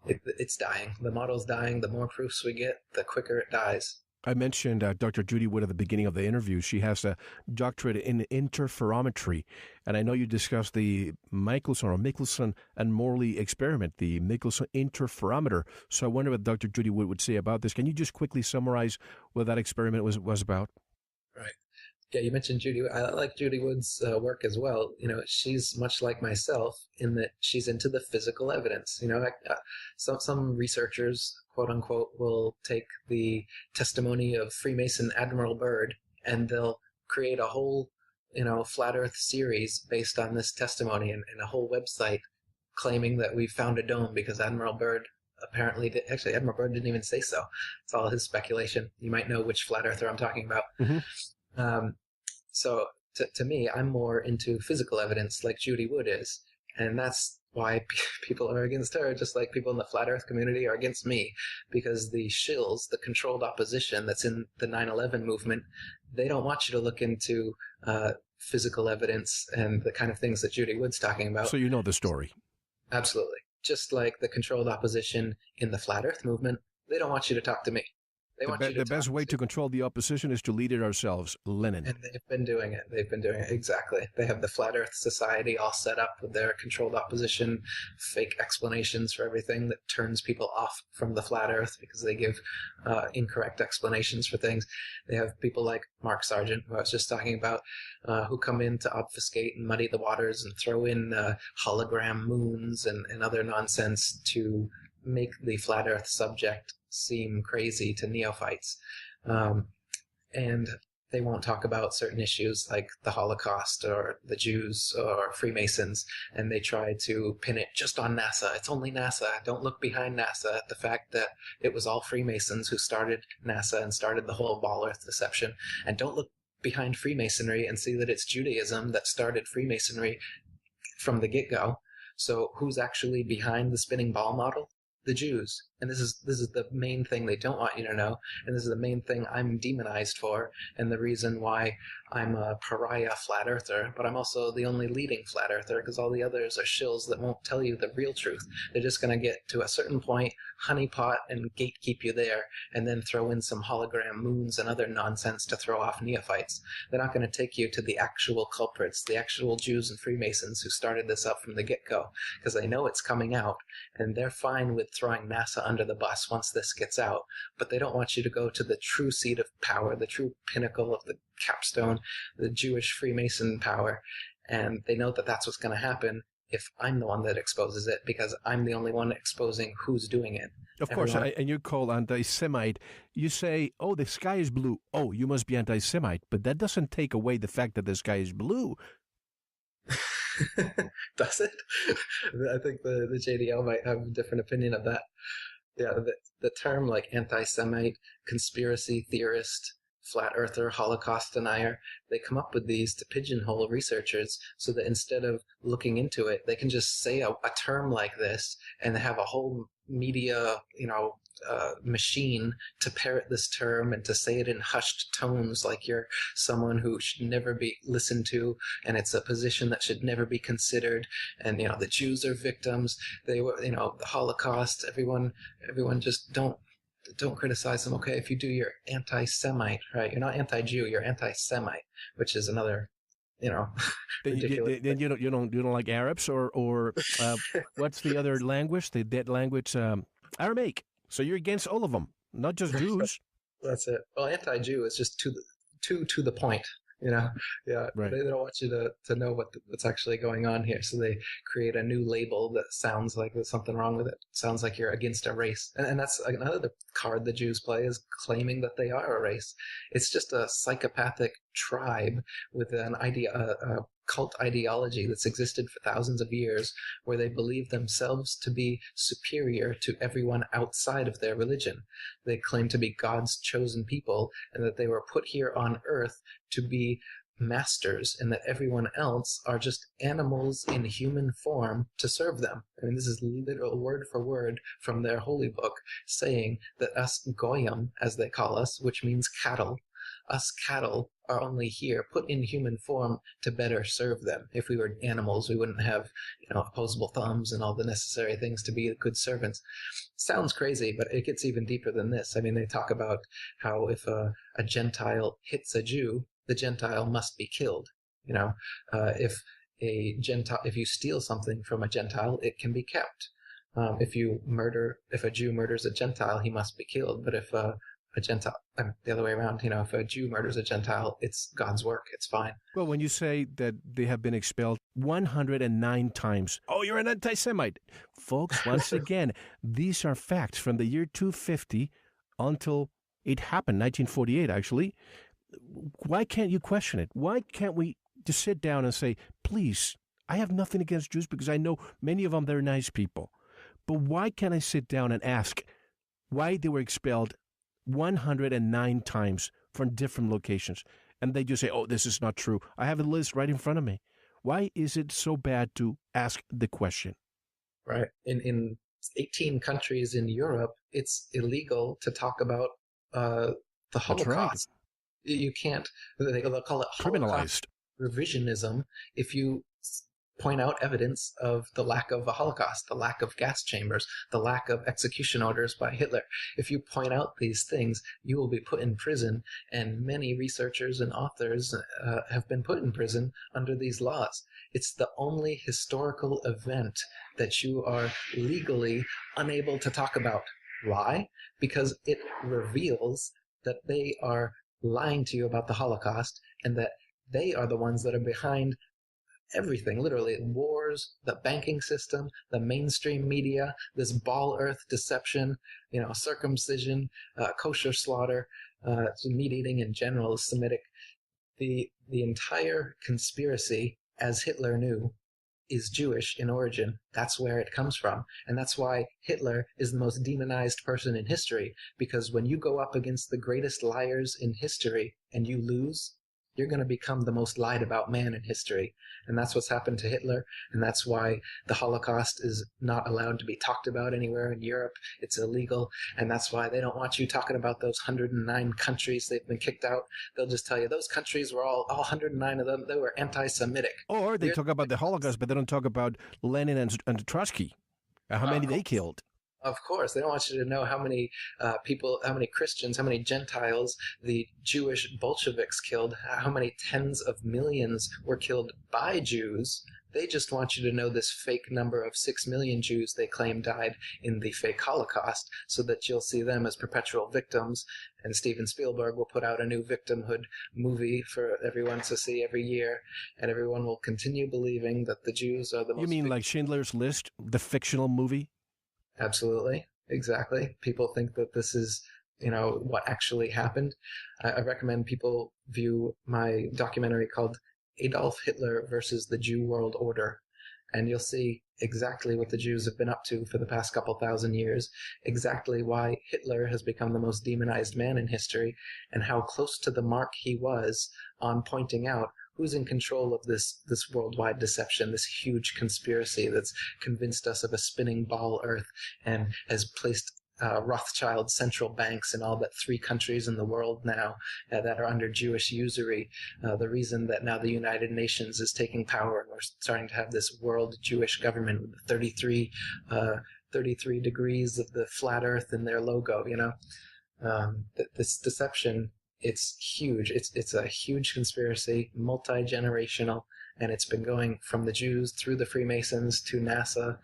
it's dying. The model's dying. The more proofs we get, the quicker it dies. I mentioned Dr. Judy Wood at the beginning of the interview. She has a doctorate in interferometry, and I know you discussed the Michelson and Morley experiment, the Michelson interferometer. So I wonder what Dr. Judy Wood would say about this. Can you just quickly summarize what that experiment was about? Right. Yeah, you mentioned Judy. I like Judy Wood's work as well. She's much like myself in that she's into the physical evidence. Some researchers, quote unquote, will take the testimony of Freemason Admiral Byrd and they'll create a whole, flat Earth series based on this testimony and a whole website claiming that we found a dome because Admiral Byrd apparently did. Actually, Admiral Byrd didn't even say so. It's all his speculation. You might know which flat earther I'm talking about. Mm-hmm. So to me, I'm more into physical evidence like Judy Wood is. And that's why people are against her, just like people in the flat earth community are against me. Because the shills, the controlled opposition that's in the 9/11 movement, they don't want you to look into physical evidence and the kind of things that Judy Wood's talking about. So you know the story. Absolutely. Just like the controlled opposition in the flat earth movement, they don't want you to talk to me. The best way to control the opposition is to lead it ourselves, Lenin. And they've been doing it. Exactly. They have the Flat Earth Society all set up with their controlled opposition, fake explanations for everything that turns people off from the Flat Earth because they give incorrect explanations for things. They have people like Mark Sargent, who I was just talking about, who come in to obfuscate and muddy the waters and throw in hologram moons and other nonsense to make the Flat Earth subject seem crazy to neophytes. And they won't talk about certain issues like the Holocaust or the Jews or Freemasons, and they try to pin it just on NASA. It's only NASA. Don't look behind NASA at the fact that it was all Freemasons who started NASA and started the whole ball earth deception. And don't look behind Freemasonry and see that it's Judaism that started Freemasonry from the get-go. So who's actually behind the spinning ball model? The Jews. And this is the main thing they don't want you to know, and this is the main thing I'm demonized for, and the reason why I'm a pariah flat earther, but I'm also the only leading flat earther, because all the others are shills that won't tell you the real truth. They're just going to get to a certain point, honeypot and gatekeep you there, and then throw in some hologram moons and other nonsense to throw off neophytes. They're not going to take you to the actual culprits, the actual Jews and Freemasons who started this up from the get-go, because they know it's coming out, and they're fine with throwing NASA under the bus once this gets out, but they don't want you to go to the true seat of power, the true pinnacle of the capstone, the Jewish Freemason power, and they know that that's what's going to happen if I'm the one that exposes it, because I'm the only one exposing who's doing it. Of course, and you're called anti-Semite. You say, oh, the sky is blue. Oh, you must be anti-Semite, but that doesn't take away the fact that the sky is blue. Does it? I think the JDL might have a different opinion of that. Yeah, the term like anti-Semite, conspiracy theorist, flat earther, Holocaust denier, they come up with these to pigeonhole researchers so that instead of looking into it, they can just say a term like this and have a whole media, machine to parrot this term and to say it in hushed tones like you're someone who should never be listened to, and it's a position that should never be considered, and the Jews are victims, they were, the Holocaust, everyone just don't criticize them. Okay, if you do, you're anti-Semite, right? You're not anti-Jew, you're anti-Semite, which is another Then you don't like Arabs or what's the other language? The dead language, Aramaic. So you're against all of them, not just Jews. That's it. Well, anti-Jew is just to the point. Yeah. Right. They don't want you to know what's actually going on here, so they create a new label that sounds like there's something wrong with it. Sounds like you're against a race, and that's another card the Jews play, is claiming that they are a race. It's just a psychopathic tribe with an idea, a cult ideology that's existed for thousands of years, where they believe themselves to be superior to everyone outside of their religion. They claim to be God's chosen people, and that they were put here on earth to be masters, and that everyone else are just animals in human form to serve them. I mean, this is literal word for word from their holy book, saying that us goyim, as they call us, which means cattle, us cattle are only here, put in human form to better serve them. If we were animals, we wouldn't have, opposable thumbs and all the necessary things to be good servants. Sounds crazy, but it gets even deeper than this. I mean, they talk about how if a Gentile hits a Jew, the Gentile must be killed. If you steal something from a Gentile, it can be kept. If a Jew murders a Gentile, he must be killed. But if a Gentile, the other way around, if a Jew murders a Gentile, it's God's work. It's fine. Well, when you say that they have been expelled 109 times, oh, you're an anti-Semite. Folks, once again, these are facts from the year 250 until it happened, 1948, actually. Why can't you question it? Why can't we just sit down and say, please, I have nothing against Jews because I know many of them, they're nice people. But why can't I sit down and ask why they were expelled 109 times from different locations? And they just say, oh, this is not true. I have a list right in front of me. Why is it so bad to ask the question? Right. In 18 countries in Europe, it's illegal to talk about the Holocaust. That's right. You can't, they'll call it criminalized revisionism if you point out evidence of the lack of a Holocaust, the lack of gas chambers, the lack of execution orders by Hitler. If you point out these things, you will be put in prison, and many researchers and authors have been put in prison under these laws. It's the only historical event that you are legally unable to talk about. Why? Because it reveals that they are lying to you about the Holocaust, and that they are the ones that are behind everything, literally wars, the banking system, the mainstream media, this ball earth deception, circumcision, kosher slaughter, meat eating in general, Semitic. The entire conspiracy, as Hitler knew, is Jewish in origin. That's where it comes from. And that's why Hitler is the most demonized person in history, because when you go up against the greatest liars in history and you lose, you're going to become the most lied about man in history. And that's what's happened to Hitler. And that's why the Holocaust is not allowed to be talked about anywhere in Europe. It's illegal. And that's why they don't want you talking about those 109 countries they've been kicked out. They'll just tell you those countries were all 109 of them, they were anti-Semitic. Or they talk about the Holocaust, but they don't talk about Lenin and Trotsky, how many they killed. Of course, they don't want you to know how many people, how many Christians, how many Gentiles the Jewish Bolsheviks killed, how many tens of millions were killed by Jews. They just want you to know this fake number of 6 million Jews they claim died in the fake Holocaust, so that you'll see them as perpetual victims. And Steven Spielberg will put out a new victimhood movie for everyone to see every year, and everyone will continue believing that the Jews are the most... You mean like Schindler's List, the fictional movie? Absolutely. Exactly. People think that this is, what actually happened. I recommend people view my documentary called Adolf Hitler versus the Jew World Order. And you'll see exactly what the Jews have been up to for the past couple thousand years, exactly why Hitler has become the most demonized man in history, and how close to the mark he was on pointing out who's in control of this worldwide deception, this huge conspiracy that's convinced us of a spinning ball Earth and has placed Rothschild central banks in all but 3 countries in the world now that are under Jewish usury. The reason that now the United Nations is taking power and we're starting to have this world Jewish government with 33 degrees of the flat Earth in their logo, this deception, it's huge. It's a huge conspiracy, multi-generational, and it's been going from the Jews through the Freemasons to NASA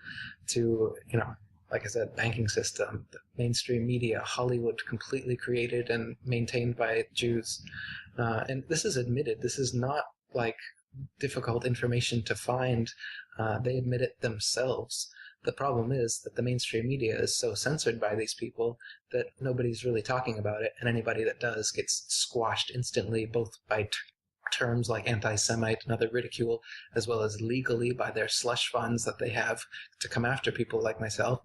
to, like I said, banking system, the mainstream media, Hollywood, completely created and maintained by Jews. And this is admitted. This is not like difficult information to find. They admit it themselves. The problem is that the mainstream media is so censored by these people that nobody's really talking about it, and anybody that does gets squashed instantly, both by terms like anti-Semite and other ridicule, as well as legally by their slush funds that they have to come after people like myself.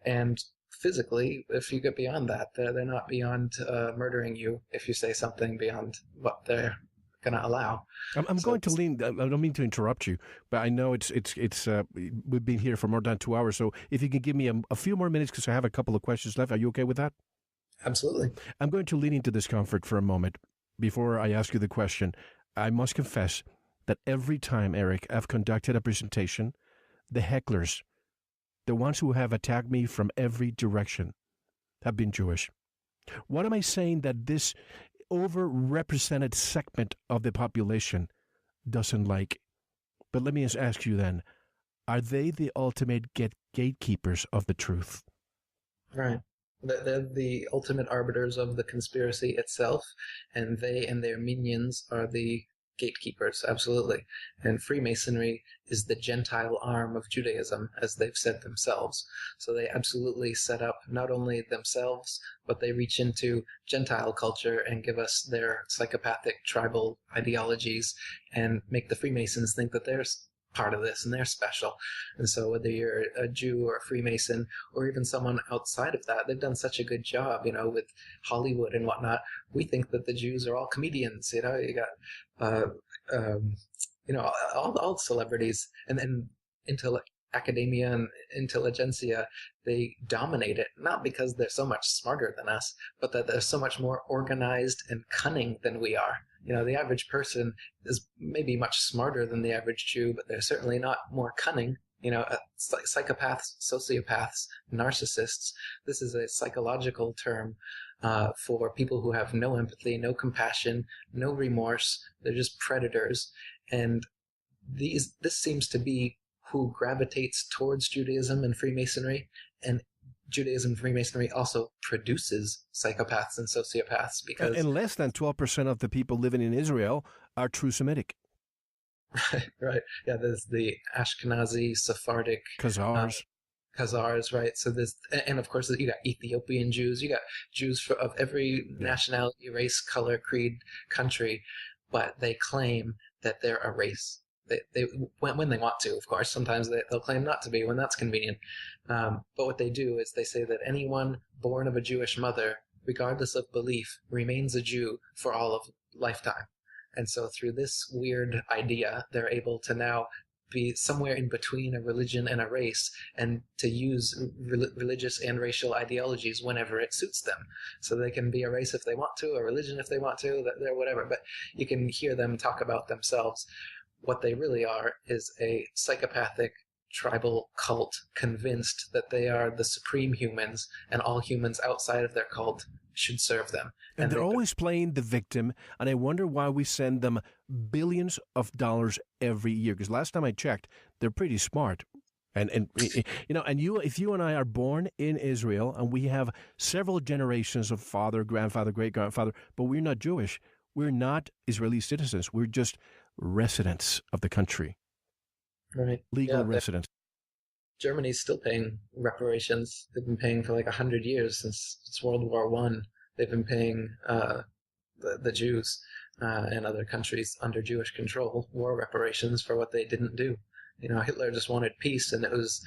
And physically, if you get beyond that, they're not beyond murdering you if you say something beyond what they're going to allow. I'm So going to lean. I don't mean to interrupt you, but I know it's. We've been here for more than 2 hours, so if you can give me a few more minutes, because I have a couple of questions left. Are you okay with that? absolutely. I'm going to lean into discomfort for a moment before I ask you the question. I must confess that every time, Eric, I've conducted a presentation, the hecklers, the ones who have attacked me from every direction, have been Jewish. What am I saying that this overrepresented segment of the population doesn't like? But let me just ask you then, are they the ultimate gatekeepers of the truth? Right. They're the ultimate arbiters of the conspiracy itself, and they and their minions are the gatekeepers, absolutely. And Freemasonry is the Gentile arm of Judaism, as they've said themselves. So they absolutely set up not only themselves, but they reach into Gentile culture and give us their psychopathic tribal ideologies and make the Freemasons think that they're part of this and they're special. And so whether you're a Jew or a Freemason or even someone outside of that, they've done such a good job, with Hollywood and whatnot. We think that the Jews are all comedians. You got all celebrities, and then academia and intelligentsia, they dominate it, not because they're so much smarter than us, but that they're so much more organized and cunning than we are. The average person is maybe much smarter than the average Jew, but they're certainly not more cunning. Psychopaths, sociopaths, narcissists. This is a psychological term for people who have no empathy, no compassion, no remorse. They're just predators. And this seems to be who gravitates towards Judaism and Freemasonry. And Judaism and Freemasonry also produces psychopaths and sociopaths because... And less than 12% of the people living in Israel are true Semitic. Right. Yeah, there's the Ashkenazi, Sephardic... Khazars, right? So there's... And of course, you got Ethiopian Jews. You got Jews of every nationality, race, color, creed, country. But they claim that they're a race. They when they want to, of course. Sometimes they'll claim not to be when that's convenient. But what they do is they say that anyone born of a Jewish mother, regardless of belief, remains a Jew for all of lifetime. And so through this weird idea, they're able to now be somewhere in between a religion and a race, and to use religious and racial ideologies whenever it suits them. So they can be a race if they want to, a religion if they want to, they're whatever. But you can hear them talk about themselves. What they really are is a psychopathic tribal cult convinced that they are the supreme humans, and all humans outside of their cult should serve them. And they're always playing the victim, and I wonder why we send them billions of dollars every year. Because last time I checked, they're pretty smart. And if you and I are born in Israel, and we have several generations of father, grandfather, great-grandfather, but we're not Jewish. We're not Israeli citizens. We're just residents of the country. Right. Legal residents. Germany's still paying reparations. They've been paying for like 100 years since World War I. They've been paying the Jews and other countries under Jewish control war reparations for what they didn't do. Hitler just wanted peace, and it was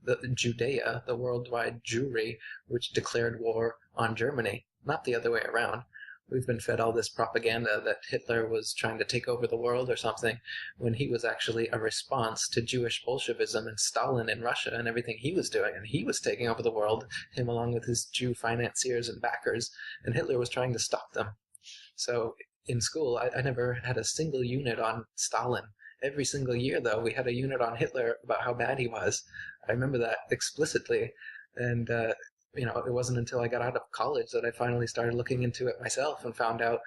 the Judea, the worldwide Jewry, which declared war on Germany, not the other way around. We've been fed all this propaganda that Hitler was trying to take over the world or something, when he was actually a response to Jewish Bolshevism and Stalin in Russia and everything he was doing. And he was taking over the world, him along with his Jew financiers and backers, and Hitler was trying to stop them. So in school, I never had a single unit on Stalin. Every single year, though, we had a unit on Hitler about how bad he was. I remember that explicitly. And it wasn't until I got out of college that I finally started looking into it myself and found out,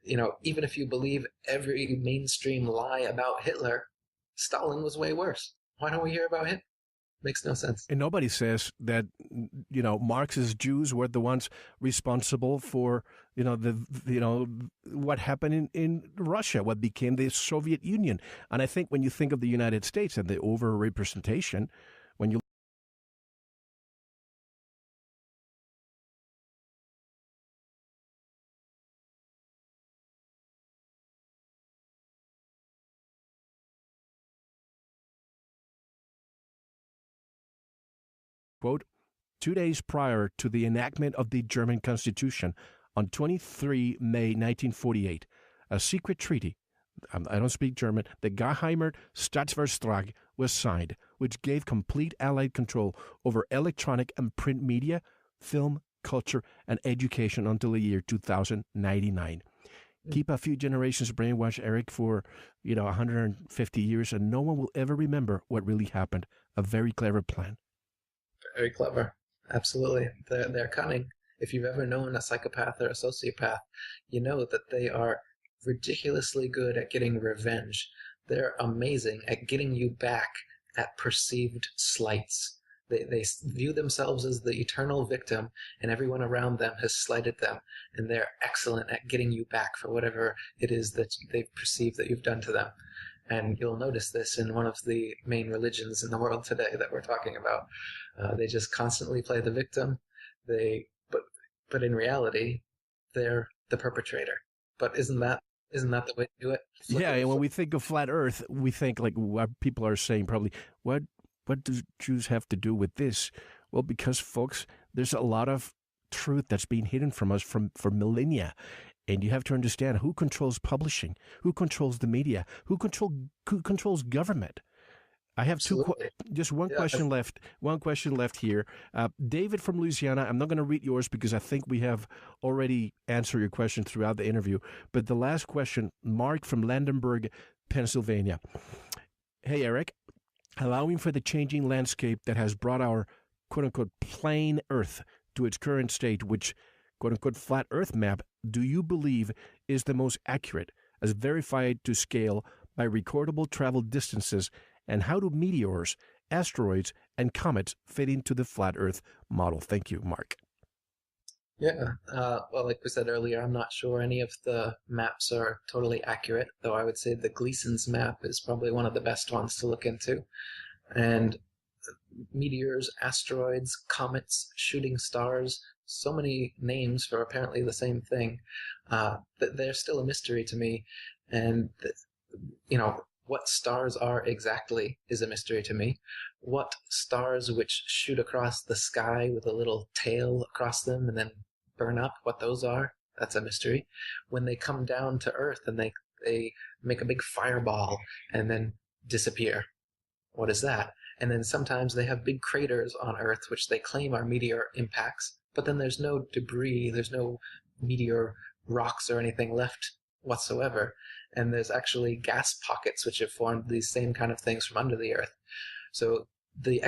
even if you believe every mainstream lie about Hitler, Stalin was way worse. Why don't we hear about him? Makes no sense. And nobody says that, Marxist Jews were the ones responsible for, what happened in Russia, what became the Soviet Union. And I think when you think of the United States and the overrepresentation, when you quote, 2 days prior to the enactment of the German Constitution on 23 May 1948, a secret treaty, I don't speak German, the Geheimer Staatsvertrag was signed, which gave complete Allied control over electronic and print media, film, culture, and education until the year 2099. Keep a few generations brainwashed, Eric, for 150 years, and no one will ever remember what really happened. A very clever plan. Very clever. Absolutely. They're cunning. If you've ever known a psychopath or a sociopath, you know that they are ridiculously good at getting revenge. They're amazing at getting you back at perceived slights. They view themselves as the eternal victim, and everyone around them has slighted them, and they're excellent at getting you back for whatever it is that they've perceived that you've done to them. And you'll notice this in one of the main religions in the world today that we're talking about. They just constantly play the victim. But in reality, they're the perpetrator. But isn't that the way to do it? Yeah, and when we think of flat Earth, we think like what people are saying probably, what do Jews have to do with this? Well, because, folks, there's a lot of truth that's being hidden from us for millennia. And you have to understand who controls publishing, who controls the media, who controls government. I have just one question left. One question left here. David from Louisiana, I'm not going to read yours because I think we have already answered your question throughout the interview. But the last question, Mark from Landenberg, Pennsylvania. Hey, Eric. Allowing for the changing landscape that has brought our quote-unquote plain Earth to its current state, which quote-unquote flat Earth map, do you believe is the most accurate, as verified to scale by recordable travel distances, and how do meteors, asteroids, and comets fit into the flat Earth model? Thank you, Mark. Yeah, well, like we said earlier, I'm not sure any of the maps are totally accurate, though I would say the Gleason's map is probably one of the best ones to look into. And meteors, asteroids, comets, shooting stars, so many names for apparently the same thing, that they're still a mystery to me. And, what stars are exactly is a mystery to me. What stars which shoot across the sky with a little tail across them and then burn up, what those are, that's a mystery. When they come down to Earth and they make a big fireball and then disappear, what is that? And then sometimes they have big craters on Earth which they claim are meteor impacts, but then there's no debris, there's no meteor rocks or anything left whatsoever. And there's actually gas pockets which have formed these same kind of things from under the Earth. So the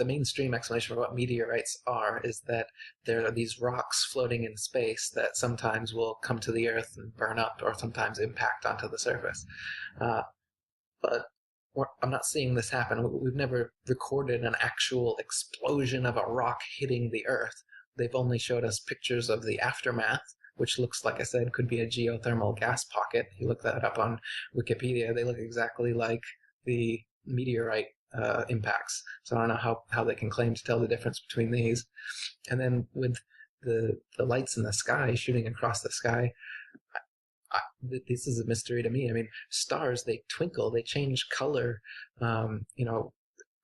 mainstream explanation for what meteorites are is that there are these rocks floating in space that sometimes will come to the Earth and burn up or sometimes impact onto the surface. But I'm not seeing this happen. We've never recorded an actual explosion of a rock hitting the Earth. They've only showed us pictures of the aftermath, which looks, like I said, could be a geothermal gas pocket. You look that up on Wikipedia, they look exactly like the meteorite impacts. So I don't know how they can claim to tell the difference between these. And then with the lights in the sky shooting across the sky, this is a mystery to me. I mean, stars, they twinkle, they change color,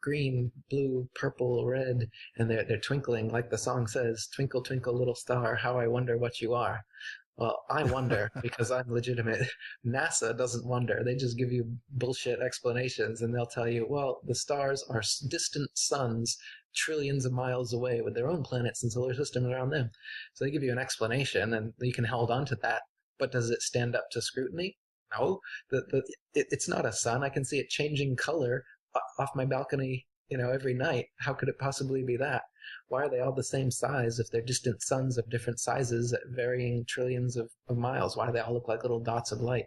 green, blue, purple, red, and they're twinkling, like the song says, "Twinkle, twinkle, little star, how I wonder what you are." Well, I wonder because I'm legitimate. NASA doesn't wonder. They just give you bullshit explanations, and they'll tell you, well, the stars are distant suns trillions of miles away with their own planets and solar system around them. So they give you an explanation, and you can hold on to that. But does it stand up to scrutiny? No. It's not a sun. I can see it changing color off my balcony, every night. How could it possibly be that? Why are they all the same size if they're distant suns of different sizes at varying trillions of miles? Why do they all look like little dots of light?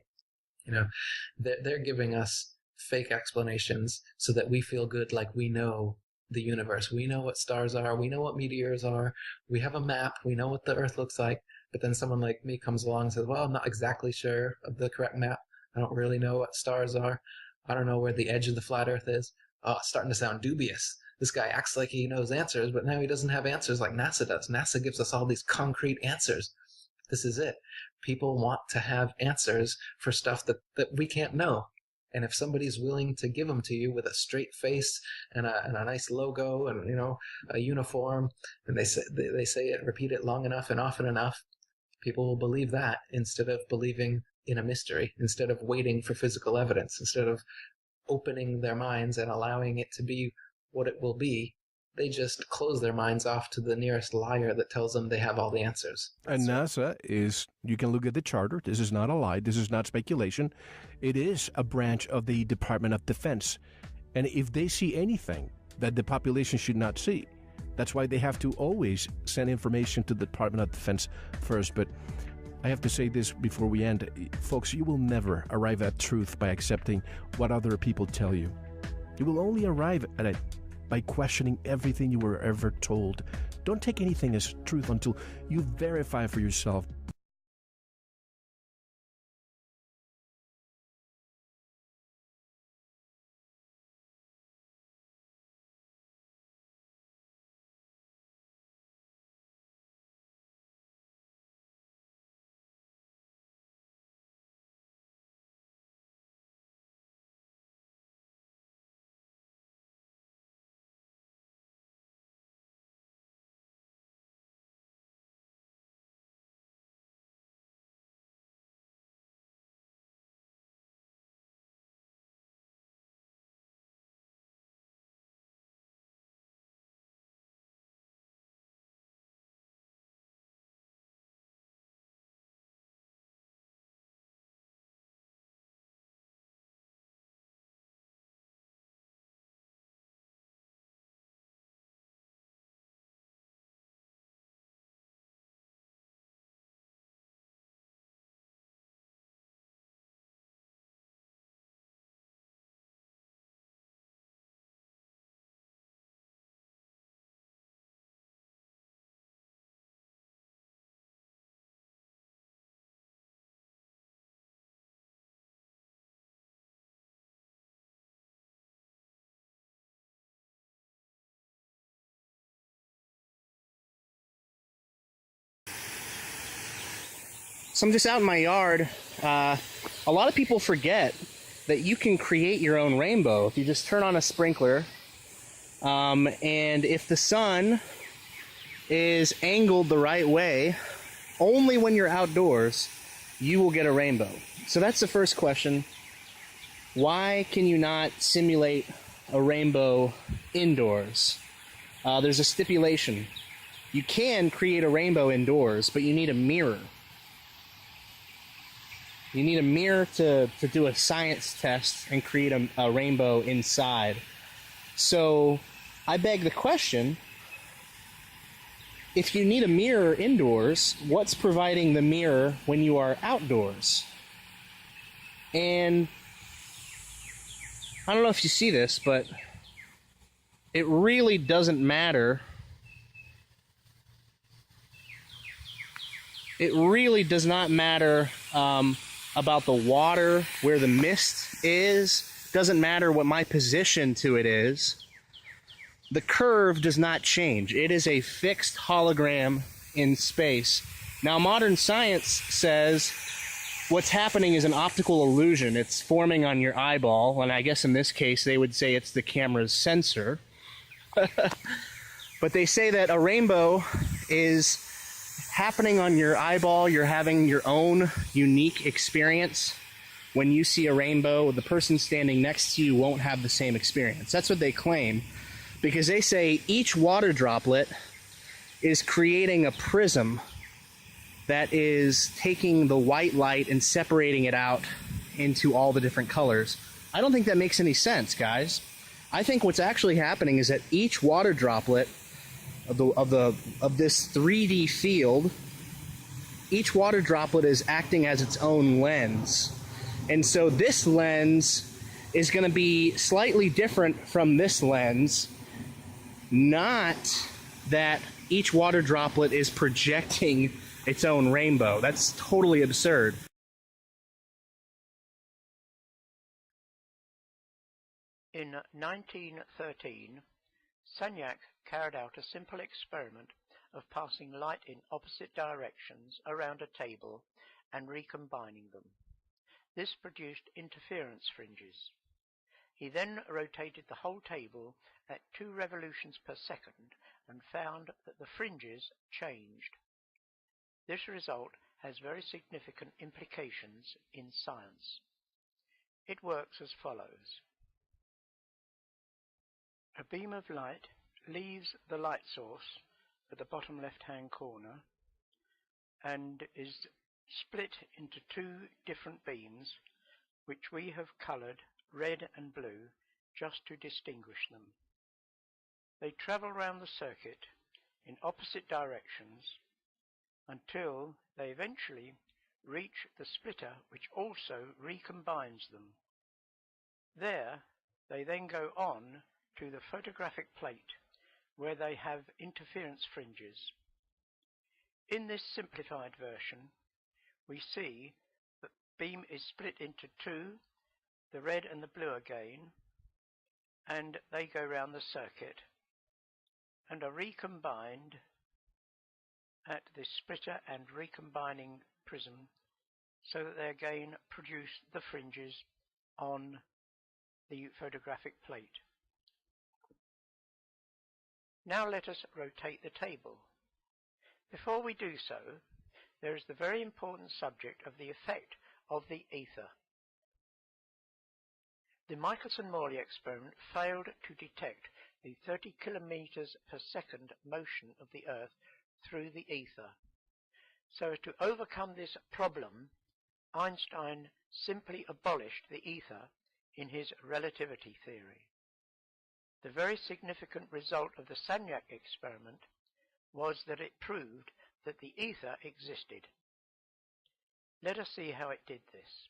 They're giving us fake explanations so that we feel good, like we know the universe. We know what stars are. We know what meteors are. We have a map. We know what the Earth looks like. But then someone like me comes along and says, well, I'm not exactly sure of the correct map. I don't really know what stars are. I don't know where the edge of the flat Earth is. Oh, it's starting to sound dubious. This guy acts like he knows answers, but now he doesn't have answers like NASA does. NASA gives us all these concrete answers. This is it. People want to have answers for stuff that we can't know. And if somebody's willing to give them to you with a straight face and a nice logo and, a uniform, and they say it, repeat it long enough and often enough, people will believe that instead of believing in a mystery, instead of waiting for physical evidence, instead of opening their minds and allowing it to be what it will be. They just close their minds off to the nearest liar that tells them they have all the answers. And NASA is, you can look at the charter. This is not a lie. This is not speculation. It is a branch of the Department of Defense. And if they see anything that the population should not see, that's why they have to always send information to the Department of Defense first. But I have to say this before we end. Folks, you will never arrive at truth by accepting what other people tell you. You will only arrive at it by questioning everything you were ever told. Don't take anything as truth until you verify for yourself. So I'm just out in my yard. A lot of people forget that you can create your own rainbow if you just turn on a sprinkler. And if the sun is angled the right way, only when you're outdoors, you will get a rainbow. So that's the first question. Why can you not simulate a rainbow indoors? There's a stipulation. You can create a rainbow indoors, but you need a mirror. You need a mirror to do a science test and create a rainbow inside. So I beg the question, if you need a mirror indoors, what's providing the mirror when you are outdoors? And I don't know if you see this, but it really doesn't matter. It really does not matter about the water, where the mist is. Doesn't matter what my position to it is. The curve does not change. It is a fixed hologram in space. Now, modern science says what's happening is an optical illusion. It's forming on your eyeball, and I guess in this case they would say it's the camera's sensor. But they say that a rainbow is happening on your eyeball. You're having your own unique experience. When you see a rainbow, the person standing next to you won't have the same experience. That's what they claim, because they say each water droplet is creating a prism that is taking the white light and separating it out into all the different colors. I don't think that makes any sense, guys. I think what's actually happening is that each water droplet of this 3D field, each water droplet is acting as its own lens. And so this lens is going to be slightly different from this lens. Not that each water droplet is projecting its own rainbow. That's totally absurd. In 1913, Sagnac carried out a simple experiment of passing light in opposite directions around a table and recombining them. This produced interference fringes. He then rotated the whole table at 2 revolutions per second and found that the fringes changed. This result has very significant implications in science. It works as follows. A beam of light leaves the light source at the bottom left-hand corner and is split into 2 different beams, which we have coloured red and blue just to distinguish them. They travel round the circuit in opposite directions until they eventually reach the splitter, which also recombines them. There they then go on to the photographic plate, where they have interference fringes. In this simplified version, we see that the beam is split into 2, the red and the blue again, and they go round the circuit and are recombined at the splitter and recombining prism, so that they again produce the fringes on the photographic plate. Now let us rotate the table. Before we do so, there is the very important subject of the effect of the ether. The Michelson-Morley experiment failed to detect the 30 kilometers per second motion of the Earth through the ether. So as to overcome this problem, Einstein simply abolished the ether in his relativity theory. The very significant result of the Sagnac experiment was that it proved that the ether existed. Let us see how it did this.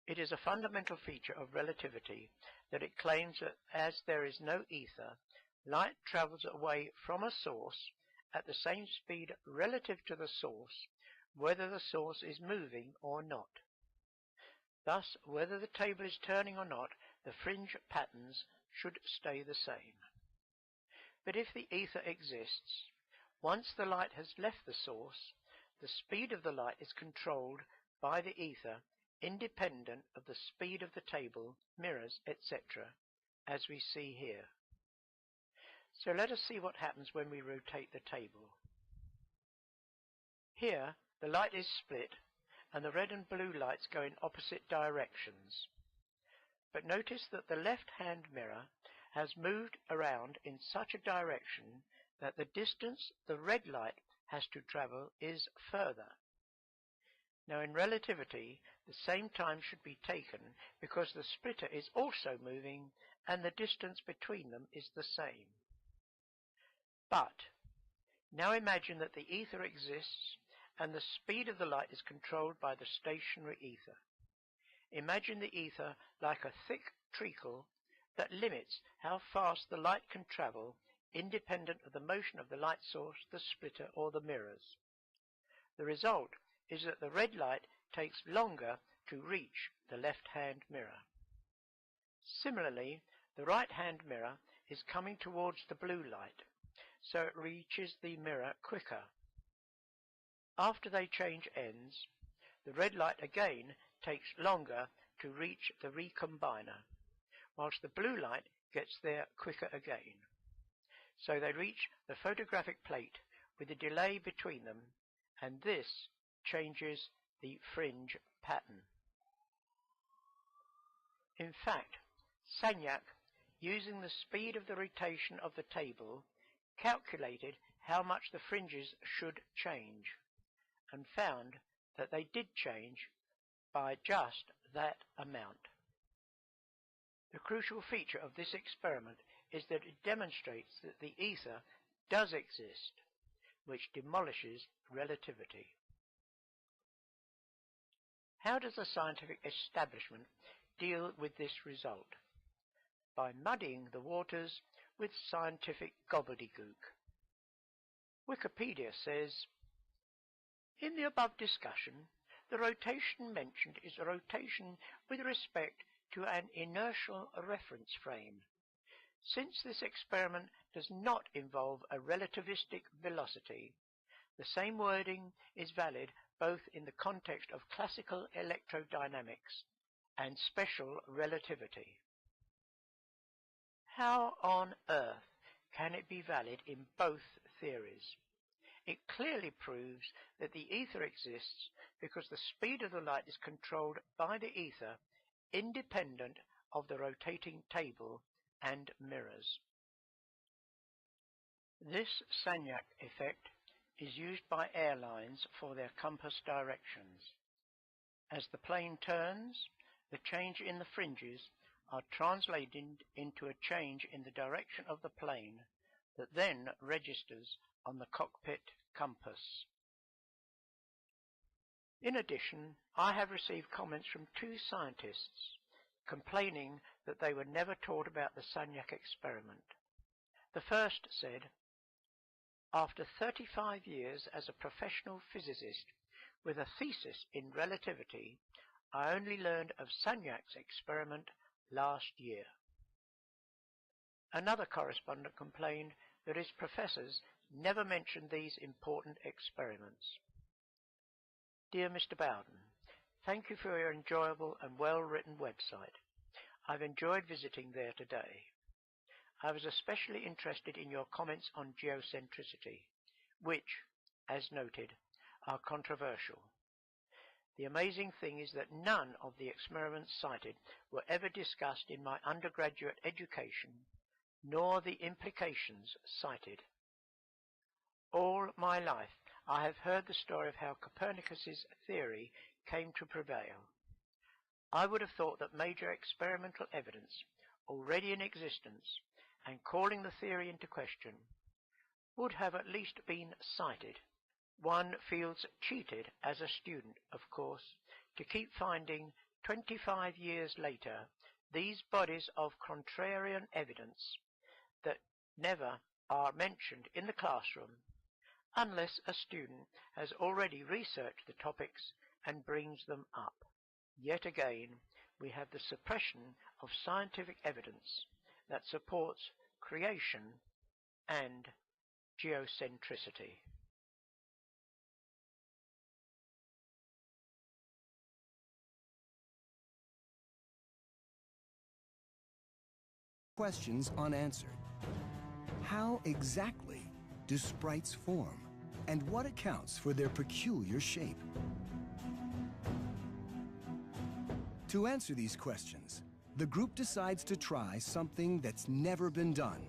It is a fundamental feature of relativity that it claims that as there is no ether, light travels away from a source at the same speed relative to the source, whether the source is moving or not. Thus, whether the table is turning or not, the fringe patterns should stay the same. But if the ether exists, once the light has left the source, the speed of the light is controlled by the ether, independent of the speed of the table, mirrors, etc., as we see here. So let us see what happens when we rotate the table. Here, the light is split, and the red and blue lights go in opposite directions. But notice that the left-hand mirror has moved around in such a direction that the distance the red light has to travel is further. Now in relativity, the same time should be taken because the splitter is also moving and the distance between them is the same. But now imagine that the ether exists and the speed of the light is controlled by the stationary ether. Imagine the ether like a thick treacle that limits how fast the light can travel, independent of the motion of the light source, the splitter, or the mirrors. The result is that the red light takes longer to reach the left-hand mirror. Similarly, the right-hand mirror is coming towards the blue light, so it reaches the mirror quicker. After they change ends, the red light again takes longer to reach the recombiner, whilst the blue light gets there quicker again. So they reach the photographic plate with a delay between them, and this changes the fringe pattern. In fact, Sagnac, using the speed of the rotation of the table, calculated how much the fringes should change, and found that they did change by just that amount. The crucial feature of this experiment is that it demonstrates that the ether does exist, which demolishes relativity. How does the scientific establishment deal with this result? By muddying the waters with scientific gobbledygook. Wikipedia says, in the above discussion, the rotation mentioned is a rotation with respect to an inertial reference frame. Since this experiment does not involve a relativistic velocity, The same wording is valid both in the context of classical electrodynamics and special relativity. How on earth can it be valid in both theories? It clearly proves that the ether exists because the speed of the light is controlled by the ether, independent of the rotating table and mirrors. This Sagnac effect is used by airlines for their compass directions. As the plane turns, the change in the fringes are translated into a change in the direction of the plane that then registers on the cockpit compass. In addition, I have received comments from 2 scientists complaining that they were never taught about the Sagnac experiment. The first said, "After 35 years as a professional physicist with a thesis in relativity, I only learned of Sagnac's experiment last year." Another correspondent complained that his professors never mentioned these important experiments. Dear Mr. Bowden, thank you for your enjoyable and well-written website. I've enjoyed visiting there today. I was especially interested in your comments on geocentricity, which, as noted, are controversial. The amazing thing is that none of the experiments cited were ever discussed in my undergraduate education, nor the implications cited. All my life I have heard the story of how Copernicus's theory came to prevail. I would have thought that major experimental evidence, already in existence, and calling the theory into question, would have at least been cited. One feels cheated as a student, of course, to keep finding 25 years later these bodies of contrarian evidence that never are mentioned in the classroom unless a student has already researched the topics and brings them up. Yet again, we have the suppression of scientific evidence that supports creation and geocentricity. Questions unanswered. How exactly do sprites form, and what accounts for their peculiar shape? To answer these questions, the group decides to try something that's never been done: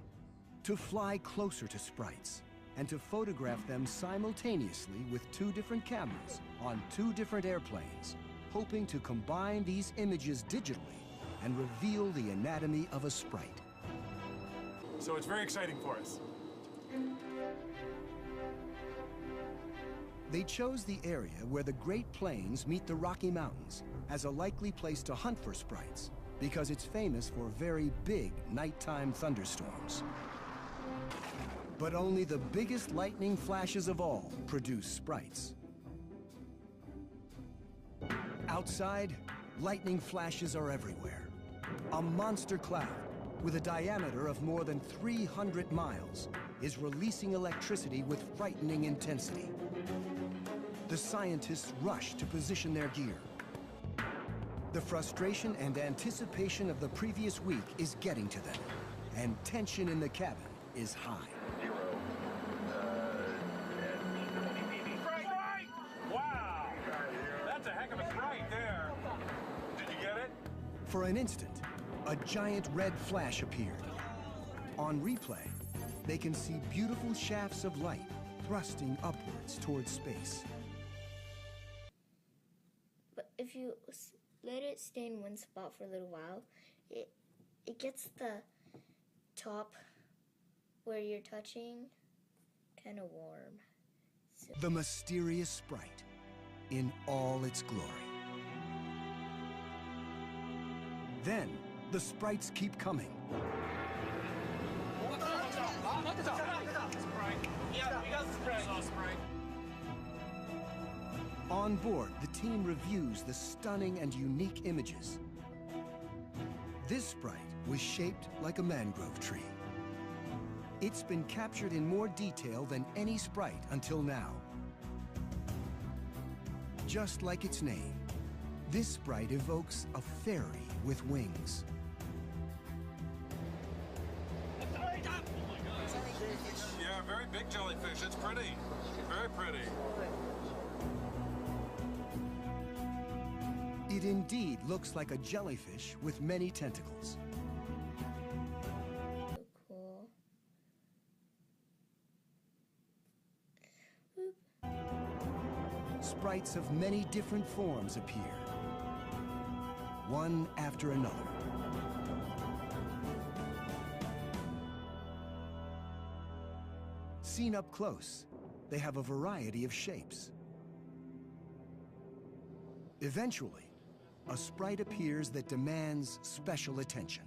to fly closer to sprites and to photograph them simultaneously with 2 different cameras on 2 different airplanes, hoping to combine these images digitally and reveal the anatomy of a sprite. So it's very exciting for us. They chose the area where the Great Plains meet the Rocky Mountains as a likely place to hunt for sprites because it's famous for very big nighttime thunderstorms. But only the biggest lightning flashes of all produce sprites. Outside, lightning flashes are everywhere. A monster cloud with a diameter of more than 300 miles is releasing electricity with frightening intensity. The scientists rush to position their gear. The frustration and anticipation of the previous week is getting to them, and tension in the cabin is high. Sprite! Wow! That's a heck of a sprite there. Did you get it? For an instant, a giant red flash appeared. On replay, they can see beautiful shafts of light thrusting upwards towards space. But if you let it stay in one spot for a little while, it gets the top where you're touching kind of warm. So The mysterious sprite in all its glory. Then, the sprites keep coming. On board, the team reviews the stunning and unique images. This sprite was shaped like a mangrove tree. It's been captured in more detail than any sprite until now, Just like its name, this sprite evokes a fairy with wings. Yeah, very big jellyfish. It's pretty. Very pretty. It indeed looks like a jellyfish with many tentacles. Cool. Sprites of many different forms appear, one after another. Seen up close, they have a variety of shapes. Eventually, a sprite appears that demands special attention.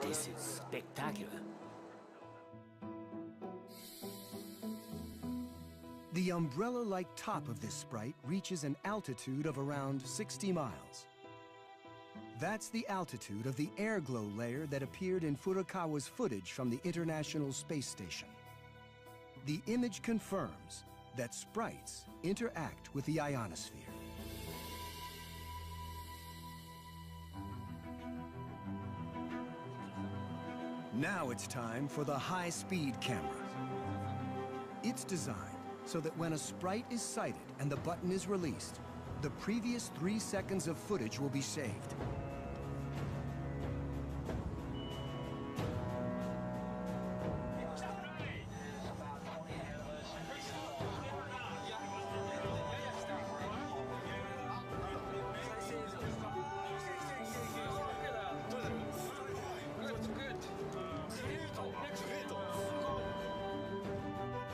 This is spectacular. The umbrella-like top of this sprite reaches an altitude of around 60 miles. That's the altitude of the airglow layer that appeared in Furukawa's footage from the International Space Station. The image confirms that sprites interact with the ionosphere. Now it's time for the high-speed camera. It's designed so that when a sprite is sighted and the button is released, the previous 3 seconds of footage will be saved.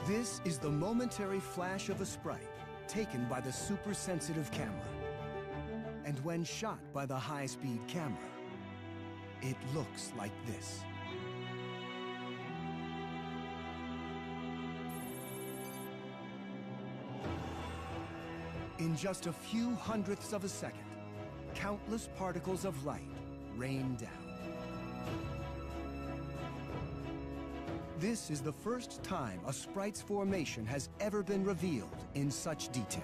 This is the momentary flash of a sprite taken by the super-sensitive camera. And when shot by the high-speed camera, it looks like this. In just a few hundredths of a second, countless particles of light rain down. This is the first time a sprite's formation has ever been revealed in such detail.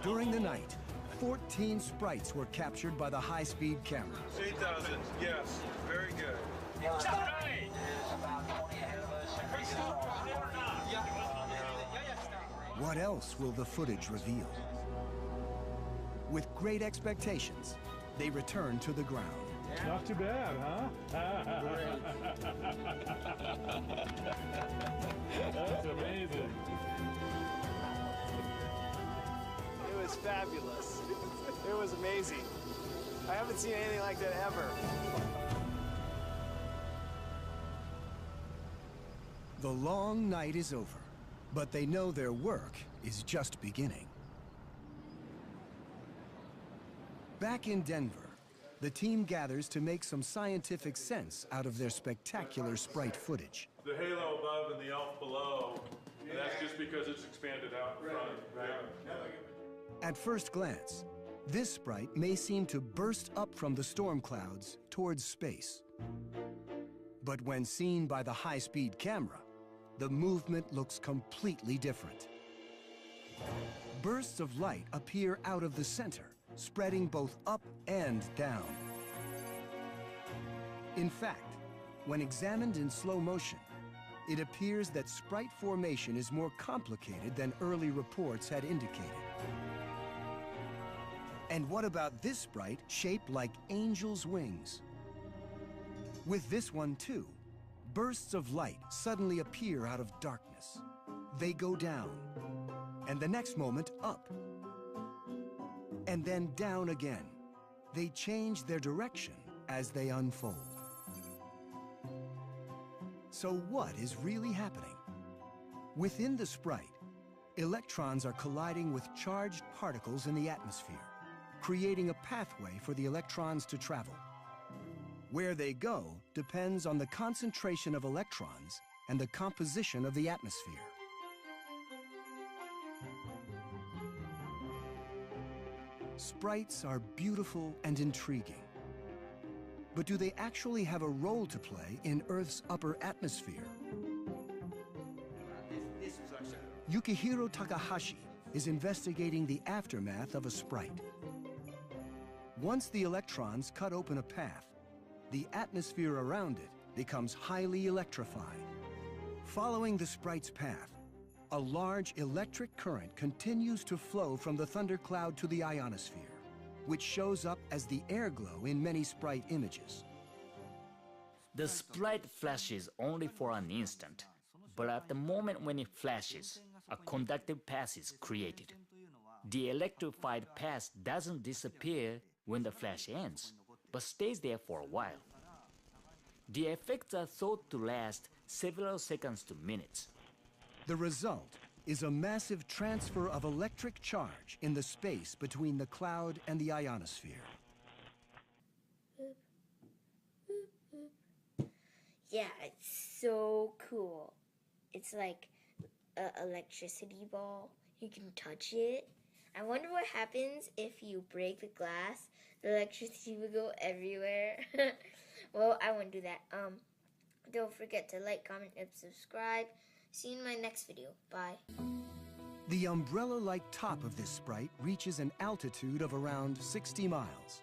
During the night, 14 sprites were captured by the high-speed camera. 8,000, yes, very good. What else will the footage reveal? With great expectations, they return to the ground. Not too bad, huh? That's amazing. It was fabulous. It was amazing. I haven't seen anything like that ever. The long night is over, but they know their work is just beginning. Back in Denver, the team gathers to make some scientific sense out of their spectacular sprite footage. The halo above and the elf below, and that's just because it's expanded out in front. Right. At first glance, this sprite may seem to burst up from the storm clouds towards space. But when seen by the high-speed camera, the movement looks completely different. Bursts of light appear out of the center, spreading both up and down. In fact, when examined in slow motion, it appears that sprite formation is more complicated than early reports had indicated. And what about this sprite shaped like angels' wings? With this one too, bursts of light suddenly appear out of darkness. They go down, and the next moment up, and then down again. They change their direction as they unfold. So what is really happening? Within the sprite, electrons are colliding with charged particles in the atmosphere, creating a pathway for the electrons to travel. Where they go depends on the concentration of electrons and the composition of the atmosphere. Sprites are beautiful and intriguing. But do they actually have a role to play in Earth's upper atmosphere? Yukihiro Takahashi is investigating the aftermath of a sprite. Once the electrons cut open a path, the atmosphere around it becomes highly electrified. Following the sprite's path, a large electric current continues to flow from the thundercloud to the ionosphere, which shows up as the airglow in many sprite images. The sprite flashes only for an instant, but at the moment when it flashes, a conductive path is created. The electrified path doesn't disappear when the flash ends, but stays there for a while. The effects are thought to last several seconds to minutes. The result is a massive transfer of electric charge in the space between the cloud and the ionosphere. Yeah, it's so cool. It's like an electricity ball. You can touch it. I wonder what happens if you break the glass. The electricity will go everywhere. Well, I won't do that. Don't forget to like, comment, and subscribe. See you in my next video. Bye. The umbrella-like top of this sprite reaches an altitude of around 60 miles.